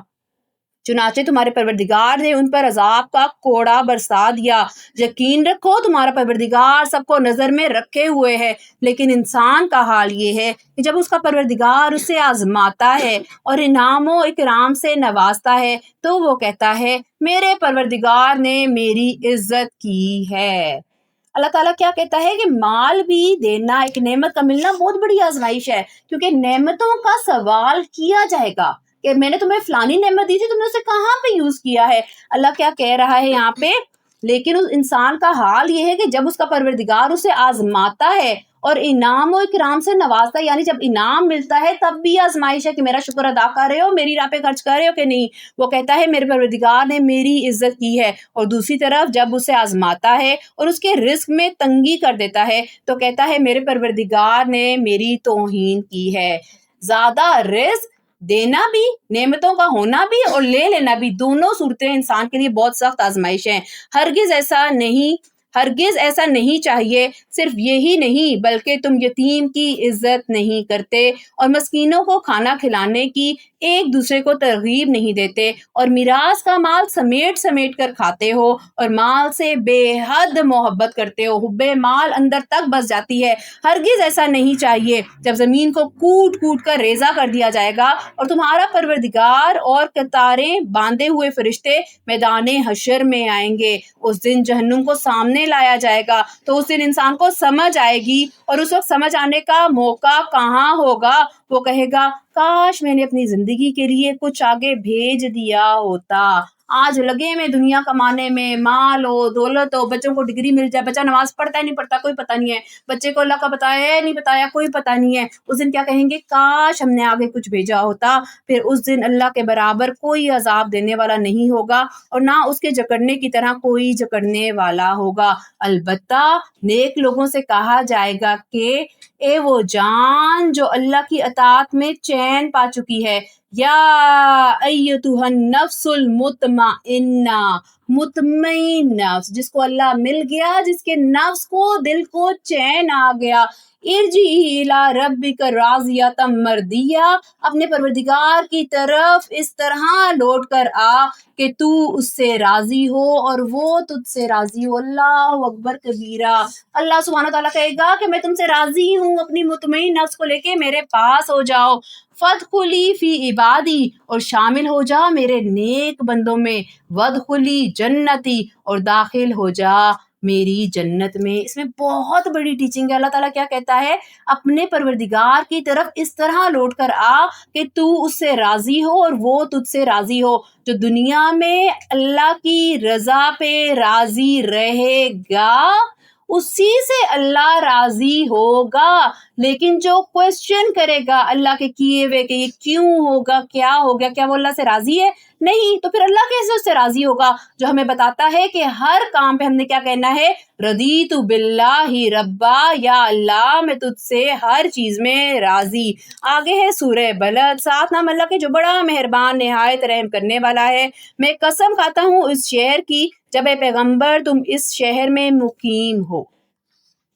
چنانچہ تمہارے پروردگار نے ان پر عذاب کا کوڑا برسا دیا. یقین رکھو تمہارا پروردگار سب کو نظر میں رکھے ہوئے ہے. لیکن انسان کا حال یہ ہے کہ جب اس کا پروردگار اسے آزماتا ہے اور انعام و اکرام سے نوازتا ہے, تو وہ کہتا ہے میرے پروردگار نے میری عزت کی ہے. اللہ تعالیٰ کیا کہتا ہے کہ مال بھی دینا, ایک نعمت کا ملنا بہت بڑی آزمائش ہے, کیونکہ نعمتوں کا سوال کیا جائے گا کہ میں نے تمہیں فلانی نعمت دی تھی, تم نے اسے کہاں پہ یوز کیا ہے. اللہ کیا کہہ رہا ہے یہاں پہ, لیکن اس انسان کا حال یہ ہے کہ جب اس کا پروردگار اسے آزماتا ہے اور انعام و اکرام سے نوازتا ہے، یعنی جب انعام ملتا ہے تب بھی آزمائش ہے کہ میرا شکر ادا کر رہے ہو، میری راہ پہ خرچ کر رہے ہو کہ نہیں. وہ کہتا ہے میرے پروردگار نے میری عزت کی ہے. اور دوسری طرف جب اسے آزماتا ہے اور اس کے رزق میں تنگی کر دیتا ہے تو کہتا ہے میرے پروردگار نے میری توہین کی ہے. زیادہ رزق دینا بھی، نعمتوں کا ہونا بھی اور لے لینا بھی، دونوں صورتیں انسان کے لیے بہت سخت آزمائش ہیں. ہرگز ایسا نہیں چاہیے. صرف یہی نہیں بلکہ تم یتیم کی عزت نہیں کرتے اور مسکینوں کو کھانا کھلانے کی ایک دوسرے کو ترغیب نہیں دیتے اور میراث کا مال سمیٹ سمیٹ کر کھاتے ہو اور مال سے بے حد محبت کرتے ہو. حب مال اندر تک بس جاتی ہے. ہرگز ایسا نہیں چاہیے. جب زمین کو کوٹ کوٹ کر ریزہ کر دیا جائے گا اور تمہارا پروردگار اور قطاریں باندھے ہوئے فرشتے میدان حشر میں آئیں گے، اس دن جہنم کو سامنے لایا جائے گا تو اس دن انسان کو سمجھ آئے گی. اور اس وقت سمجھ آنے کا موقع کہاں ہوگا؟ وہ کہے گا کاش میں نے اپنی زندگی کے لیے کچھ آگے بھیج دیا ہوتا. آج لگے میں دنیا کمانے میں، مال ہو، دولت ہو، بچوں کو ڈگری مل جائے، بچہ نماز پڑھتا ہے نہیں پڑھتا کوئی پتہ نہیں ہے، بچے کو اللہ کا بتایا ہے نہیں بتایا کوئی پتہ نہیں ہے. اس دن کیا کہیں گے؟ کاش ہم نے آگے کچھ بھیجا ہوتا. پھر اس دن اللہ کے برابر کوئی عذاب دینے والا نہیں ہوگا اور نہ اس کے جکڑنے کی طرح کوئی جکڑنے والا ہوگا. البتہ نیک لوگوں سے کہا جائے گا کہ اے وہ جان جو اللہ کی اطاعت میں چین پا چکی ہے، یا ایتھا النفس المطمئنہ، مطمئن نفس جس کو اللہ مل گیا، جس کے نفس کو دل کو چین آ گیا، ارجعی الی ربک راضیۃ مرضیہ، اپنے پروردگار کی طرف اس طرح لوٹ کر آ کہ تو اس سے راضی ہو اور وہ تجھ سے راضی ہو. اللہ اکبر کبیرہ. اللہ سبحانہ تعالیٰ کہے گا کہ میں تم سے راضی ہوں، اپنی مطمئن نفس کو لے کے میرے پاس ہو جاؤ. فادخلی فی عبادی، اور شامل ہو جا میرے نیک بندوں میں. وادخلی جنتی، اور داخل ہو جا میری جنت میں. اس میں بہت بڑی ٹیچنگ ہے. اللہ تعالیٰ کیا کہتا ہے؟ اپنے پروردگار کی طرف اس طرح لوٹ کر آ کہ تو اس سے راضی ہو اور وہ تجھ سے راضی ہو. جو دنیا میں اللہ کی رضا پہ راضی رہے گا اسی سے اللہ راضی ہوگا. لیکن جو کوشچن کرے گا اللہ کے کیے ہوئے کہ یہ کیوں ہوگا، کیا ہو گیا، کیا وہ اللہ سے راضی ہے؟ نہیں. تو پھر اللہ کیسے اس سے راضی ہوگا؟ جو ہمیں بتاتا ہے کہ ہر کام پہ ہم نے کیا کہنا ہے؟ رضیت باللہ ربا، یا اللہ میں تجھ سے ہر چیز میں راضی. آگے ہے سورہ بلد. ساتھ نام اللہ کے جو بڑا مہربان نہایت رحم کرنے والا ہے. میں قسم کھاتا ہوں اس شہر کی جب اے پیغمبر تم اس شہر میں مقیم ہو.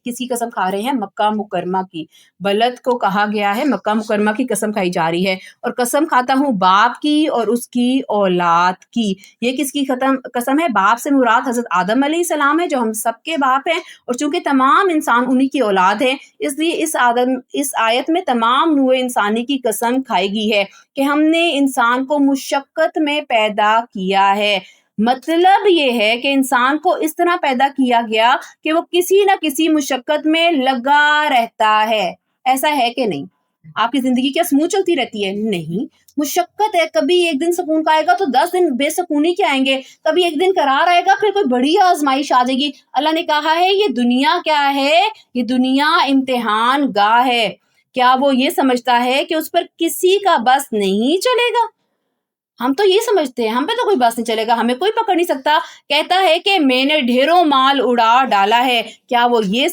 کس کی قسم کھا رہے ہیں؟ مکہ مکرمہ کی. بلد کو کہا گیا ہے، مکہ مکرمہ کی قسم کھائی جا رہی ہے. اور قسم کھاتا ہوں باپ کی اور اس کی اولاد کی. یہ کس کی قسم ہے؟ باپ سے مراد حضرت آدم علیہ السلام ہے جو ہم سب کے باپ ہیں، اور چونکہ تمام انسان انہی کی اولاد ہیں اس لیے اس آیت میں تمام نوع انسانی کی قسم کھائی گئی ہے کہ ہم نے انسان کو مشقت میں پیدا کیا ہے. مطلب یہ ہے کہ انسان کو اس طرح پیدا کیا گیا کہ وہ کسی نہ کسی مشقت میں لگا رہتا ہے. ایسا ہے کہ نہیں؟ آپ کی زندگی کیا سموتھ چلتی رہتی ہے؟ نہیں، مشقت ہے. کبھی ایک دن سکون کا آئے گا تو 10 دن بے سکونی کے آئیں گے. کبھی ایک دن قرار آئے گا پھر کوئی بڑی آزمائش آ جائے گی. اللہ نے کہا ہے یہ دنیا کیا ہے؟ یہ دنیا امتحان گاہ ہے. کیا وہ یہ سمجھتا ہے کہ اس پر کسی کا بس نہیں چلے گا؟ ہم تو یہ سمجھتے ہیں ہم پہ تو کوئی بس نہیں چلے گا، ہمیں کوئی پکڑ نہیں سکتا. کہتا ہے کہ میں نے ڈھیروں مال اڑا ڈالا ہے. کیا وہ یہ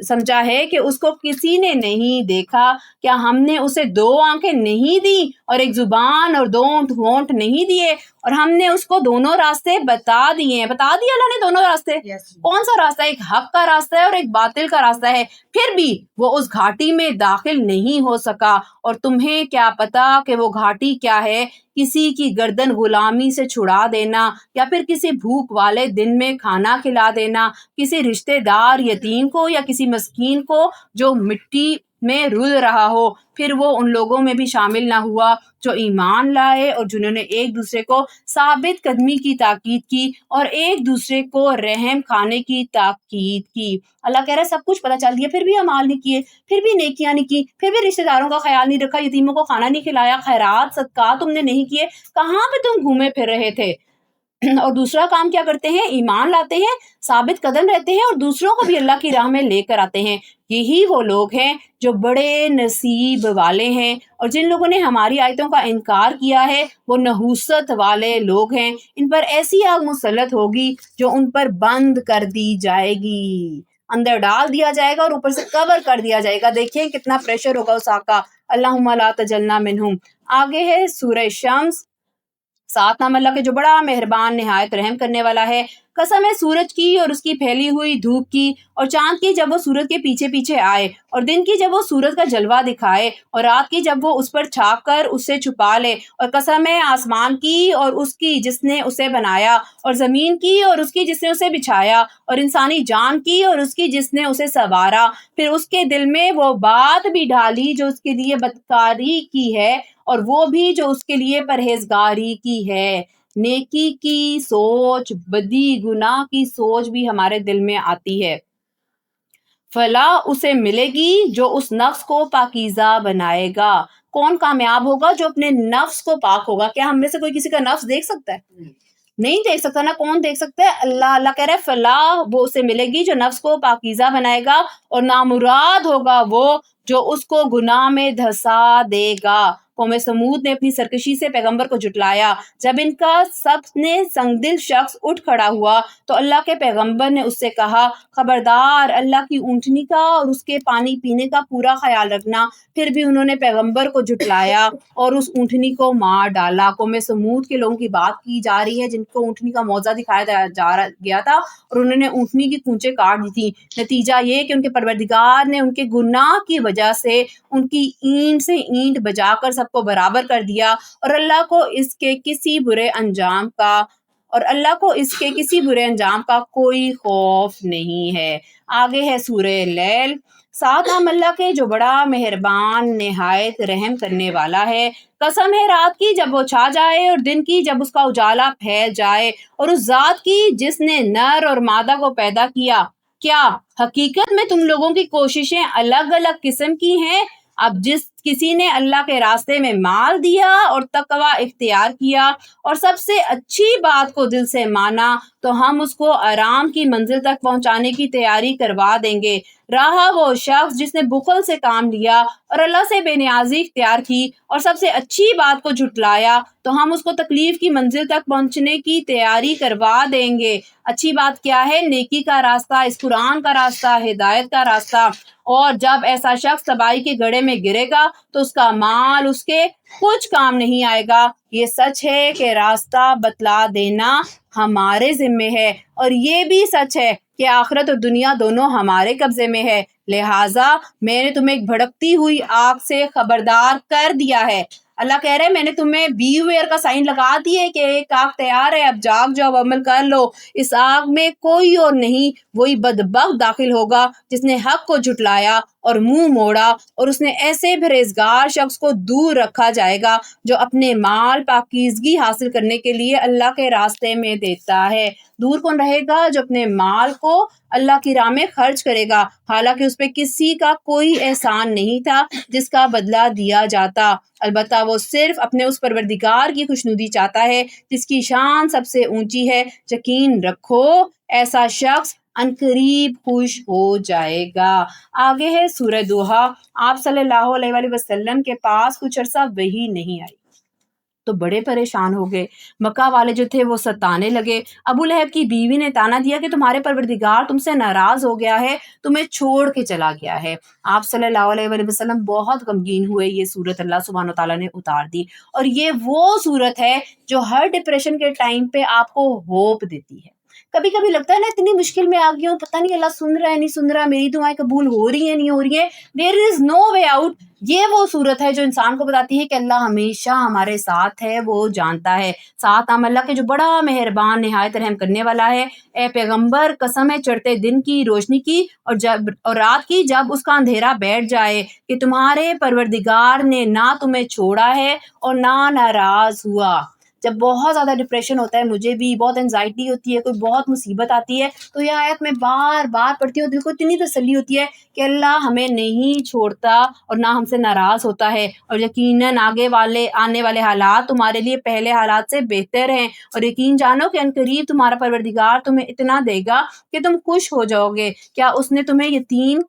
سمجھا ہے کہ اس کو کسی نے نہیں دیکھا؟ کیا ہم نے اسے 2 آنکھیں نہیں دی اور 1 زبان اور 2 ہونٹ نہیں دیے؟ اور ہم نے اس کو دونوں راستے بتا دیے ہیں. بتا دیے اللہ نے دونوں راستے. کون سا راستہ؟ ایک حق کا راستہ ہے اور ایک باطل کا راستہ ہے. پھر بھی وہ اس گھاٹی میں داخل نہیں ہو سکا. اور تمہیں کیا پتا کہ وہ گھاٹی کیا ہے؟ کسی کی گردن غلامی سے چھڑا دینا، یا پھر کسی بھوک والے دن میں کھانا کھلا دینا، کسی رشتہ دار یتیم کو یا کسی مسکین کو جو مٹی میں رل رہا ہو. پھر وہ ان لوگوں میں بھی شامل نہ ہوا جو ایمان لائے اور جنہوں نے ایک دوسرے کو ثابت قدمی کی تاکید کی اور ایک دوسرے کو رحم کھانے کی تاکید کی. اللہ کہہ رہا ہے سب کچھ پتہ چل دیا پھر بھی اعمال نہیں کیے، پھر بھی نیکیاں نہیں کی، پھر بھی رشتہ داروں کا خیال نہیں رکھا، یتیموں کو کھانا نہیں کھلایا، خیرات صدقات تم نے نہیں کیے. کہاں پہ تم گھومے پھر رہے تھے؟ اور دوسرا کام کیا کرتے ہیں؟ ایمان لاتے ہیں، ثابت قدم رہتے ہیں اور دوسروں کو بھی اللہ کی راہ میں لے کر آتے ہیں۔ یہی وہ لوگ ہیں جو بڑے نصیب والے ہیں، اور جن لوگوں نے ہماری آیتوں کا انکار کیا ہے وہ نحوست والے لوگ ہیں۔ ان پر ایسی آگ مسلط ہوگی جو ان پر بند کر دی جائے گی، اندر ڈال دیا جائے گا اور اوپر سے کور کر دیا جائے گا۔ دیکھیں کتنا پریشر ہوگا اس آگ کا۔ اللہم لا تجلنا منہم۔ آگے ہے سورہ شمس۔ ساتھ نام اللہ کے جو بڑا مہربان نہایت رحم کرنے والا ہے۔ قسم ہے سورج کی اور اس کی پھیلی ہوئی دھوپ کی، اور چاند کی جب وہ سورج کے پیچھے پیچھے آئے، اور دن کی جب وہ سورج کا جلوہ دکھائے، اور رات کی جب وہ اس پر چھاپ کر اسے چھپا لے۔ اور قسم ہے آسمان کی اور اس کی جس نے اسے بنایا، اور زمین کی اور اس کی جس نے اسے بچھایا، اور انسانی جان کی اور اس کی جس نے اسے سنوارا۔ پھر اس کے دل میں وہ بات بھی ڈالی جو اس کے لیے بدکاری کی ہے، اور وہ بھی جو اس کے لیے پرہیزگاری کی ہے۔ نیکی کی سوچ، بدی گناہ کی سوچ بھی ہمارے دل میں آتی ہے۔ فلاح اسے ملے گی جو اس نفس کو پاکیزہ بنائے گا۔ کون کامیاب ہوگا؟ جو اپنے نفس کو پاک ہوگا۔ کیا ہم میں سے کوئی کسی کا نفس دیکھ سکتا ہے؟ نہیں دیکھ سکتا نا۔ کون دیکھ سکتا ہے؟ اللہ کہہ رہا ہے فلاح وہ اسے ملے گی جو نفس کو پاکیزہ بنائے گا، اور نامراد ہوگا وہ جو اس کو گناہ میں دھسا دے گا۔ قوم سمود نے اپنی سرکشی سے پیغمبر کو جھٹلایا۔ جب ان کا سب نے سنگ دل شخص اٹھ کھڑا ہوا تو اللہ کے پیغمبر نے اس سے کہا، خبردار اللہ کی اونٹنی کا اور اس کے پانی پینے کا پورا خیال رکھنا۔ پھر بھی انہوں نے پیغمبر کو جھٹلایا اور اس اونٹنی کو مار ڈالا۔ قوم سمود کے لوگوں کی بات کی جا رہی ہے جن کو اونٹنی کا موضع دکھایا گیا تھا، اور انہوں نے اونٹنی کی کونچیں کاٹ دی تھی۔ نتیجہ یہ کہ ان کے پروردگار نے ان کے گناہ کی وجہ سے ان کی اینٹ سے اینٹ بجا کر سب کو برابر کر دیا، اور اللہ کو اس کے کسی برے انجام کا کوئی خوف نہیں ہے۔ آگے ہے سورہ لیل۔ ساتھ نام اللہ کے جو بڑا مہربان نہایت رحم کرنے والا ہے۔ قسم ہے رات کی جب وہ چھا جائے اور دن کی جب اس کا اجالا پھیل جائے، اور اس ذات کی جس نے نر اور مادہ کو پیدا کیا۔ کیا حقیقت میں تم لوگوں کی کوششیں الگ الگ قسم کی ہیں؟ اب جس کسی نے اللہ کے راستے میں مال دیا اور تقوی اختیار کیا اور سب سے اچھی بات کو دل سے مانا، تو ہم اس کو آرام کی منزل تک پہنچانے کی تیاری کروا دیں گے۔ رہا وہ شخص جس نے بخل سے کام لیا اور اللہ سے بے نیازی اختیار کی اور سب سے اچھی بات کو جھٹلایا، تو ہم اس کو تکلیف کی منزل تک پہنچنے کی تیاری کروا دیں گے۔ اچھی بات کیا ہے؟ نیکی کا راستہ، اس قرآن کا راستہ، ہدایت کا راستہ۔ اور جب ایسا شخص تباہی کے گڑھے میں گرے گا تو اس کا مال اس کے کچھ کام نہیں آئے گا۔ یہ سچ ہے کہ راستہ بتلا دینا ہمارے ذمے ہے، اور یہ بھی سچ ہے کہ آخرت اور دنیا دونوں ہمارے قبضے میں ہے۔ لہٰذا میں نے تمہیں ایک بھڑکتی ہوئی آگ سے خبردار کر دیا ہے۔ اللہ کہہ رہے ہیں میں نے تمہیں بی ویئر کا سائن لگا دیے کہ ایک آگ تیار ہے، اب جاگ جاؤ، عمل کر لو۔ اس آگ میں کوئی اور نہیں، وہی بدبخت داخل ہوگا جس نے حق کو جھٹلایا اور منہ موڑا، اور اس نے ایسے پرہیزگار شخص کو دور رکھا جائے گا جو اپنے مال پاکیزگی حاصل کرنے کے لیے اللہ کے راستے میں دیتا ہے۔ دور کون رہے گا؟ جو اپنے مال کو اللہ کی راہ میں خرچ کرے گا، حالانکہ اس پہ کسی کا کوئی احسان نہیں تھا جس کا بدلہ دیا جاتا۔ البتہ وہ صرف اپنے اس پروردگار کی خوشنودی چاہتا ہے جس کی شان سب سے اونچی ہے۔ یقین رکھو ایسا شخص عنقریب خوش ہو جائے گا۔ آگے ہے سورہ دوحہ۔ آپ صلی اللہ علیہ وآلہ وسلم کے پاس کچھ عرصہ وحی نہیں آئی تو بڑے پریشان ہو گئے۔ مکہ والے جو تھے وہ ستانے لگے۔ ابو لہب کی بیوی نے تانا دیا کہ تمہارے پروردگار تم سے ناراض ہو گیا ہے، تمہیں چھوڑ کے چلا گیا ہے۔ آپ صلی اللہ علیہ وآلہ وسلم بہت غمگین ہوئے۔ یہ صورت اللہ سبحانہ وتعالیٰ نے اتار دی، اور یہ وہ صورت ہے جو ہر ڈپریشن کے ٹائم پہ آپ کو ہوپ دیتی ہے۔ کبھی کبھی لگتا ہے نا اتنی مشکل میں آ گئی ہوں، پتہ نہیں اللہ سن رہا ہے نہیں سن رہا، میری دعائیں قبول ہو رہی ہیں نہیں ہو رہی ہیں، دیر از نو وے آؤٹ۔ یہ وہ صورت ہے جو انسان کو بتاتی ہے کہ اللہ ہمیشہ ہمارے ساتھ ہے، وہ جانتا ہے۔ ساتھ نام اللہ کے جو بڑا مہربان نہایت رحم کرنے والا ہے۔ اے پیغمبر قسم ہے چڑھتے دن کی روشنی کی اور رات کی جب اس کا اندھیرا بیٹھ جائے کہ تمہارے پروردگار نے نہ تمہیں چھوڑا ہے اور نہ ناراض ہوا۔ جب بہت زیادہ ڈپریشن ہوتا ہے، مجھے بھی بہت انزائٹی ہوتی ہے، کوئی بہت مصیبت آتی ہے، تو یہ آیت میں بار بار پڑھتی ہوں، دل کو اتنی تسلی ہوتی ہے کہ اللہ ہمیں نہیں چھوڑتا اور نہ ہم سے ناراض ہوتا ہے، اور یقیناً آنے والے حالات تمہارے لیے پہلے حالات سے بہتر ہیں، اور یقین جانو کہ عنقریب تمہارا پروردگار تمہیں اتنا دے گا کہ تم خوش ہو جاؤ گے۔ کیا اس نے تمہیں یتیم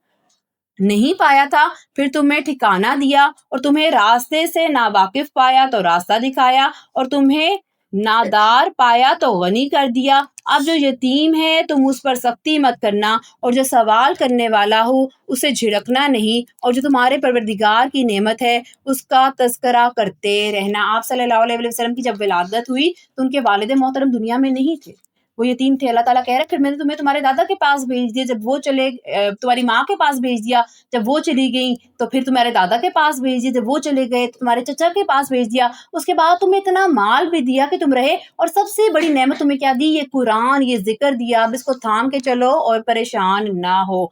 نہیں پایا تھا، پھر تمہیں ٹھکانہ دیا، اور تمہیں راستے سے ناواقف پایا تو راستہ دکھایا، اور تمہیں نادار پایا تو غنی کر دیا۔ اب جو یتیم ہے تم اس پر سختی مت کرنا، اور جو سوال کرنے والا ہو اسے جھڑکنا نہیں، اور جو تمہارے پروردگار کی نعمت ہے اس کا تذکرہ کرتے رہنا۔ آپ صلی اللہ علیہ وسلم کی جب ولادت ہوئی تو ان کے والد محترم دنیا میں نہیں تھے، وہ یتیم تھے۔ اللہ تعالیٰ کہہ رہے پھر میں نے تمہیں تمہارے دادا کے پاس بھیج دیا، جب وہ تمہاری ماں کے پاس بھیج دیا، جب وہ چلی گئی تو پھر تمہارے دادا کے پاس بھیج دیا، جب وہ چلے گئے تو تمہارے چچا کے پاس بھیج دیا، اس کے بعد تمہیں اتنا مال بھی دیا کہ تم رہے، اور سب سے بڑی نعمت تمہیں کیا دی؟ یہ قرآن، یہ ذکر دیا۔ اب اس کو تھام کے چلو اور پریشان نہ ہو۔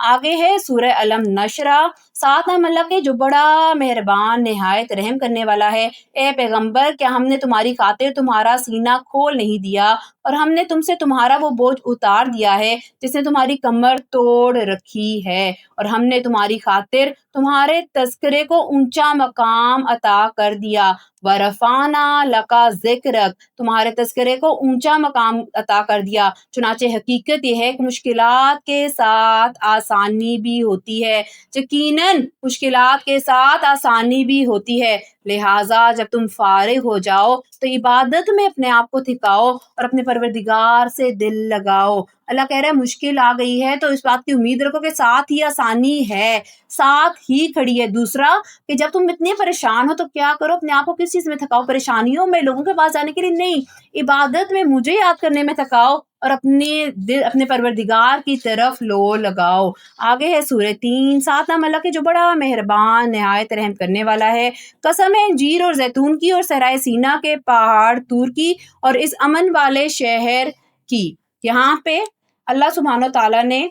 آگے ہے سورہ علم نشرہ۔ ساتھ نام اللہ کے جو بڑا مہربان نہایت رحم کرنے والا ہے۔ اے پیغمبر، کیا ہم نے تمہاری خاطر تمہارا سینہ کھول نہیں دیا، اور ہم نے تم سے تمہارا وہ بوجھ اتار دیا ہے جس نے تمہاری کمر توڑ رکھی ہے، اور ہم نے تمہاری خاطر تمہارے تذکرے کو اونچا مقام عطا کر دیا۔ وَرَفَعْنَا لَكَ ذِكْرَكَ، تمہارے تذکرے کو اونچا مقام عطا کر دیا۔ چنانچہ حقیقت یہ ہے کہ مشکلات کے ساتھ آسانی بھی ہوتی ہے، یقیناً مشکلات کے ساتھ آسانی بھی ہوتی ہے، لہٰذا جب تم فارغ ہو جاؤ تو عبادت میں اپنے آپ کو تھکاؤ اور اپنے پروردگار سے دل لگاؤ۔ اللہ کہہ رہا ہے مشکل آ گئی ہے تو اس بات کی امید رکھو کہ ساتھ ہی آسانی ہے، ساتھ ہی کھڑی ہے۔ دوسرا کہ جب تم اتنے پریشان ہو تو کیا کرو، اپنے آپ کو کس چیز میں تھکاؤ؟ پریشانیوں میں، لوگوں کے پاس جانے کے لیے نہیں، عبادت میں مجھے یاد کرنے میں تھکاؤ، اور اپنے پروردگار کی طرف لو لگاؤ۔ آگے ہے سورہ 3۔ ساتھ نام اللہ کے جو بڑا مہربان نہایت رحم کرنے والا ہے۔ قسم ہے انجیر اور زیتون کی، اور صحرائے سینا کے پہاڑ طور کی، اور اس امن والے شہر کی۔ یہاں پہ اللہ سبحانہ تعالیٰ نے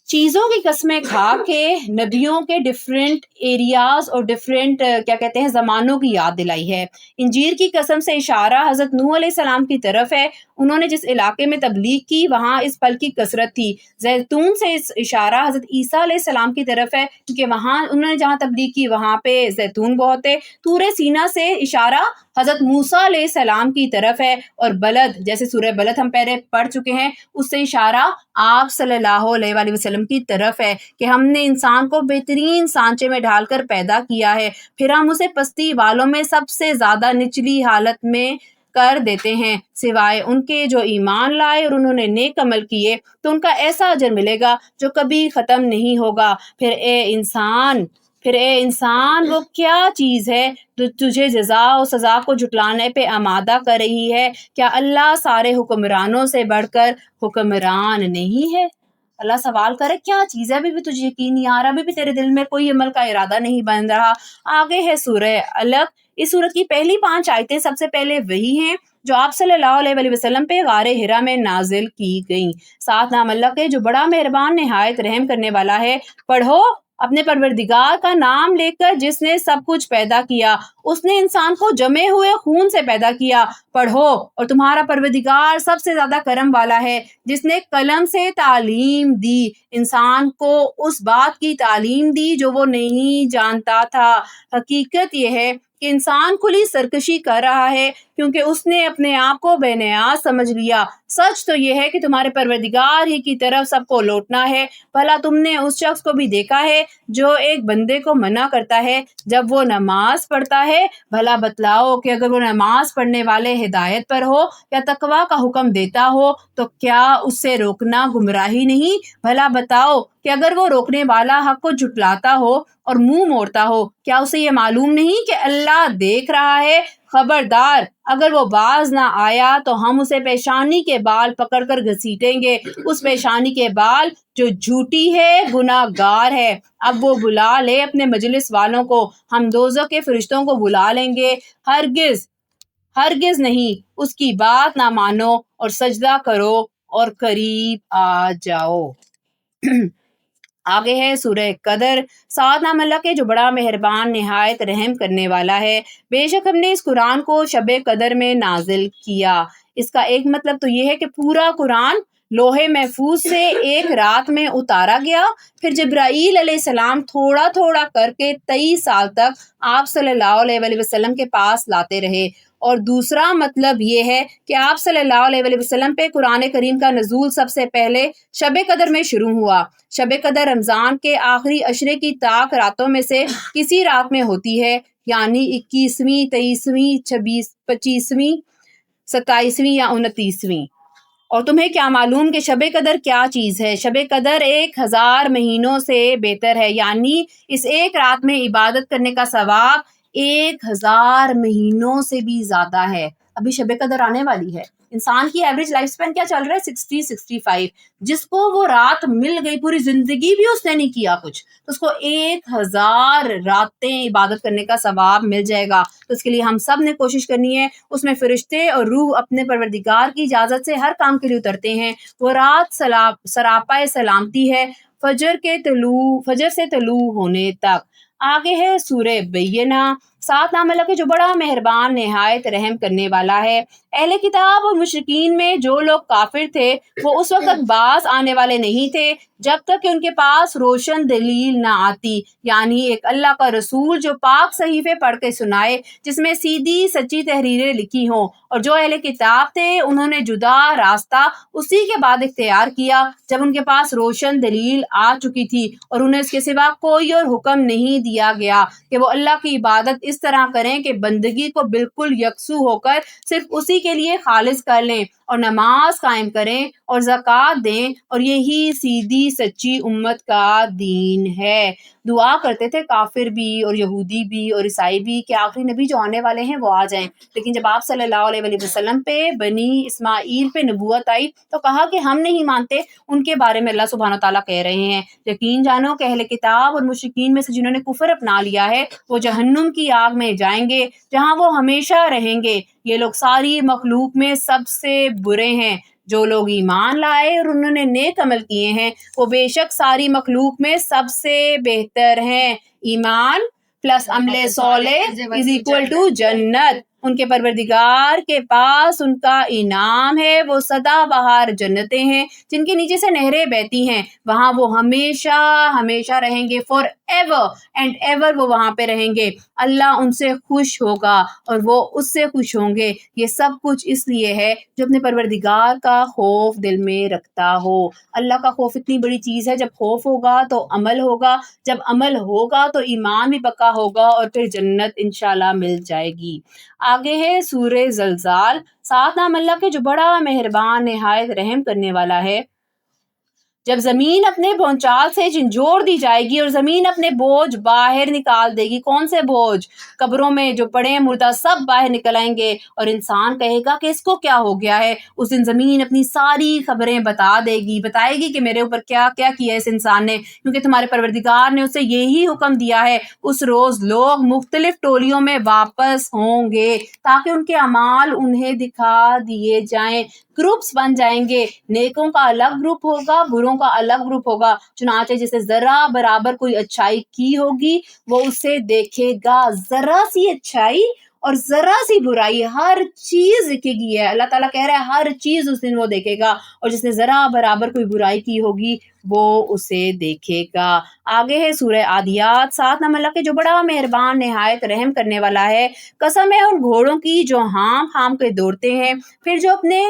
چیزوں کی قسمیں کھا کے نبیوں کے ڈیفرنٹ ایریاز اور ڈیفرنٹ زمانوں کی یاد دلائی ہے۔ انجیر کی قسم سے اشارہ حضرت نوح علیہ السلام کی طرف ہے، انہوں نے جس علاقے میں تبلیغ کی وہاں اس پھل کی کثرت تھی۔ زیتون سے اشارہ حضرت عیسیٰ علیہ السلام کی طرف ہے، کیونکہ وہاں انہوں نے جہاں تبلیغ کی وہاں پہ زیتون بہت ہے۔ طور سینا سے اشارہ حضرت موسیٰ علیہ السلام کی طرف ہے، اور بلد جیسے سورہ بلد ہم پہلے پڑھ چکے ہیں، اس سے اشارہ آپ صلی اللہ علیہ وآلہ وسلم کی طرف ہے کہ ہم نے انسان کو بہترین سانچے میں ڈھال کر پیدا کیا ہے، پھر ہم اسے پستی والوں میں سب سے زیادہ نچلی حالت میں کر دیتے ہیں، سوائے ان کے جو ایمان لائے اور انہوں نے نیک عمل کیے، تو ان کا ایسا اجر ملے گا جو کبھی ختم نہیں ہوگا۔ پھر اے انسان وہ کیا چیز ہے جو تجھے جزا و سزا کو جھٹلانے پہ آمادہ کر رہی ہے؟ کیا اللہ سارے حکمرانوں سے بڑھ کر حکمران نہیں ہے؟ اللہ سوال کرے کیا چیز ہے، ابھی بھی تجھے یقین نہیں آ رہا، ابھی بھی تیرے دل میں کوئی عمل کا ارادہ نہیں بن رہا۔ آگے ہے سورہ علق۔ اس سورت کی پہلی 5 آیتیں سب سے پہلے وہی ہیں جو آپ صلی اللہ علیہ وآلہ وسلم پہ غار حرا میں نازل کی گئیں۔ ساتھ نام اللہ کے جو بڑا مہربان نہایت رحم کرنے والا ہے۔ پڑھو اپنے پروردگار کا نام لے کر جس نے سب کچھ پیدا کیا، اس نے انسان کو جمے ہوئے خون سے پیدا کیا۔ پڑھو اور تمہارا پروردگار سب سے زیادہ کرم والا ہے جس نے قلم سے تعلیم دی، انسان کو اس بات کی تعلیم دی جو وہ نہیں جانتا تھا۔ حقیقت یہ ہے کہ انسان کھلی سرکشی کر رہا ہے کیونکہ اس نے اپنے آپ کو بے نیاز سمجھ لیا۔ سچ تو یہ ہے کہ تمہارے پروردگار ہی کی طرف سب کو لوٹنا ہے۔ بھلا تم نے اس شخص کو بھی دیکھا ہے جو ایک بندے کو منع کرتا ہے جب وہ نماز پڑھتا ہے؟ بھلا بتلاؤ کہ اگر وہ نماز پڑھنے والے ہدایت پر ہو یا تقویٰ کا حکم دیتا ہو تو کیا اس سے روکنا گمراہی نہیں؟ بھلا بتاؤ کہ اگر وہ روکنے والا حق کو جھٹلاتا ہو اور منہ موڑتا ہو، کیا اسے یہ معلوم نہیں کہ اللہ دیکھ رہا ہے؟ خبردار اگر وہ باز نہ آیا تو ہم اسے پیشانی کے بال پکڑ کر گھسیٹیں گے، اس پیشانی کے بال جو جھوٹی ہے، گناہ گار ہے۔ اب وہ بلا لے اپنے مجلس والوں کو، ہم دوزخ کے فرشتوں کو بلا لیں گے، ہرگز نہیں، اس کی بات نہ مانو اور سجدہ کرو اور قریب آ جاؤ۔ آگے ہے سورہ قدر، ساتھ نام اللہ کے جو بڑا مہربان نہایت رحم کرنے والا ہے۔ بے شک ہم نے اس قرآن کو شب قدر میں نازل کیا۔ اس کا ایک مطلب تو یہ ہے کہ پورا قرآن لوح محفوظ سے ایک رات میں اتارا گیا، پھر جبرائیل علیہ السلام تھوڑا تھوڑا کر کے 23 سال تک آپ صلی اللہ علیہ وآلہ وسلم کے پاس لاتے رہے۔ اور دوسرا مطلب یہ ہے کہ آپ صلی اللہ علیہ وآلہ وسلم پہ قرآن کریم کا نزول سب سے پہلے شب قدر میں شروع ہوا۔ شب قدر رمضان کے آخری عشرے کی طاق راتوں میں سے کسی رات میں ہوتی ہے، یعنی 21ویں، 23ویں، 25ویں، 27ویں یا 29ویں۔ اور تمہیں کیا معلوم کہ شب قدر کیا چیز ہے؟ شب قدر 1000 مہینوں سے بہتر ہے، یعنی اس ایک رات میں عبادت کرنے کا ثواب 1000 مہینوں سے بھی زیادہ ہے۔ ابھی شب قدر آنے والی ہے۔ انسان کی ایوریج لائف سپین کیا چل رہا ہے؟ 60-65۔ جس کو وہ رات مل گئی، پوری زندگی بھی اس نے نہیں کیا کچھ، تو اس کو 1000 راتیں عبادت کرنے کا ثواب مل جائے گا۔ تو اس کے لیے ہم سب نے کوشش کرنی ہے۔ اس میں فرشتے اور روح اپنے پروردگار کی اجازت سے ہر کام کے لیے اترتے ہیں۔ وہ رات سراپا سلامتی ہے، فجر سے طلوع ہونے تک۔ آگے ہے سورہ بینہ، ساتھ نام اللہ کے جو بڑا مہربان نہایت رحم کرنے والا ہے۔ اہل کتاب اور مشرکین میں جو لوگ کافر تھے وہ اس وقت باز آنے والے نہیں تھے جب تک کہ ان کے پاس روشن دلیل نہ آتی، یعنی ایک اللہ کا رسول جو پاک صحیفے پڑھ کے سنائے جس میں سیدھی سچی تحریریں لکھی ہوں۔ اور جو اہل کتاب تھے انہوں نے جدا راستہ اسی کے بعد اختیار کیا جب ان کے پاس روشن دلیل آ چکی تھی، اور انہیں اس کے سوا کوئی اور حکم نہیں دیا گیا کہ وہ اللہ کی عبادت اس طرح کریں کہ بندگی کو بالکل یکسو ہو کر صرف اسی کے لیے خالص کر لیں، اور نماز قائم کریں اور زکوٰۃ دیں، اور یہی سیدھی سچی امت کا دین ہے۔ دعا کرتے تھے کافر بھی اور یہودی بھی اور عیسائی بھی کہ آخری نبی جو آنے والے ہیں وہ آ جائیں، لیکن جب آپ صلی اللہ علیہ وآلہ وسلم پہ بنی اسماعیل پہ نبوت آئی تو کہا کہ ہم نہیں مانتے۔ ان کے بارے میں اللہ سبحانہ تعالیٰ کہہ رہے ہیں، یقین جانو کہ اہل کتاب اور مشرکین میں سے جنہوں نے کفر اپنا لیا ہے وہ جہنم کی آگ میں جائیں گے جہاں وہ ہمیشہ رہیں گے۔ یہ لوگ ساری مخلوق میں سب سے برے ہیں۔ جو لوگ ایمان لائے اور انہوں نے نیک عمل کیے ہیں وہ بے شک ساری مخلوق میں سب سے بہتر ہیں۔ ایمان پلس عمل صالح از اکول ٹو جنت۔ ان کے پروردگار کے پاس ان کا انعام ہے، وہ سدا بہار جنتیں ہیں جن کے نیچے سے نہریں بہتی ہیں، وہاں وہ ہمیشہ ہمیشہ رہیں گے، فار ایور اینڈ ایور وہ وہاں پہ رہیں گے۔ اللہ ان سے خوش ہوگا اور وہ اس سے خوش ہوں گے۔ یہ سب کچھ اس لیے ہے جو اپنے پروردگار کا خوف دل میں رکھتا ہو۔ اللہ کا خوف اتنی بڑی چیز ہے، جب خوف ہوگا تو عمل ہوگا، جب عمل ہوگا تو ایمان بھی پکا ہوگا، اور پھر جنت انشاءاللہ مل جائے گی۔ آگے ہے سورہ زلزال، ساتھ نام اللہ کے جو بڑا مہربان نہایت رحم کرنے والا ہے۔ جب زمین اپنے بھونچال سے جھنجھوڑ دی جائے گی اور زمین اپنے بوجھ باہر نکال دے گی۔ کون سے بوجھ؟ قبروں میں جو پڑے مردہ سب باہر نکل آئیں گے، اور انسان کہے گا کہ اس کو کیا ہو گیا ہے۔ اس دن زمین اپنی ساری خبریں بتائے گی کہ میرے اوپر کیا کیا کیا اس انسان نے، کیونکہ تمہارے پروردگار نے اسے یہی حکم دیا ہے۔ اس روز لوگ مختلف ٹولیوں میں واپس ہوں گے تاکہ ان کے اعمال انہیں دکھا دیے جائیں۔ گروپس بن جائیں گے، نیکوں کا الگ گروپ ہوگا، بروں کا الگ گروپ ہوگا۔ چنانچہ جسے ذرا برابر کوئی اچھائی کی ہوگی وہ اسے دیکھے گا، ذرا سی اچھائی اور ذرا سی برائی ہر چیز دیکھے گی ہے۔ اللہ تعالیٰ کہہ رہا ہے ہر چیز اس دن وہ دیکھے گا، اور جس نے ذرا برابر کوئی برائی کی ہوگی وہ اسے دیکھے گا۔ آگے ہے سورہ عادیات، ساتھ نام اللہ کے جو بڑا مہربان نہایت رحم کرنے والا ہے۔ قسم ہے ان گھوڑوں کی جو ہام کے دوڑتے ہیں، پھر جو اپنے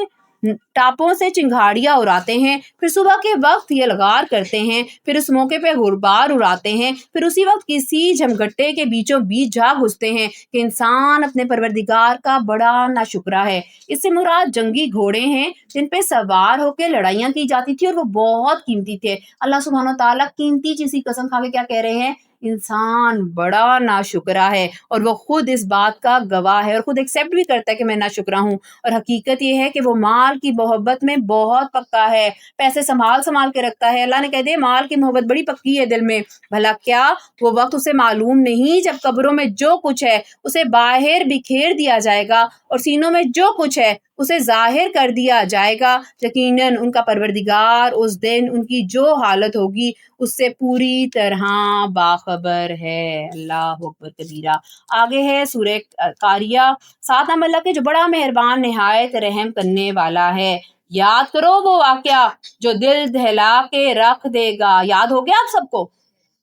ٹاپوں سے چنگھاڑیاں اڑاتے ہیں، پھر صبح کے وقت یلغار کرتے ہیں، پھر اس موقع پہ غبار اڑاتے ہیں، پھر اسی وقت کسی جھمگٹے کے بیچوں بیچ جا گھستے ہیں کہ انسان اپنے پروردگار کا بڑا ناشکرا ہے۔ اس سے مراد جنگی گھوڑے ہیں جن پہ سوار ہو کے لڑائیاں کی جاتی تھی، اور وہ بہت قیمتی تھے۔ اللہ سبحانہ تعالیٰ قیمتی چیز کی قسم کھا کے کیا کہہ رہے ہیں؟ انسان بڑا ناشکرا ہے، اور وہ خود اس بات کا گواہ ہے اور خود ایکسیپٹ بھی کرتا ہے کہ میں ناشکرا ہوں۔ اور حقیقت یہ ہے کہ وہ مال کی محبت میں بہت پکا ہے، پیسے سنبھال کے رکھتا ہے۔ اللہ نے کہہ دیا مال کی محبت بڑی پکی ہے دل میں، بھلا کیا وہ وقت اسے معلوم نہیں جب قبروں میں جو کچھ ہے اسے باہر بکھیر دیا جائے گا، اور سینوں میں جو کچھ ہے اسے ظاہر کر دیا جائے گا، یقیناً ان کا پروردگار اس دن ان کی جو حالت ہوگی اس سے پوری طرح باخبر ہے۔ اللہ اکبر کبیرہ۔ آگے ہے سورہ قاریہ۔ ساتھ نام اللہ کے جو بڑا مہربان نہایت رحم کرنے والا ہے۔ یاد کرو وہ واقعہ جو دل دہلا کے رکھ دے گا۔ یاد ہو گیا آپ سب کو؟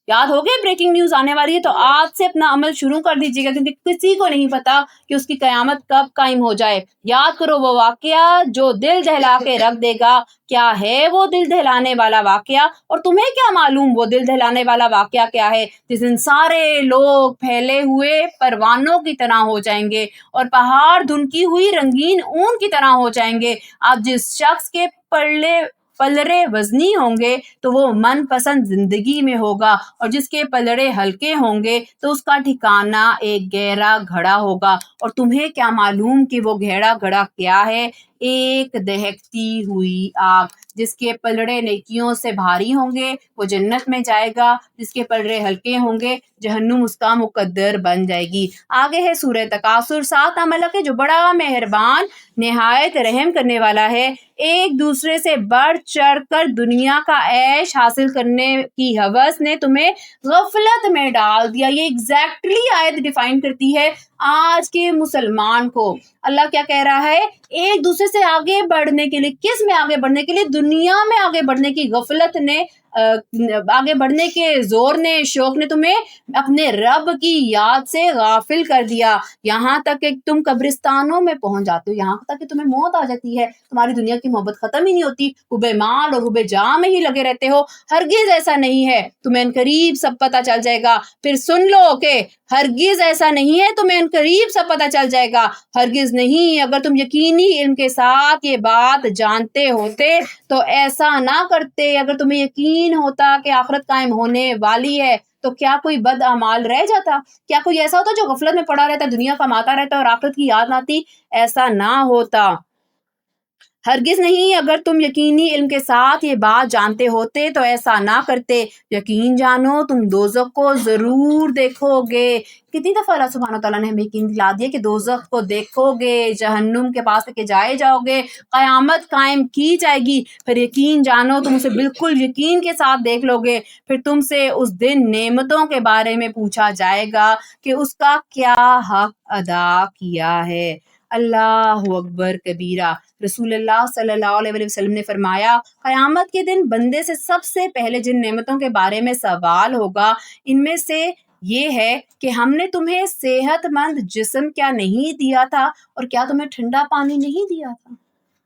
یاد ہو گئے بریکنگ نیوز آنے والی ہے تو آج سے اپنا عمل شروع کر دیجیے گا، کیونکہ کسی کو نہیں پتا کہ اس کی قیامت کب قائم ہو جائے۔ یاد کرو وہ واقعہ جو دل دہلا کے رکھ دے گا۔ کیا ہے وہ دل دہلانے والا واقعہ؟ اور تمہیں کیا معلوم وہ دل دہلانے والا واقعہ کیا ہے؟ جس دن سارے لوگ پھیلے ہوئے پروانوں کی طرح ہو جائیں گے اور پہاڑ دھنکی ہوئی رنگین اون کی طرح ہو جائیں گے۔ اب جس شخص کے پلڑے وزنی ہوں گے تو وہ من پسند زندگی میں ہوگا، اور جس کے پلڑے ہلکے ہوں گے تو اس کا ٹھکانہ ایک گہرا گھڑا ہوگا۔ اور تمہیں کیا معلوم کہ وہ گہرا گھڑا کیا ہے؟ ایک دہکتی ہوئی آگ۔ جس کے پلڑے نیکیوں سے بھاری ہوں گے وہ جنت میں جائے گا، جس کے پلڑے ہلکے ہوں گے جہنم اس کا مقدر بن جائے گی۔ آگے ہے سورہ تکاثر۔ ساتھ نام اللہ کے جو بڑا مہربان نہایت رحم کرنے والا ہے۔ ایک دوسرے سے بڑھ چڑھ کر دنیا کا عیش حاصل کرنے کی ہوس نے تمہیں غفلت میں ڈال دیا۔ یہ ایگزیکٹلی آیت ڈیفائن کرتی ہے آج کے مسلمان کو۔ اللہ کیا کہہ رہا ہے؟ ایک دوسرے سے آگے بڑھنے کے لیے، کس میں آگے بڑھنے کے لیے؟ دنیا میں آگے بڑھنے کی غفلت نے، آگے بڑھنے کے زور نے، شوق نے تمہیں اپنے رب کی یاد سے غافل کر دیا، یہاں تک کہ تم قبرستانوں میں پہنچ جاتے ہو، یہاں تک کہ تمہیں موت آ جاتی ہے، تمہاری دنیا کی محبت ختم ہی نہیں ہوتی، حب مال اور حب جاہ میں ہی لگے رہتے ہو۔ ہرگز ایسا نہیں ہے، تمہیں عنقریب سب پتہ چل جائے گا۔ پھر سن لو کہ ہرگز ایسا نہیں ہے، تمہیں عنقریب سب پتہ چل جائے گا۔ ہرگز نہیں، اگر تم یقینی علم کے ساتھ یہ بات جانتے ہوتے تو ایسا نہ کرتے۔ اگر تمہیں یقین ہوتا کہ آخرت قائم ہونے والی ہے تو کیا کوئی بد اعمال رہ جاتا؟ کیا کوئی ایسا ہوتا جو غفلت میں پڑا رہتا، دنیا کماتا رہتا اور آخرت کی یاد نہ آتی؟ ایسا نہ ہوتا۔ ہرگز نہیں، اگر تم یقینی علم کے ساتھ یہ بات جانتے ہوتے تو ایسا نہ کرتے۔ یقین جانو تم دوزخ کو ضرور دیکھو گے۔ کتنی دفعہ اللہ سبحانہ تعالیٰ نے ہمیں یقین دلا دیا کہ دوزخ کو دیکھو گے، جہنم کے پاس لے کے جائے جاؤ گے، قیامت قائم کی جائے گی۔ پھر یقین جانو تم اسے بالکل یقین کے ساتھ دیکھ لو گے۔ پھر تم سے اس دن نعمتوں کے بارے میں پوچھا جائے گا کہ اس کا کیا حق ادا کیا ہے۔ اللہ اکبر کبیرہ۔ رسول اللہ صلی اللہ علیہ وسلم نے فرمایا، قیامت کے دن بندے سے سب سے پہلے جن نعمتوں کے بارے میں سوال ہوگا ان میں سے یہ ہے کہ ہم نے تمہیں صحت مند جسم کیا نہیں دیا تھا، اور کیا تمہیں ٹھنڈا پانی نہیں دیا تھا؟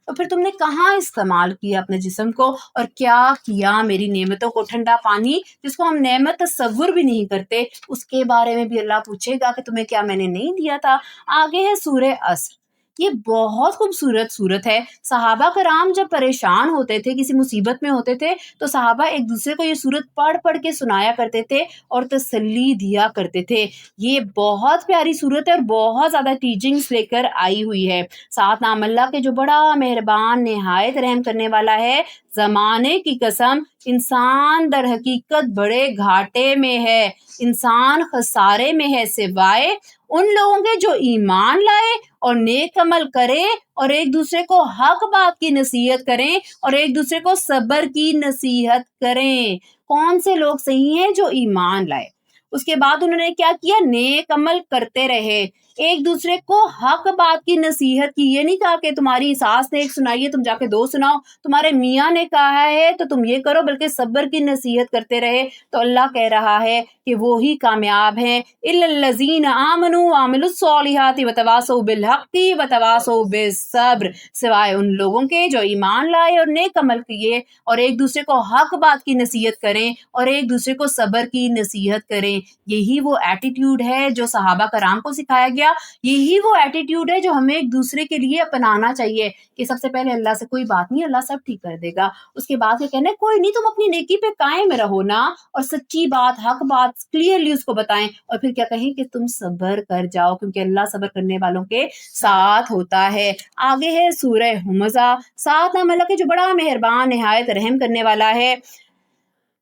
تو پھر تم نے کہاں استعمال کیا اپنے جسم کو، اور کیا کیا میری نعمتوں کو؟ ٹھنڈا پانی جس کو ہم نعمت تصور بھی نہیں کرتے، اس کے بارے میں بھی اللہ پوچھے گا کہ تمہیں کیا میں نے نہیں دیا تھا۔ آگے ہے سورہ عصر۔ یہ بہت خوبصورت سورت ہے۔ صحابہ کرام جب پریشان ہوتے تھے، کسی مصیبت میں ہوتے تھے تو صحابہ ایک دوسرے کو یہ سورت پڑھ پڑھ کے سنایا کرتے تھے اور تسلی دیا کرتے تھے۔ یہ بہت پیاری سورت ہے اور بہت زیادہ ٹیچنگز لے کر آئی ہوئی ہے۔ ساتھ نام اللہ کے جو بڑا مہربان نہایت رحم کرنے والا ہے۔ زمانے کی قسم، انسان در حقیقت بڑے گھاٹے میں ہے، انسان خسارے میں ہے، سوائے ان لوگوں کے جو ایمان لائے اور نیک عمل کریں اور ایک دوسرے کو حق بات کی نصیحت کریں اور ایک دوسرے کو صبر کی نصیحت کریں۔ کون سے لوگ صحیح ہیں؟ جو ایمان لائے، اس کے بعد انہوں نے کیا کیا؟ نیک عمل کرتے رہے، ایک دوسرے کو حق بات کی نصیحت کی۔ یہ نہیں کہا کہ تمہاری ساس نے ایک سنائی ہے تم جا کے دو سناؤ، تمہارے میاں نے کہا ہے تو تم یہ کرو، بلکہ صبر کی نصیحت کرتے رہے۔ تو اللہ کہہ رہا ہے کہ وہی کامیاب ہیں۔ الا الذین آمنوا وعملوا الصالحات وتواصوا بالحق وتواصوا بالصبر، سوائے ان لوگوں کے جو ایمان لائے اور نیک عمل کیے اور ایک دوسرے کو حق بات کی نصیحت کریں اور ایک دوسرے کو صبر کی نصیحت کریں۔ یہی وہ ایٹیٹیوڈ ہے جو صحابہ کرام کو سکھایا گیا، یہی وہ ایٹیٹیوڈ ہے جو ہمیں ایک دوسرے کے لیے اپنانا چاہیے کہ سب سے پہلے اللہ سے کوئی بات نہیں، اللہ سب ٹھیک کر دے گا۔ اس کے بعد یہ کہنا ہے کوئی نہیں، تم اپنی نیکی پہ قائم رہو نا، اور سچی بات، حق بات کلیئرلی اس کو بتائیں، اور پھر کیا کہیں کہ تم صبر کر جاؤ، کیونکہ اللہ صبر کرنے والوں کے ساتھ ہوتا ہے۔ آگے ہے سورہ حمزہ۔ ساتھ نام اللہ کے جو بڑا مہربان نہایت رحم کرنے والا ہے۔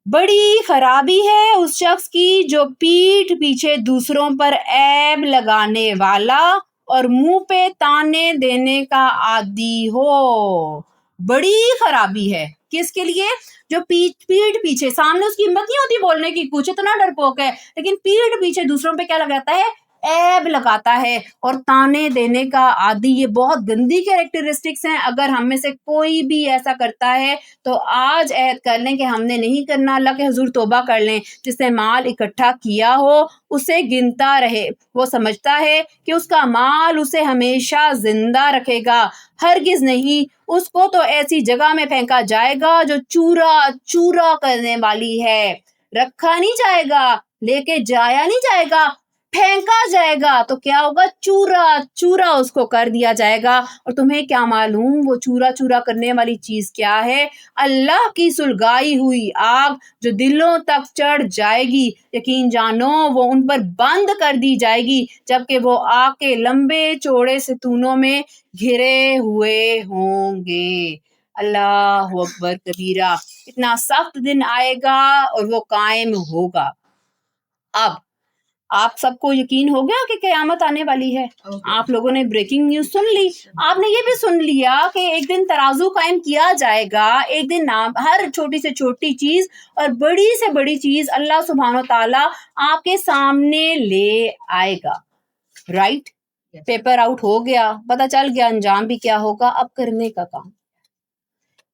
بڑی خرابی ہے اس شخص کی جو پیٹھ پیچھے دوسروں پر عیب لگانے والا اور منہ پہ تانے دینے کا عادی ہو. بڑی خرابی ہے کس کے لیے؟ جو پیٹھ پیچھے، سامنے اس کی ہمت نہیں ہوتی بولنے کی، کچھ اتنا ڈرپوک ہے، لیکن پیٹھ پیچھے دوسروں پہ کیا لگاتا ہے؟ عیب لگاتا ہے اور تانے دینے کا عادی. یہ بہت گندی کیریکٹرسٹکس ہیں. اگر ہم میں سے کوئی بھی ایسا کرتا ہے تو آج عہد کر لیں کہ ہم نے نہیں کرنا. اللہ کے حضور توبہ کر لیں. جس نے مال اکٹھا کیا ہو اسے گنتا رہے. وہ سمجھتا ہے کہ اس کا مال اسے ہمیشہ زندہ رکھے گا. ہرگز نہیں. اس کو تو ایسی جگہ میں پھینکا جائے گا جو چورا چورا کرنے والی ہے. رکھا نہیں جائے گا، لے کے جایا نہیں جائے گا، پھینکا جائے گا. تو کیا ہوگا؟ چورا چورا اس کو کر دیا جائے گا. اور تمہیں کیا معلوم وہ چورا چورا کرنے والی چیز کیا ہے؟ اللہ کی سلگائی ہوئی آگ جو دلوں تک چڑھ جائے گی. یقین جانو وہ ان پر بند کر دی جائے گی جبکہ وہ آگ کے لمبے چوڑے ستونوں میں گھرے ہوئے ہوں گے. اللہ اکبر کبیرہ. اتنا سخت دن آئے گا اور وہ قائم ہوگا. اب آپ سب کو یقین ہو گیا کہ قیامت آنے والی ہے. آپ لوگوں نے بریکنگ نیوز سن لی. آپ نے یہ بھی سن لیا کہ ایک دن ترازو قائم کیا جائے گا. ایک دن ہر چھوٹی سے چھوٹی چیز اور بڑی سے بڑی چیز اللہ سبحانہ و تعالیٰ آپ کے سامنے لے آئے گا. رائٹ؟ پیپر آؤٹ ہو گیا، پتہ چل گیا انجام بھی کیا ہوگا. اب کرنے کا کام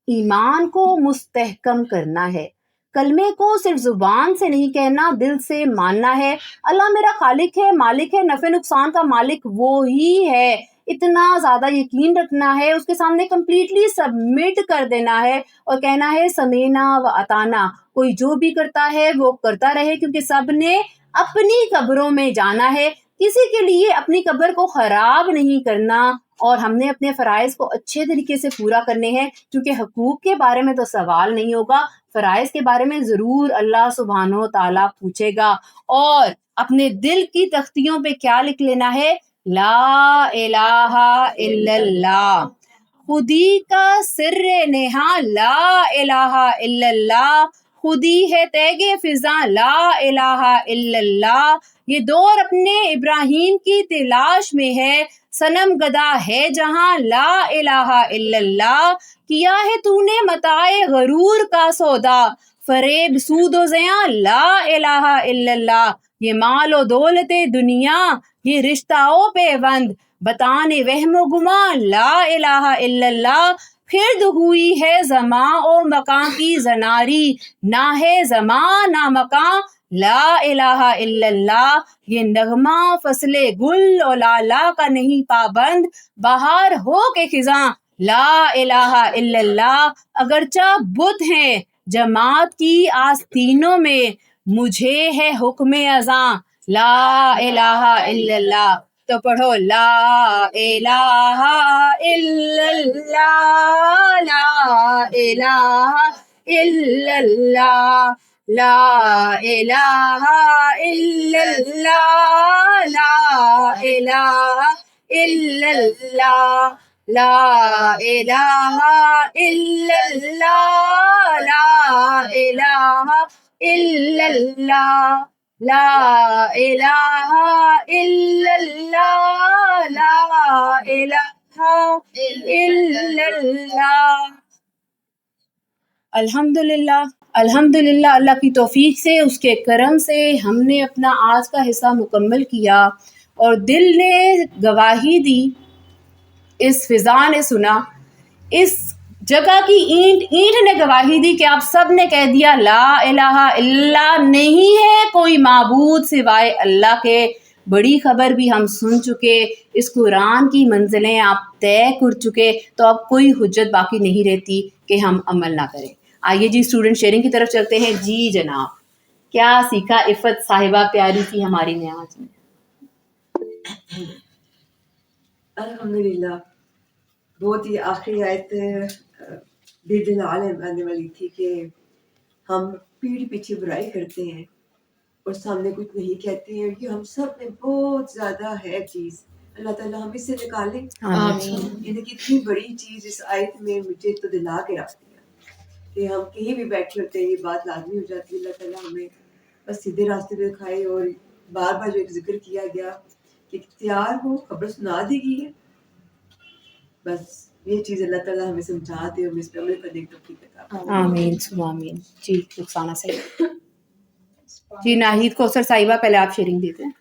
ایمان کو مستحکم کرنا ہے. کلمے کو صرف زبان سے نہیں کہنا، دل سے ماننا ہے. اللہ میرا خالق ہے، مالک ہے، نفع نقصان کا مالک وہی ہے. اتنا زیادہ یقین رکھنا ہے، اس کے سامنے کمپلیٹلی سبمٹ کر دینا ہے اور کہنا ہے سمینا و اطانا. کوئی جو بھی کرتا ہے وہ کرتا رہے کیونکہ سب نے اپنی قبروں میں جانا ہے. کسی کے لیے اپنی قبر کو خراب نہیں کرنا اور ہم نے اپنے فرائض کو اچھے طریقے سے پورا کرنے ہیں کیونکہ حقوق کے بارے میں تو سوال نہیں ہوگا، فرائض کے بارے میں ضرور اللہ سبحانہ و تعالیٰ پوچھے گا. اور اپنے دل کی تختیوں پہ کیا لکھ لینا ہے؟ لا الہ الا اللہ. خودی کا سر نہاں لا الہ الا اللہ. خودی ہے تیغ فضاں لا الہ الا اللہ. یہ دور اپنے ابراہیم کی تلاش میں ہے. صنم گدا ہے جہاں لا الہ الا اللہ. کیا ہے تو نے متاع غرور کا سودا. فریب سود و زیاں لا الہ الا اللہ. یہ مال و دولت دنیا، یہ رشتہ و پیوند، بتان وہم و گماں لا الہ الا اللہ. پھر ہوئی ہے زماں و مکان کی زناری، نہ ہے زماں نہ مکان لا الہ الا اللہ. یہ نغمہ فصل گل و لالا کا نہیں پابند، بہار ہو کے خزاں لا الہ الا اللہ. اگرچہ بت ہیں جماعت کی آستینوں میں، مجھے ہے حکم ازاں لا الہ الا اللہ. تو پڑھو لا الہ الا اللہ، لا الہ الا اللہ، لا الہ الا اللہ، لا الہ الا اللہ، لا الہ الا اللہ، لا الہ الا اللہ، لا الہ الا اللہ، لا الہ الا اللہ. الحمدللہ الحمدللہ. اللہ کی توفیق سے، اس کے کرم سے ہم نے اپنا آج کا حصہ مکمل کیا اور دل نے گواہی دی، اس فضا نے سنا، اس جگہ کی اینٹ نے گواہی دی کہ آپ سب نے کہہ دیا لا الہ الا اللہ. نہیں ہے کوئی معبود سوائے اللہ کے. بڑی خبر بھی ہم سن چکے، اس قرآن کی منزلیں آپ طے کر چکے، تو اب کوئی حجت باقی نہیں رہتی کہ ہم عمل نہ کریں. آئیے جی اسٹوڈنٹ شیئرنگ کی طرف چلتے ہیں. جی جناب، کیا سیکھا عفت صاحبہ پیاری سی ہماری نے آج میں؟ الحمدللہ بہت ہی آخری آیت دل عالم آنے والی تھی کہ ہم پیڑھ پیچھے برائی کرتے ہیں اور سامنے کچھ نہیں کہتے ہیں. یہ ہم سب میں بہت زیادہ ہے چیز. اللہ تعالیٰ ہم اس سے نکالیں. یہ دیکھیے اتنی بڑی چیز اس آیت میں مجھے تو دلا کے رکھ دیا کہ ہم کہیں بھی بیٹھے ہوتے ہیں یہ بات لازمی ہو جاتی ہے. اللہ تعالیٰ ہمیں بس سیدھے راستے پہ دکھائے. اور بار بار جو ایک ذکر کیا گیا اختیار ہو، خبر سنا دی گئی ہے، بس یہ چیز اللہ تعالیٰ ہمیں سمجھا دے اور ہمیں اس پہ عمل کرنے کی توفیق عطا فرمائے۔ آمین ثم آمین۔ جی رخسانہ صاحب۔ جی ناہید کوثر صاحبہ پہلے آپ شیئرنگ دیتے ہیں۔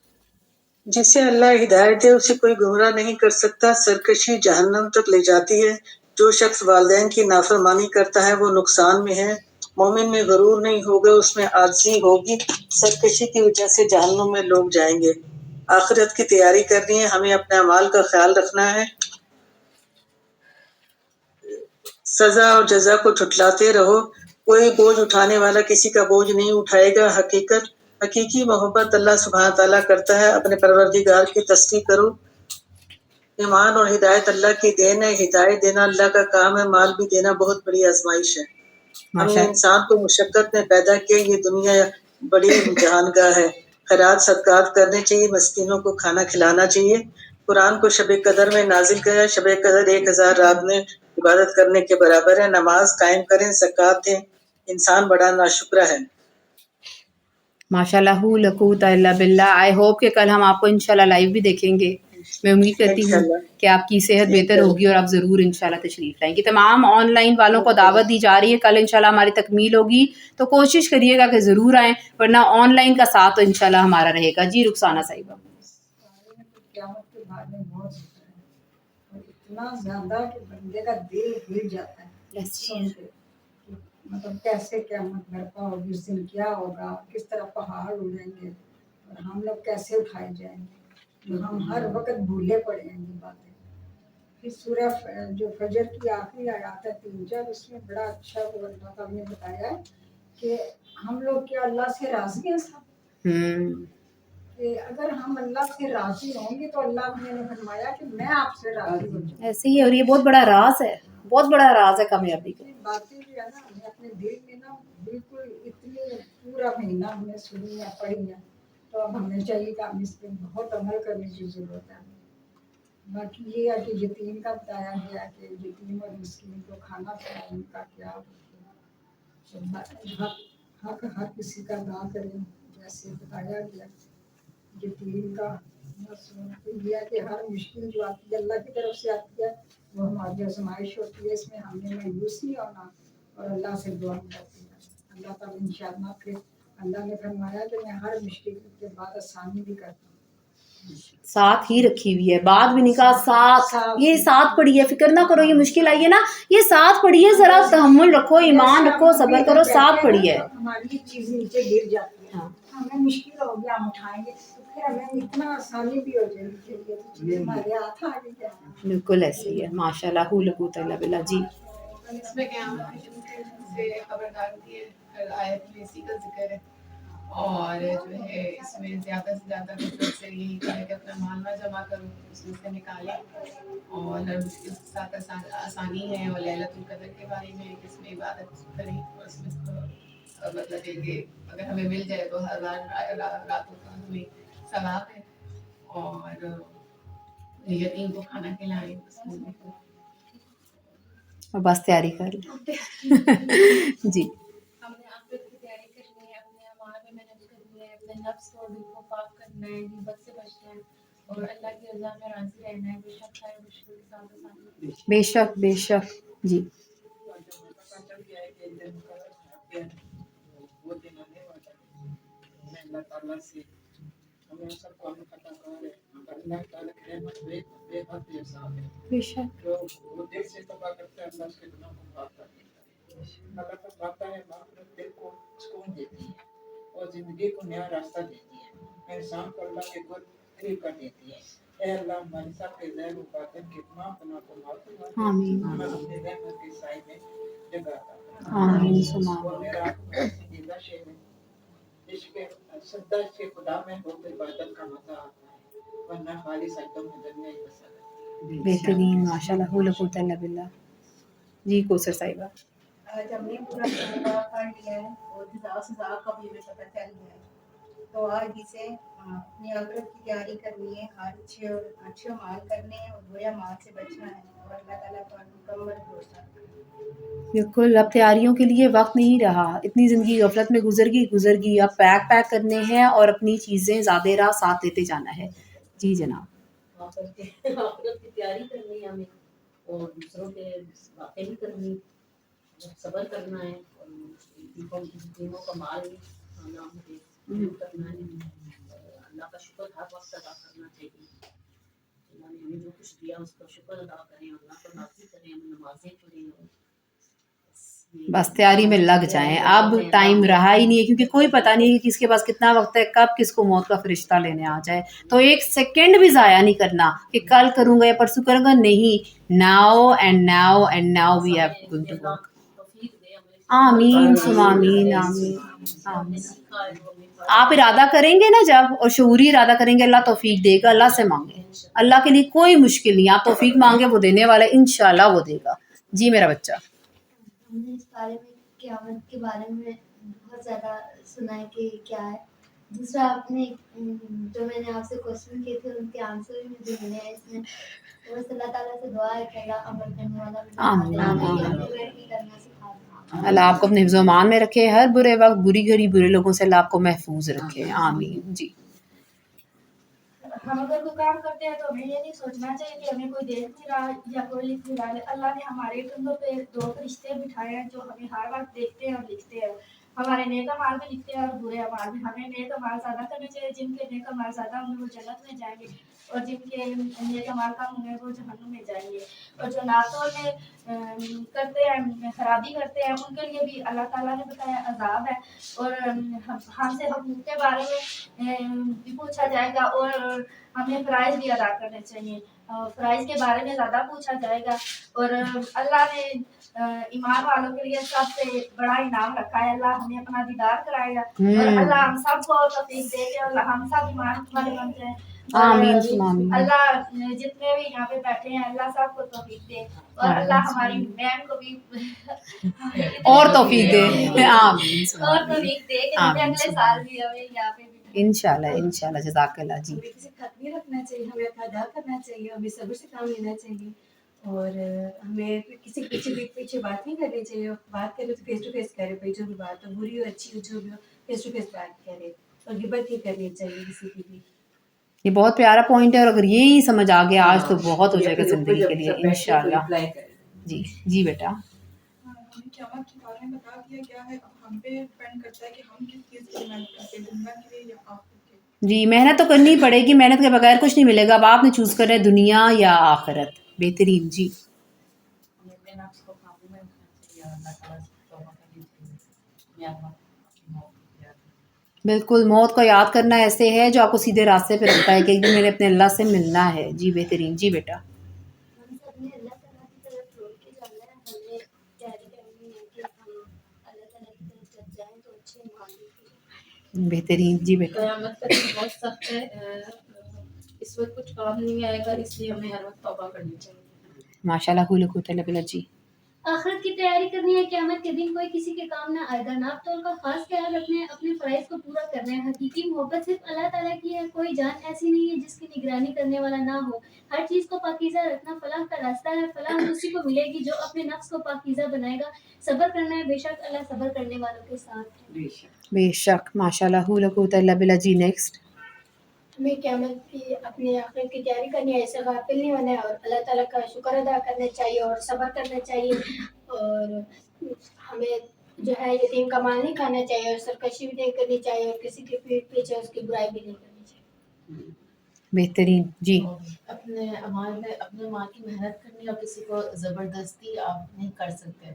جسے اللہ ہدایت دے اسے کوئی گمراہ نہیں کر سکتا، سرکشی جہنم تک لے جاتی ہے، جو شخص والدین کی نافرمانی کرتا ہے وہ نقصان میں ہے، مومن میں غرور نہیں ہوگا، اس میں عاجزی ہوگی، سرکشی کی وجہ سے جہنم میں لوگ جائیں گے۔ آخرت کی تیاری کرنی ہے، ہمیں اپنے اعمال کا خیال رکھنا ہے، سزا اور جزا کو جھٹلاتے رہو، کوئی بوجھ اٹھانے والا کسی کا بوجھ نہیں اٹھائے گا۔ حقیقی محبت اللہ سبحانہ تعالیٰ کرتا ہے، اپنے پروردگار کی تصدیق کرو۔ ایمان اور ہدایت اللہ کی دین ہے، ہدایت دینا اللہ کا کام ہے، مال بھی دینا بہت بڑی آزمائش ہے۔ ہم نے انسان کو مشقت میں پیدا کیا، یہ دنیا بڑی امتحان گاہ ہے، خیرات صدقات کرنے چاہیے، مسکینوں کو کھانا کھلانا چاہیے۔ قرآن کو شب قدر میں نازل کیا، شب قدر 1000 رات میں عبادت کرنے کے برابر ہے، نماز قائم کریں، زکوٰۃ دیں، انسان بڑا ناشکرہ ہے۔ ماشاء اللہ لا قوت الا باللہ۔ آئی ہوپ کہ کل ہم آپ کو انشاءاللہ لائیو بھی دیکھیں گے، میں امید کرتی ہوں کہ آپ کی صحت بہتر ہوگی اور آپ ضرور انشاءاللہ تشریف لائیں گے۔ تمام آن لائن والوں کو دعوت دی جا رہی ہے، کل انشاءاللہ ہماری تکمیل ہوگی تو کوشش کریے گا کہ ضرور آئیں، ورنہ آن لائن کا ساتھ تو انشاءاللہ ہمارا رہے گا۔ جی رخسانہ صاحبہ۔ قیامت کے بارے میں بہت ہوتا ہے اور اتنا زیادہ کہ بندے کا دل ہل جاتا ہے سن کے، مطلب کیسے قیامت برپا ہوگی، اس دن کیا ہوگا، کس طرح پہاڑ اڑیں گے اور ہم لوگ کیسے اٹھائے جائیں گے، جو ہم ہر وقت بھولے پڑے ہیں یہ باتیں۔ پھر سورہ جو فجر کی آخری آیات ہے 3-4، اس میں بڑا اچھا وہ اللہ تعالیٰ نے بتایا ہے کہ ہم لوگ کیا اللہ سے راضی ہیں سب، کہ اگر ہم اللہ سے راضی ہوں گے تو اللہ نے فرمایا کہ میں آپ سے راضی ہو جاؤں۔ ایسے ہی ہے، اور یہ بہت بڑا راز ہے، بہت بڑا راز ہے کامیابی کا۔ باتیں جو ہے نا ہمیں اپنے دل میں نا بالکل اتنی پورا مہینہ ہم نے سنی ہے پڑھی ہے، تو اب ہمیں چاہیے کہ ہم اس پہ بہت عمل کرنے کی ضرورت ہے۔ باقی یہ ہے کہ یتیم کا بتایا گیا کہ یتیم اور مسکین کو کھانا کھلائیں، ان کا کیا حق ہر کسی کا ادا کریں، جیسے بتایا گیا یتیم کا۔ بس یہ ہے کہ ہر مشکل جو آتی ہے اللہ کی طرف سے آتی ہے، وہ ہماری آزمائش ہوتی ہے، اس میں ہم نے مایوس نہیں ہونا اور اللہ سے دعا کرتی ہے۔ اللہ تعالیٰ انشاءاللہ کہ اللہ نے فرمایا کہ میں ہر مشکل کے بعد آسانی بھی کرتا ہوں۔ ساتھ ہی رکھی ہوئی ہے، بعد بھی نہیں کہا ساتھ، یہ ساتھ پڑھی ہے، فکر نہ کرو یہ مشکل آئی ہے نا، یہ ساتھ پڑھی ہے، ذرا تحمل رکھو، ایمان رکھو، صبر کرو، ساتھ پڑھی ہے۔ ہماری چیز نیچے گر جاتی ہے، ہمیں مشکل ہو گیا، ہم اٹھائیں گے تو پھر ہمیں اتنا آسانی بھی ہو جائے گی کہ یہ چیز ہمارے ہاتھ آ گئی ہے۔ بالکل ایسے ہی ہے، ماشاء اللہ لا قوت الا باللہ۔ جی اس میں قیامت کی سے خبردار ہوتی ہے، آیت میں اسی کا ذکر ہے، اور جو ہے اس میں زیادہ سے زیادہ غفلت سے یہی کہا ہے کہ اپنا مال نہ جمع کرو، اس میں سے نکالیں، اور ہر مشکل کے ساتھ آسانی ہے، اور لیلۃ القدر کے بارے میں کہ اس میں عبادت کریں، اور اس میں مطلب ہے کہ اگر ہمیں مل جائے تو 1000 راتوں کا ہمیں ثواب ہے، اور یتیم کو کھانا کھلائیں، اس میں اور بس تیاری کر لیں۔ جی ہم نے آخرت کی تیاری کرنی ہے، اپنے اعمال میں محنت کرنی ہے، اپنے نفس کو دل کو پاک کرنا ہے، غیبت سے بچنا ہے، اور اللہ کی رضا میں راضی رہنا ہے، بے شک ہر مشکل کے ساتھ آسانی۔ بے شک بے شک۔ جی وہ دن آنے والا ہے، میں اللہ تعالیٰ سے ہمیں سب کو پتہ ہے، اللہ تعالیٰ کی رحمت بے حد حساب ہے، بے شک۔ جو وہ دل سے توبہ کرتا ہے اللہ اس کے گناہ کو معاف کر دیتا ہے۔ اللہ فرماتا ہے مغفرت دل کو سکون دیتی ہے اور زندگی کو نیا راستہ دیتی ہے، انسان کو اللہ کے قریب کر دیتی ہے۔ اے اللہ ہمارے سب کے ظاہر و باطن کے تمام گناہ کو معاف فرما، آمین ہمیں اپنے رحمت کے سائے میں جگہ عطا فرما۔ آمین ثم اور آمین۔ میرا پسندیدہ شعر ہے، عشق سجدہ کے خدا میں ہو تو عبادت کا مزہ آتا ہے، ورنہ خالی سجدوں میں دنیا ہی پسند ہے۔ بہترین، ماشاء اللہ لا قوت الا باللہ۔ جی کوثر صاحبہ۔ آج ہم نے پورا طریقہ پڑھ لیا ہے اور جزا سزا کا بھی ہمیں پتہ چل گیا ہے، تو آج اسے اپنی آخرت کی تیاری کرنی ہے، ہر اچھے مال کرنے ہیں اور برے مال سے بچنا ہے، اور اللہ تعالیٰ پر مکمل بھروسہ رکھنا ہے۔ بالکل، اب تیاریوں کے لیے وقت نہیں رہا، اتنی زندگی غفلت میں گزر گئی، اب پیک کرنے ہیں اور اپنی چیزیں زیادہ راہ ساتھ لیتے جانا ہے۔ جی جناب. آخرت کی تیاری کرنی ہے ہمیں اور دوسروں کے باتیں بھی کرنی، صبر کرنا ہے اور دینوں کا مال بھی کھانا ہمیں کرنا ہے. اللہ کا شکر ہر وقت ادا کرنا چاہیے. اللہ نے ہمیں جو کچھ دیا اس کا شکر ادا کریں، اللہ کو راضی کریں، نمازیں پڑھیں. بس تیاری میں لگ جائیں. اب ٹائم رہا ہی نہیں ہے کیونکہ کوئی پتہ نہیں کہ کس کے پاس کتنا وقت ہے، کب کس کو موت کا فرشتہ لینے آ جائے. تو ایک سیکنڈ بھی ضائع نہیں کرنا کہ کل کروں گا یا پرسوں کروں گا. نہیں، now and now and now we have going to work. آمین ثم آمین آمین آمین. آپ ارادہ کریں گے نا جب، اور شعوری ارادہ کریں گے، اللہ توفیق دے گا. اللہ سے مانگیں، اللہ کے لیے کوئی مشکل نہیں. آپ توفیق مانگے وہ دینے والا ہے، انشاءاللہ وہ دے گا. جی میرا بچہ. ہم نے اس بارے میں قیامت کے بارے میں بہت زیادہ سنا ہے کہ کیا ہے. دوسرا آپ نے جو میں نے آپ سے کوشچن کیے تھے ان کے آنسر بھی جو ملے ہیں اس میں، بس اللہ تعالیٰ سے دعا ہے کہ اللہ عمل کرنے والا آمین. کرنا سکھا دیں. اللہ آپ کو اپنے حفظ و امان میں رکھے، ہر برے وقت، بری گھڑی، برے لوگوں سے اللہ آپ کو محفوظ رکھے. آمین. جی. ہم اگر کوئی کام کرتے ہیں تو ہمیں یہ نہیں سوچنا چاہیے کہ ہمیں کوئی دیکھ نہیں رہا یا کوئی لکھ نہیں رہا. اللہ نے ہمارے کندھوں پہ 2 فرشتے بٹھائے ہیں جو ہمیں ہر وقت دیکھتے ہیں اور لکھتے ہیں. ہمارے نیک اعمال بھی لکھتے ہیں اور برے اعمال بھی. ہمیں نیک اعمال زیادہ کرنے چاہیے. جن کے نیک اعمال زیادہ ہوں گے وہ جنت میں جائیں گے اور جن کے نیک اعمال کم ہوں گے وہ جہنم میں جائیں گے. اور جو ناتوں میں کرتے ہیں، خرابی کرتے ہیں، ان کے لیے بھی اللہ تعالیٰ نے بتایا عذاب ہے. اور ہم سے حقوق کے بارے میں بھی پوچھا جائے گا اور ہمیں فرائض بھی ادا کرنے چاہیے. فرائض کے بارے میں زیادہ پوچھا جائے گا. اور اللہ نے ایمان والوں کے لیے سب سے بڑا انعام رکھا ہے. اللہ ہمیں اپنا دیدار کرائے گا اور اللہ ہم سب کو توفیق دے گا اور ہم سب ایمان والے بن جائیں. آمین ثم آمین. اللہ جتنے بھی یہاں پہ بیٹھے ہیں اللہ سب کو توفیق دے اور اللہ ہماری بہن کو بھی اور توفیق دے. آمین اور توفیق دے کہ ہمیں اگلے سال بھی ہمیں یہاں پہ انشاءاللہ انشاءاللہ. جزاک اللہ. جی. ہمیں کسی کا حق نہیں رکھنا چاہیے، ہمیں اپنا ادا کرنا چاہیے، ہمیں صبر سے کام لینا چاہیے اور ہمیں کسی کے پیچھے بات نہیں کرنی چاہیے. بات کرے تو فیس ٹو فیس کرے، بھائی جو بھی بات ہو، بری ہو اچھی ہو جو بھی ہو، فیس ٹو فیس بات کرے اور غیبت نہیں کرنی چاہیے کسی کی بھی. یہ بہت پیارا پوائنٹ ہے اور اگر یہی سمجھ آ گیا آج تو بہت ہو جائے گا زندگی کے لیے انشاءاللہ. جی جی بیٹا. ہمیں قیامت کے بارے میں بتا دیا گیا ہے، اب ہم پہ ڈپینڈ کرتا ہے کہ ہم کس چیز کی محنت کرتے ہیں، دنیا کے لیے یا آخرت کے لیے. جی محنت تو کرنی پڑے گی، محنت کے بغیر کچھ نہیں ملے گا. اب آپ نے چوز کرنا ہے دنیا یا آخرت. بہترین. جی. بالکل موت کو یاد کرنا ایسے ہے جو آپ کو سیدھے راستے پہ رکھتا ہے کہ میں نے اپنے اللہ سے ملنا ہے. جی بہترین. جی بیٹا. ہم سب نے اللہ تعالیٰ کی طرف لوٹ کے جانا ہے. ہم نے تیاری کرنی ہے کہ ہم اللہ تعالیٰ کی طرف جب جائیں تو اچھے معاملے. بہترین. جی بیٹا. قیامت کا دن بہت سخت ہے، اس وقت کچھ کام نہیں آئے گا، اس لیے ہمیں ہر وقت توبہ کرنی چاہیے. ماشاء اللہ. قوت اللہ باللہ. جی. آخرت کی تیاری کرنی ہے. قیامت کے دن کوئی کسی کے کام نہ آئے گا. ناپ تول کا خاص خیال رکھنا ہے، اپنے فرائض کو پورا کرنا ہے. حقیقی محبت صرف اللہ تعالیٰ کی ہے. کوئی جان ایسی نہیں ہے جس کی نگرانی کرنے والا نہ ہو. ہر چیز کو پاکیزہ رکھنا فلاح کا راستہ ہے. فلاح اسی کو ملے گی جو اپنے نفس کو پاکیزہ بنائے گا. صبر کرنا ہے، بے شک اللہ صبر کرنے والوں کے ساتھ ہے. بے شک. ماشاء اللہ. قوت اللہ باللہ. جی نیکسٹ. ہمیں قیامت کی اپنی آخرت کی تیاری کرنی ہے، ایسے غافل نہیں ہونا ہے اور اللہ تعالیٰ کا شکر ادا کرنا چاہیے اور صبر کرنا چاہیے. اور ہمیں جو ہے یتیم کا مال نہیں کھانا چاہیے اور سرکشی بھی نہیں کرنی چاہیے اور کسی کے پیٹ پیچھے اس کی برائی بھی نہیں کرنی چاہیے. بہترین. جی. اپنے مال میں اپنے مال کی محنت کرنی اور کسی کو زبردستی آپ نہیں کر سکتے.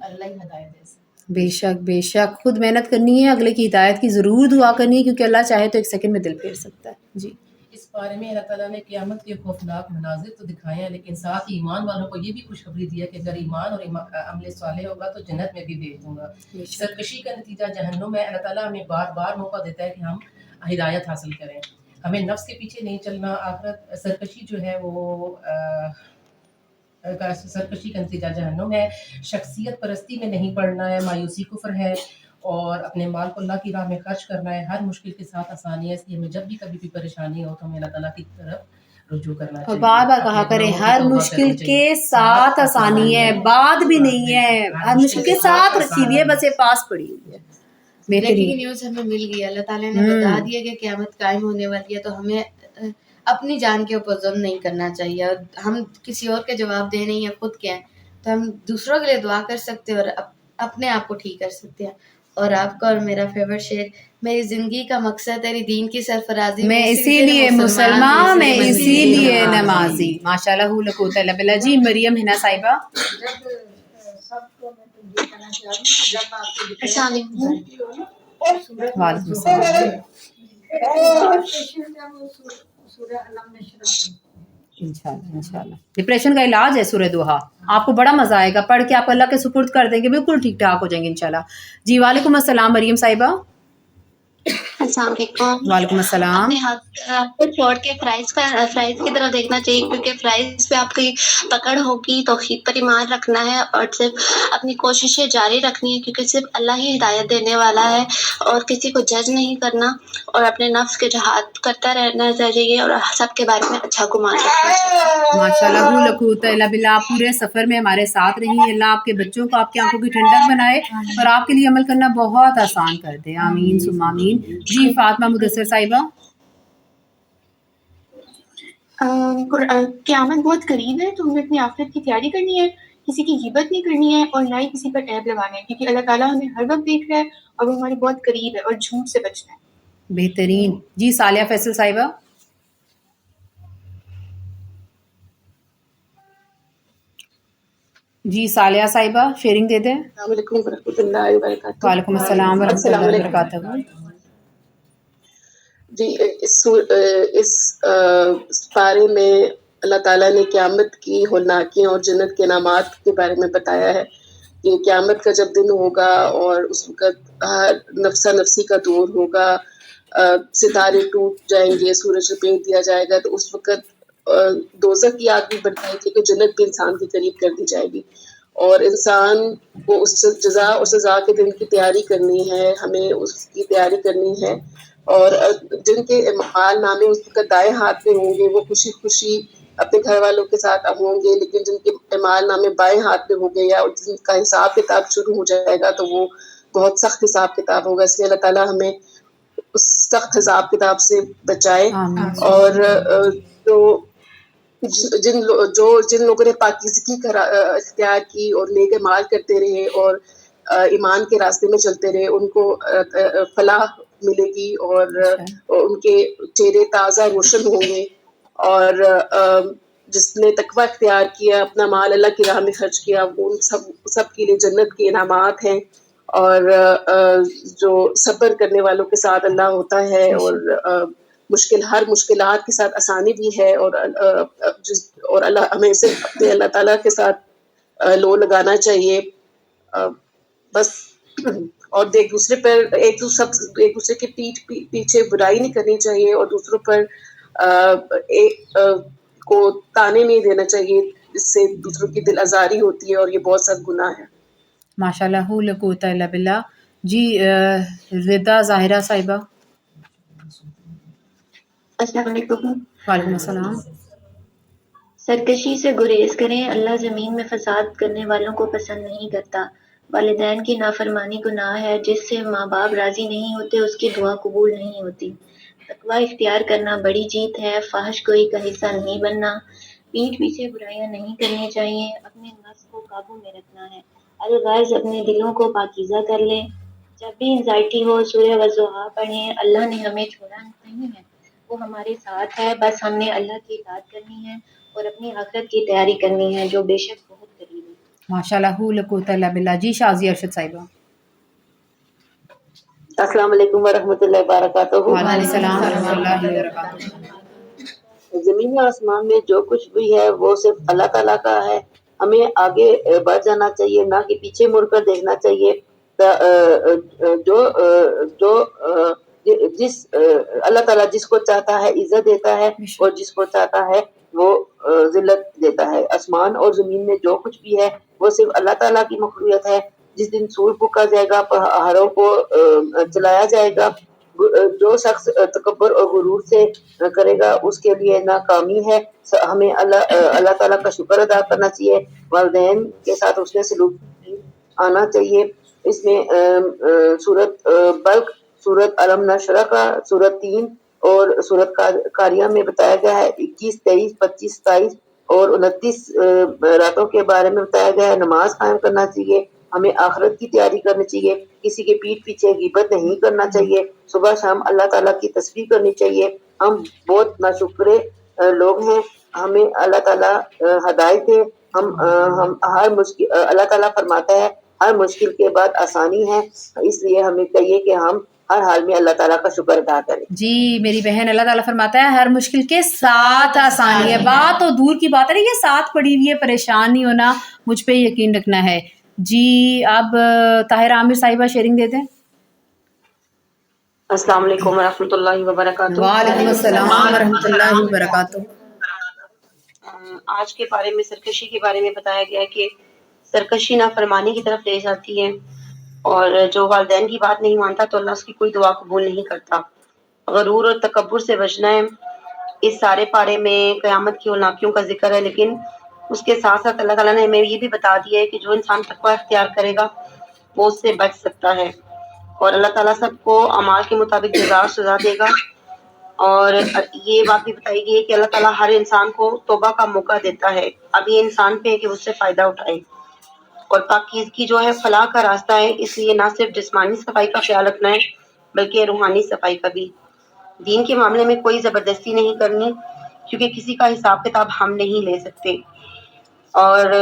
اللہ ہی ہدایت دے سکتے. بے شک بے شک. خود محنت کرنی ہے، اگلے کی ہدایت کی ضرور دعا کرنی ہے کیونکہ اللہ چاہے تو ایک سیکنڈ میں دل پھیر سکتا ہے. جی. اس بارے میں اللہ تعالیٰ نے قیامت کے خوفناک مناظر تو دکھائے ہیں، لیکن ساتھ ہی ایمان والوں کو یہ بھی خوشخبری دی ہے کہ اگر ایمان اور عمل صالح ہوگا تو جنت میں بھی بھیج دوں گا. سرکشی کا نتیجہ جہنم ہے. اللہ تعالیٰ ہمیں بار بار موقع دیتا ہے کہ ہم ہدایت حاصل کریں. ہمیں نفس کے پیچھے نہیں چلنا. آخرت سرکشی جو ہے وہ سرکشی کا نتیجہ جہنم ہے. شخصیت پرستی میں نہیں پڑنا ہے، مایوسی کفر ہے اور اپنے مال کو اللہ کی راہ میں خرچ کرنا ہے. ہر مشکل کے ساتھ آسانی ہے، اس لیے ہمیں جب بھی کبھی بھی پریشانی ہو تو ہمیں اللہ تعالیٰ کی طرف رجوع کرنا چاہیے. اور بار بار کہا کریں ہر مشکل کے ساتھ آسانی ہے، بعد بھی نہیں ہے. ہر مشکل کے ساتھ رکھی ہوئی ہے، بس یہ پاس پڑی ہوئی ہے. بریکنگ نیوز ہمیں مل گئی. اللہ تعالیٰ نے بتا دیا کہ قیامت قائم ہونے والی ہے تو ہمیں اپنی جان کے اوپر ظلم نہیں کرنا چاہیے. اور ہم کسی اور کے جواب دے نہیں ہیں، خود کے ہیں، تو ہم دوسروں کے لیے دعا کر سکتے ہیں اور اپنے آپ کو ٹھیک کر سکتے ہیں. اور آپ کا اور میرا فیورٹ شعر، میری زندگی کا مقصد تیری دین کی سرفرازی، میں اسی لیے مسلمان، میں اسی لیے نمازی. ماشاء اللہ لا قوت الا باللہ. جی مریم حنا صاحبہ. سب کو میں تو یہ کہنا چاہوں گی جب آپ کے السلام علیکم. وعلیکم السلام. انشاءاللہ ڈپریشن کا علاج ہے سورہ دوحا. آپ کو بڑا مزہ آئے گا پڑھ کے، آپ اللہ کے سپرد کر دیں گے، بالکل ٹھیک ٹھاک ہو جائیں گے انشاءاللہ. جی وعلیکم السلام مریم صاحبہ. السلام علیکم. وعلیکم السلام. اپنے ہاتھ کو چھوڑ کے فرائض کی طرف دیکھنا چاہیے، کیونکہ فرائض پہ آپ کی پکڑ ہوگی. توحید پر ایمان رکھنا ہے اور صرف اپنی کوششیں جاری رکھنی ہے، کیونکہ صرف اللہ ہی ہدایت دینے والا ہے، اور کسی کو جج نہیں کرنا، اور اپنے نفس کے جہاد کرتا رہنا چاہیے، اور سب کے بارے میں اچھا گمان رکھنا چاہیے. ماشاء اللہ لا قوت الا باللہ. آپ پورے سفر میں ہمارے ساتھ رہی. اللہ آپ کے بچوں کو آپ کی آنکھوں کی ٹھنڈک بنائے اور آپ کے لیے عمل کرنا بہت آسان کر دے. آمین ثم آمین. جی فاطمہ مدثر صاحبہ. قیامت بہت قریب ہے، تو ہمیں اپنی آخرت کی تیاری کرنی ہے، کسی کی غیبت نہیں کرنی ہے اور نہ ہی کسی پر عیب لگانا ہے، کیونکہ اللہ تعالیٰ ہمیں ہر وقت دیکھ رہا ہے اور وہ ہمارے بہت قریب ہے، اور جھوٹ سے بچنا ہے. بہترین. جی صالحہ فیصل صاحبہ. جی صالحہ صاحبہ شیئرنگ دے دیں. السلام علیکم ورحمۃ اللہ وبرکاتہ. وعلیکم السلام ورحمۃ اللہ وبرکاتہ. جی اس پارے میں اللہ تعالیٰ نے قیامت کی ہولناکیوں اور جنت کے انعامات کے بارے میں بتایا ہے کہ قیامت کا جب دن ہوگا اور اس وقت نفسا نفسی کا دور ہوگا، ستارے ٹوٹ جائیں گے، سورج لپیٹ دیا جائے گا، تو اس وقت دوزخ کی آگ بھی بڑھائے گی کہ جنت بھی انسان کے قریب کر دی جائے گی، اور انسان کو اس جزا اور سزا کے دن کی تیاری کرنی ہے، ہمیں اس کی تیاری کرنی ہے. اور جن کے اعمال نامے اس وقت دائیں ہاتھ میں ہوں گے وہ خوشی خوشی اپنے گھر والوں کے ساتھ ہوں گے، لیکن جن کے اعمال نامے بائیں ہاتھ میں ہوں گے یا جن کا حساب کتاب شروع ہو جائے گا تو وہ بہت سخت حساب کتاب ہوگا. اس لیے اللہ تعالیٰ ہمیں اس سخت حساب کتاب سے بچائے. اور تو جن لوگوں نے پاکیزگی اختیار کی اور نیک اعمال کرتے رہے اور ایمان کے راستے میں چلتے رہے، ان کو فلاح ملے گی اور ان کے چہرے تازہ روشن ہوں گے. اور جس نے تقوی اختیار کیا، اپنا مال اللہ کی راہ میں خرچ کیا، وہ سب کے لیے جنت کے انعامات ہیں. اور جو صبر کرنے والوں کے ساتھ اللہ ہوتا ہے، اور ہر مشکلات کے ساتھ آسانی بھی ہے، اور اللہ ہمیں صرف اپنے اللہ تعالیٰ کے ساتھ لو لگانا چاہیے بس. اور ایک دوسرے کے پیچھے برائی نہیں کرنی چاہیے، اور دوسروں پر کو تانے نہیں دینا چاہیے، جس سے دوسروں کی دل آزاری ہوتی ہے اور یہ بہت سخت گناہ ہے. ماشاء اللہ لا قوت الا باللہ. جی رضا ظاہرہ صاحبہ. السلام علیکم. وعلیکم السلام. سرکشی سے گریز کریں، اللہ زمین میں فساد کرنے والوں کو پسند نہیں کرتا. والدین کی نافرمانی گناہ ہے، جس سے ماں باپ راضی نہیں ہوتے اس کی دعا قبول نہیں ہوتی. تقوی اختیار کرنا بڑی جیت ہے، فحش کوئی کا حصہ نہیں بننا. پیٹھ پیچھے برائیاں نہیں کرنی چاہیے، اپنے نفس کو قابو میں رکھنا ہے. الغرض اپنے دلوں کو پاکیزہ کر لیں. جب بھی انزائٹی ہو سورہ والضحیٰ پڑھیں. اللہ نے ہمیں چھوڑا نہیں ہے، وہ ہمارے ساتھ ہے، بس ہم نے اللہ کی اطاعت کرنی ہے اور اپنی آخرت کی تیاری کرنی ہے، جو بے شک بہت قریب ہے. ماشاء اللہ لا قوت الا باللہ. جی شازیہ ارشد صاحبہ. السلام علیکم ورحمۃ اللہ وبرکاتہ. وعلیکم السلام ورحمۃ اللہ وبرکاتہ. زمین و آسمان میں جو کچھ بھی ہے وہ صرف اللہ تعالیٰ کا ہے. ہمیں آگے بڑھ جانا چاہیے، نہ کہ پیچھے مڑ کر دیکھنا چاہیے. اللہ تعالیٰ جس کو چاہتا ہے عزت دیتا ہے اور جس کو چاہتا ہے وہ ذلت دیتا ہے. آسمان اور زمین میں جو کچھ بھی ہے وہ صرف اللہ تعالیٰ کی مخلوقات ہے. جس دن سور پھونکا جائے گا، پہاڑوں کو چلایا جائے گا، جو شخص تکبر اور غرور سے کرے گا اس کے لیے ناکامی ہے. ہمیں اللہ تعالیٰ کا شکر ادا کرنا چاہیے، والدین کے ساتھ اس نے سلوک آنا چاہیے. اس میں سورت بلق، سورت علم نشرہ کا سورت 3 اور سورت کاریہ میں بتایا گیا ہے 21 23 25 27 اور 29 راتوں کے بارے میں بتایا گیا ہے. نماز قائم کرنا چاہیے, ہمیں آخرت کی تیاری کرنی چاہیے, کسی کے پیٹھ پیچھے غیبت نہیں کرنا چاہیے, صبح شام اللہ تعالیٰ کی تسبیح کرنی چاہیے. ہم بہت ناشکرے لوگ ہیں, ہمیں اللہ تعالیٰ ہدایت دے. ہم ہر مشکل, اللہ تعالیٰ فرماتا ہے ہر مشکل کے بعد آسانی ہے, اس لیے ہمیں چاہیے کہ ہم ہر حال میں اللہ تعالیٰ کا شکر ادا کریں. جی میری بہن, اللہ تعالیٰ فرماتا ہے ہر مشکل کے ساتھ آسانی ہے. بات تو دور کی بات ہے, یہ ساتھ پڑی ہوئی ہے, پریشان نہیں ہونا, مجھ پہ یقین رکھنا ہے. جی اب طاہرہ عامر صاحبہ شیئرنگ دیتے ہیں. السلام علیکم ورحمۃ اللہ وبرکاتہ. وعلیکم السلام ورحمۃ اللہ وبرکاتہ. آج کے بارے میں سرکشی کے بارے میں بتایا گیا ہے کہ سرکشی نافرمانی کی طرف لے جاتی ہے, اور جو والدین کی بات نہیں مانتا تو اللہ اس کی کوئی دعا قبول نہیں کرتا. غرور اور تکبر سے بچنا ہے. اس سارے پارے میں قیامت کی اولناکیوں کا ذکر ہے, لیکن اس کے ساتھ ساتھ اللہ تعالیٰ نے ہمیں یہ بھی بتا دیا ہے کہ جو انسان تقویٰ اختیار کرے گا وہ اس سے بچ سکتا ہے, اور اللہ تعالیٰ سب کو اعمال کے مطابق جزا و سزا دے گا. اور یہ بات بھی بتائی گئی ہے کہ اللہ تعالیٰ ہر انسان کو توبہ کا موقع دیتا ہے. اب یہ انسان پہ ہے کہ اس سے فائدہ اٹھائے. اور پاکیزگی جو ہے فلاح کا راستہ ہے, اس لیے نہ صرف جسمانی صفائی کا خیال رکھنا ہے بلکہ روحانی صفائی کا بھی. دین کے معاملے میں کوئی زبردستی نہیں کرنی, کیونکہ کسی کا حساب کتاب ہم نہیں لے سکتے. اور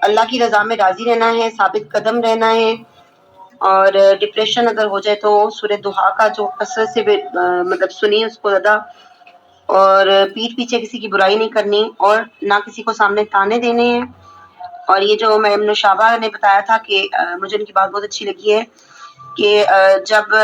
اللہ کی رضا میں راضی رہنا ہے, ثابت قدم رہنا ہے. اور ڈپریشن اگر ہو جائے تو سورہ دوحا کا جو کثرت سے مطلب سنی اس کو زیادہ, اور پیٹھ پیچھے کسی کی برائی نہیں کرنی, اور نہ کسی کو سامنے تانے دینے ہیں. اور یہ جو مریم نوشابہ نے بتایا تھا کہ مجھے ان کی بات بہت اچھی لگی ہے کہ جب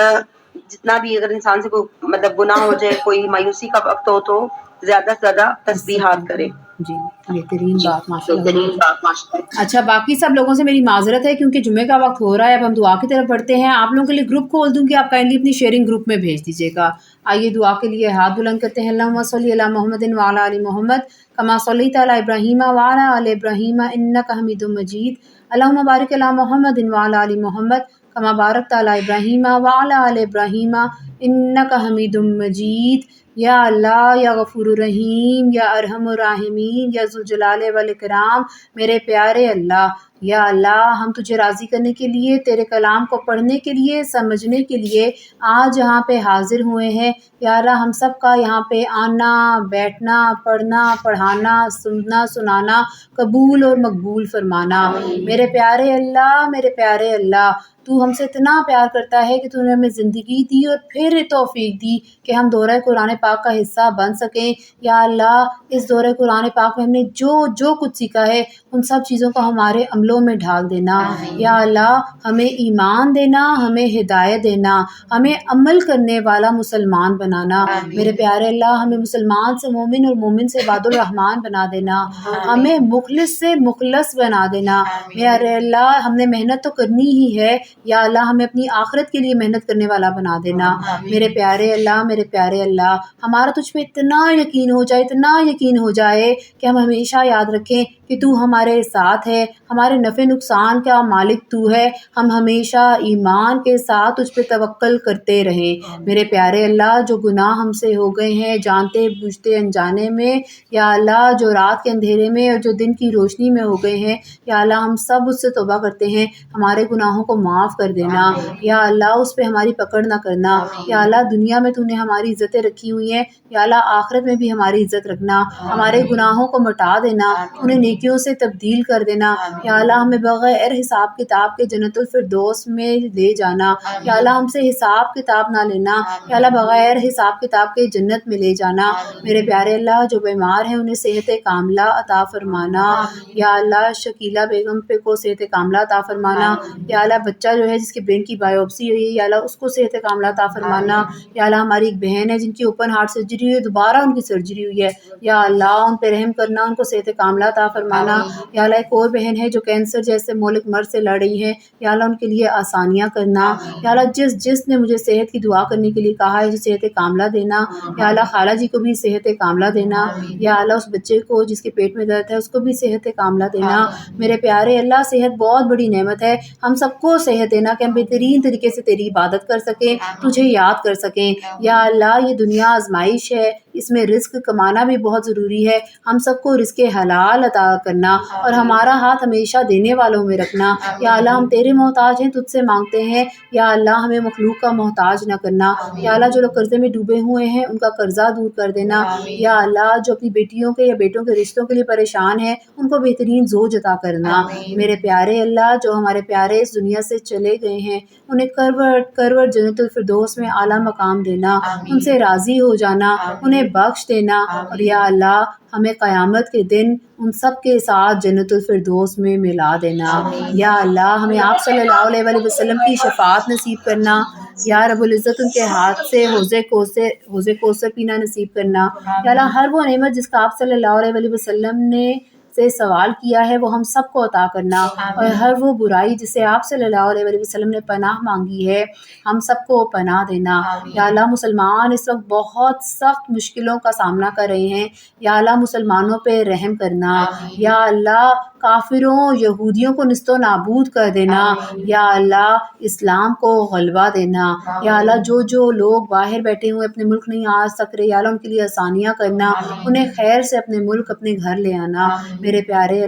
جتنا بھی اگر انسان سے کوئی مطلب گناہ ہو جائے, کوئی مایوسی کا وقت ہو, تو زیادہ سے زیادہ تسبیحات کرے. جی بہترین بات ماشاء اللہ. اچھا باقی سب لوگوں سے میری معذرت ہے کیونکہ جمعے کا وقت ہو رہا ہے, اب ہم دعا کی طرف بڑھتے ہیں. آپ لوگوں کے لیے گروپ کھول دوں گی, آپ کائنڈلی اپنی شیئرنگ گروپ میں بھیج دیجیے گا. آئیے دعا کے لیے ہاتھ بلند کرتے ہیں. اللہم صلی علی محمد وعلی آل محمد کما صلیت علی ابراہیم وعلی آل ابراہیم انک حمید مجید. اللہم بارک علی محمد وعلی آل محمد کما بارکت علی ابراہیم وعلی آل ابراہیم انک حمید مجید. یا اللہ, یا غفور الرحیم, یا ارحم الراحمین, یا ذوالجلال والاکرام, میرے پیارے اللہ, یا اللہ ہم تجھے راضی کرنے کے لیے, تیرے کلام کو پڑھنے کے لیے, سمجھنے کے لیے آج یہاں پہ حاضر ہوئے ہیں. یا اللہ ہم سب کا یہاں پہ آنا, بیٹھنا, پڑھنا, پڑھانا, سننا, سنانا قبول اور مقبول فرمانا. میرے پیارے اللہ, میرے پیارے اللہ, تو ہم سے اتنا پیار کرتا ہے کہ تو نے ہمیں زندگی دی اور پھر توفیق دی کہ ہم دورہ قرآن پاک کا حصہ بن سکیں. یا اللہ اس دورہ قرآن پاک میں ہم نے جو کچھ سیکھا ہے ان سب چیزوں کو ہمارے عملوں میں ڈھال دینا. یا اللہ ہمیں ایمان دینا, ہمیں ہدایت دینا, ہمیں عمل کرنے والا مسلمان بنانا. میرے پیارے اللہ ہمیں مسلمان سے مومن اور مومن سے عباد الرحمن بنا دینا, ہمیں مخلص سے مخلص بنا دینا. میرے اللہ ہم نے محنت تو کرنی ہی ہے, یا اللہ ہمیں اپنی آخرت کے لیے محنت کرنے والا بنا دینا. میرے پیارے اللہ, میرے پیارے اللہ, ہمارا تجھ پہ اتنا یقین ہو جائے, اتنا یقین ہو جائے کہ ہم ہمیشہ یاد رکھیں کہ تو ہمارے ساتھ ہے, ہمارے نفع نقصان کا مالک تو ہے. ہم ہمیشہ ایمان کے ساتھ تجھ پہ توکل کرتے رہیں. میرے پیارے اللہ جو گناہ ہم سے ہو گئے ہیں جانتے بوجھتے انجانے میں, یا اللہ جو رات کے اندھیرے میں اور جو دن کی روشنی میں ہو گئے ہیں, یا اللہ ہم سب اس سے توبہ کرتے ہیں, ہمارے گناہوں کو معاف کر دینا. یا اللہ اس پہ ہماری پکڑ نہ کرنا. یا اللہ دنیا میں تو نے ہماری عزتیں رکھی ہوئی ہیں, یا اللہ آخرت میں بھی ہماری عزت رکھنا. ہمارے گناہوں کو مٹا دینا, انہیں نیکیوں سے تبدیل کر دینا. یا اللہ ہمیں بغیر حساب کتاب کے جنت الفردوس میں لے جانا. یا اللہ ہم سے حساب کتاب نہ لینا, یا اللہ بغیر حساب کتاب کے جنت میں لے جانا. میرے پیارے اللہ جو بیمار ہیں انہیں صحت کاملہ عطا فرمانا. یا اللہ شکیلہ بیگم پہ کو صحت کاملہ عطا فرمانا. یا اللہ بچہ جو ہے جس کے برین کی بائیوپسی ہوئی ہے, یا اللہ اس کو صحت کاملہ عطا فرمانا. یا اللہ ہماری ایک بہن ہے جن کی اوپن ہارٹ سرجری ہوئی ہے, دوبارہ ان کی سرجری ہوئی ہے, یا اللہ ان پہ رحم کرنا, ان کو صحت کاملہ عطا فرمانا. یا اللہ ایک اور بہن ہے جو کینسر جیسے مہلک مرض سے لڑ رہی ہے, یا اللہ ان کے لیے آسانیاں کرنا. یا اللہ جس نے مجھے صحت کی دعا کرنے کے لیے کہا ہے جو صحت کاملہ دینا. یا اللہ خالہ جی کو بھی صحت کاملہ دینا. یا اللہ اس بچے کو جس کے پیٹ میں درد ہے اس کو بھی صحت کاملہ دینا. میرے پیارے اللہ صحت بہت بڑی نعمت ہے, ہم سب کو صحت صحت دینا کہ ہم بہترین طریقے سے تیری عبادت کر سکیں, تجھے یاد کر سکیں. یا اللہ یہ دنیا آزمائش ہے, اس میں رزق کمانا بھی بہت ضروری ہے. ہم سب کو رزق حلال عطا کرنا اور ہمارا ہاتھ ہمیشہ دینے والوں میں رکھنا. یا اللہ ہم تیرے محتاج ہیں, تجھ سے مانگتے ہیں. یا اللہ ہمیں مخلوق کا محتاج نہ کرنا. یا اللہ جو لوگ قرضے میں ڈوبے ہوئے ہیں ان کا قرضہ دور کر دینا. یا اللہ جو اپنی بیٹیوں کے یا بیٹوں کے رشتوں کے لیے پریشان ہیں ان کو بہترین زوج عطا کرنا. میرے پیارے اللہ جو ہمارے پیارے اس دنیا سے چلے گئے ہیں انہیں کروٹ جنت الفردوس میں اعلیٰ مقام دینا, ان سے راضی ہو جانا, انہیں بخش دینا. اور یا اللہ ہمیں قیامت کے دن ان سب کے ساتھ جنت الفردوس میں ملا دینا. یا اللہ ہمیں آپ صلی اللہ علیہ وآلہ وسلم کی شفاعت نصیب کرنا. یا رب العزت ان کے ہاتھ سے حوض کوثر پینا نصیب کرنا. یا اللہ ہر وہ نعمت جس کا آپ صلی اللہ علیہ وآلہ وسلم نے سے سوال کیا ہے وہ ہم سب کو عطا کرنا, اور ہر وہ برائی جسے آپ صلی اللہ علیہ وآلہ وسلم نے پناہ مانگی ہے ہم سب کو پناہ دینا. یا اللہ مسلمان اس وقت بہت سخت مشکلوں کا سامنا کر رہے ہیں, یا اللہ مسلمانوں پہ رحم کرنا. یا اللہ کافروں یہودیوں کو نست و نابود کر دینا. یا اللہ اسلام کو غلبہ دینا. یا اللہ جو لوگ باہر بیٹھے ہوئے اپنے ملک نہیں آ سک رہے, یا اللہ ان کے لیے آسانیاں کرنا, انہیں خیر سے اپنے ملک اپنے گھر لے آنا. میرے پیارے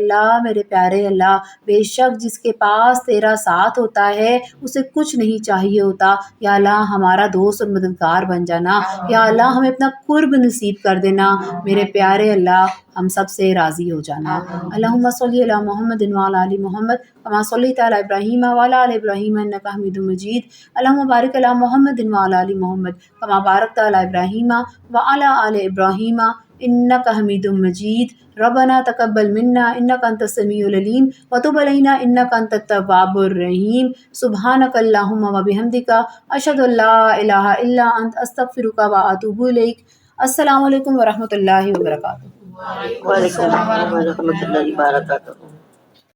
اللہ بے شک جس کے پاس تیرا ساتھ ہوتا ہے اسے کچھ نہیں چاہیے ہوتا. یا اللہ ہمارا دوست اور مددگار بن جانا. یا اللہ ہمیں اپنا قرب نصیب کر دینا. میرے پیارے اللہ ہم سب سے راضی ہو جانا. اللہم صلی علی محمد وعلی آل محمد کما صلیت علی ابراہیم وعلی آل ابراہیم انک حمید مجید. اللہم بارک علی محمد وعلی آل محمد کما بارکت علی ابراہیم وعلی آل ابراہیم انک حمید مجید. ربنا تقبل منا انک انت السمیع العلیم وتب علینا انک انت التواب الرحیم. سبحانک اللہم وبحمدک اشہد ان لا الہ الا انت استغفرک واتوب الیک. السلام علیکم ورحمۃ اللہ وبرکاتہ. وعلیکم السلام ورحمۃ اللہ وبرکاتہ.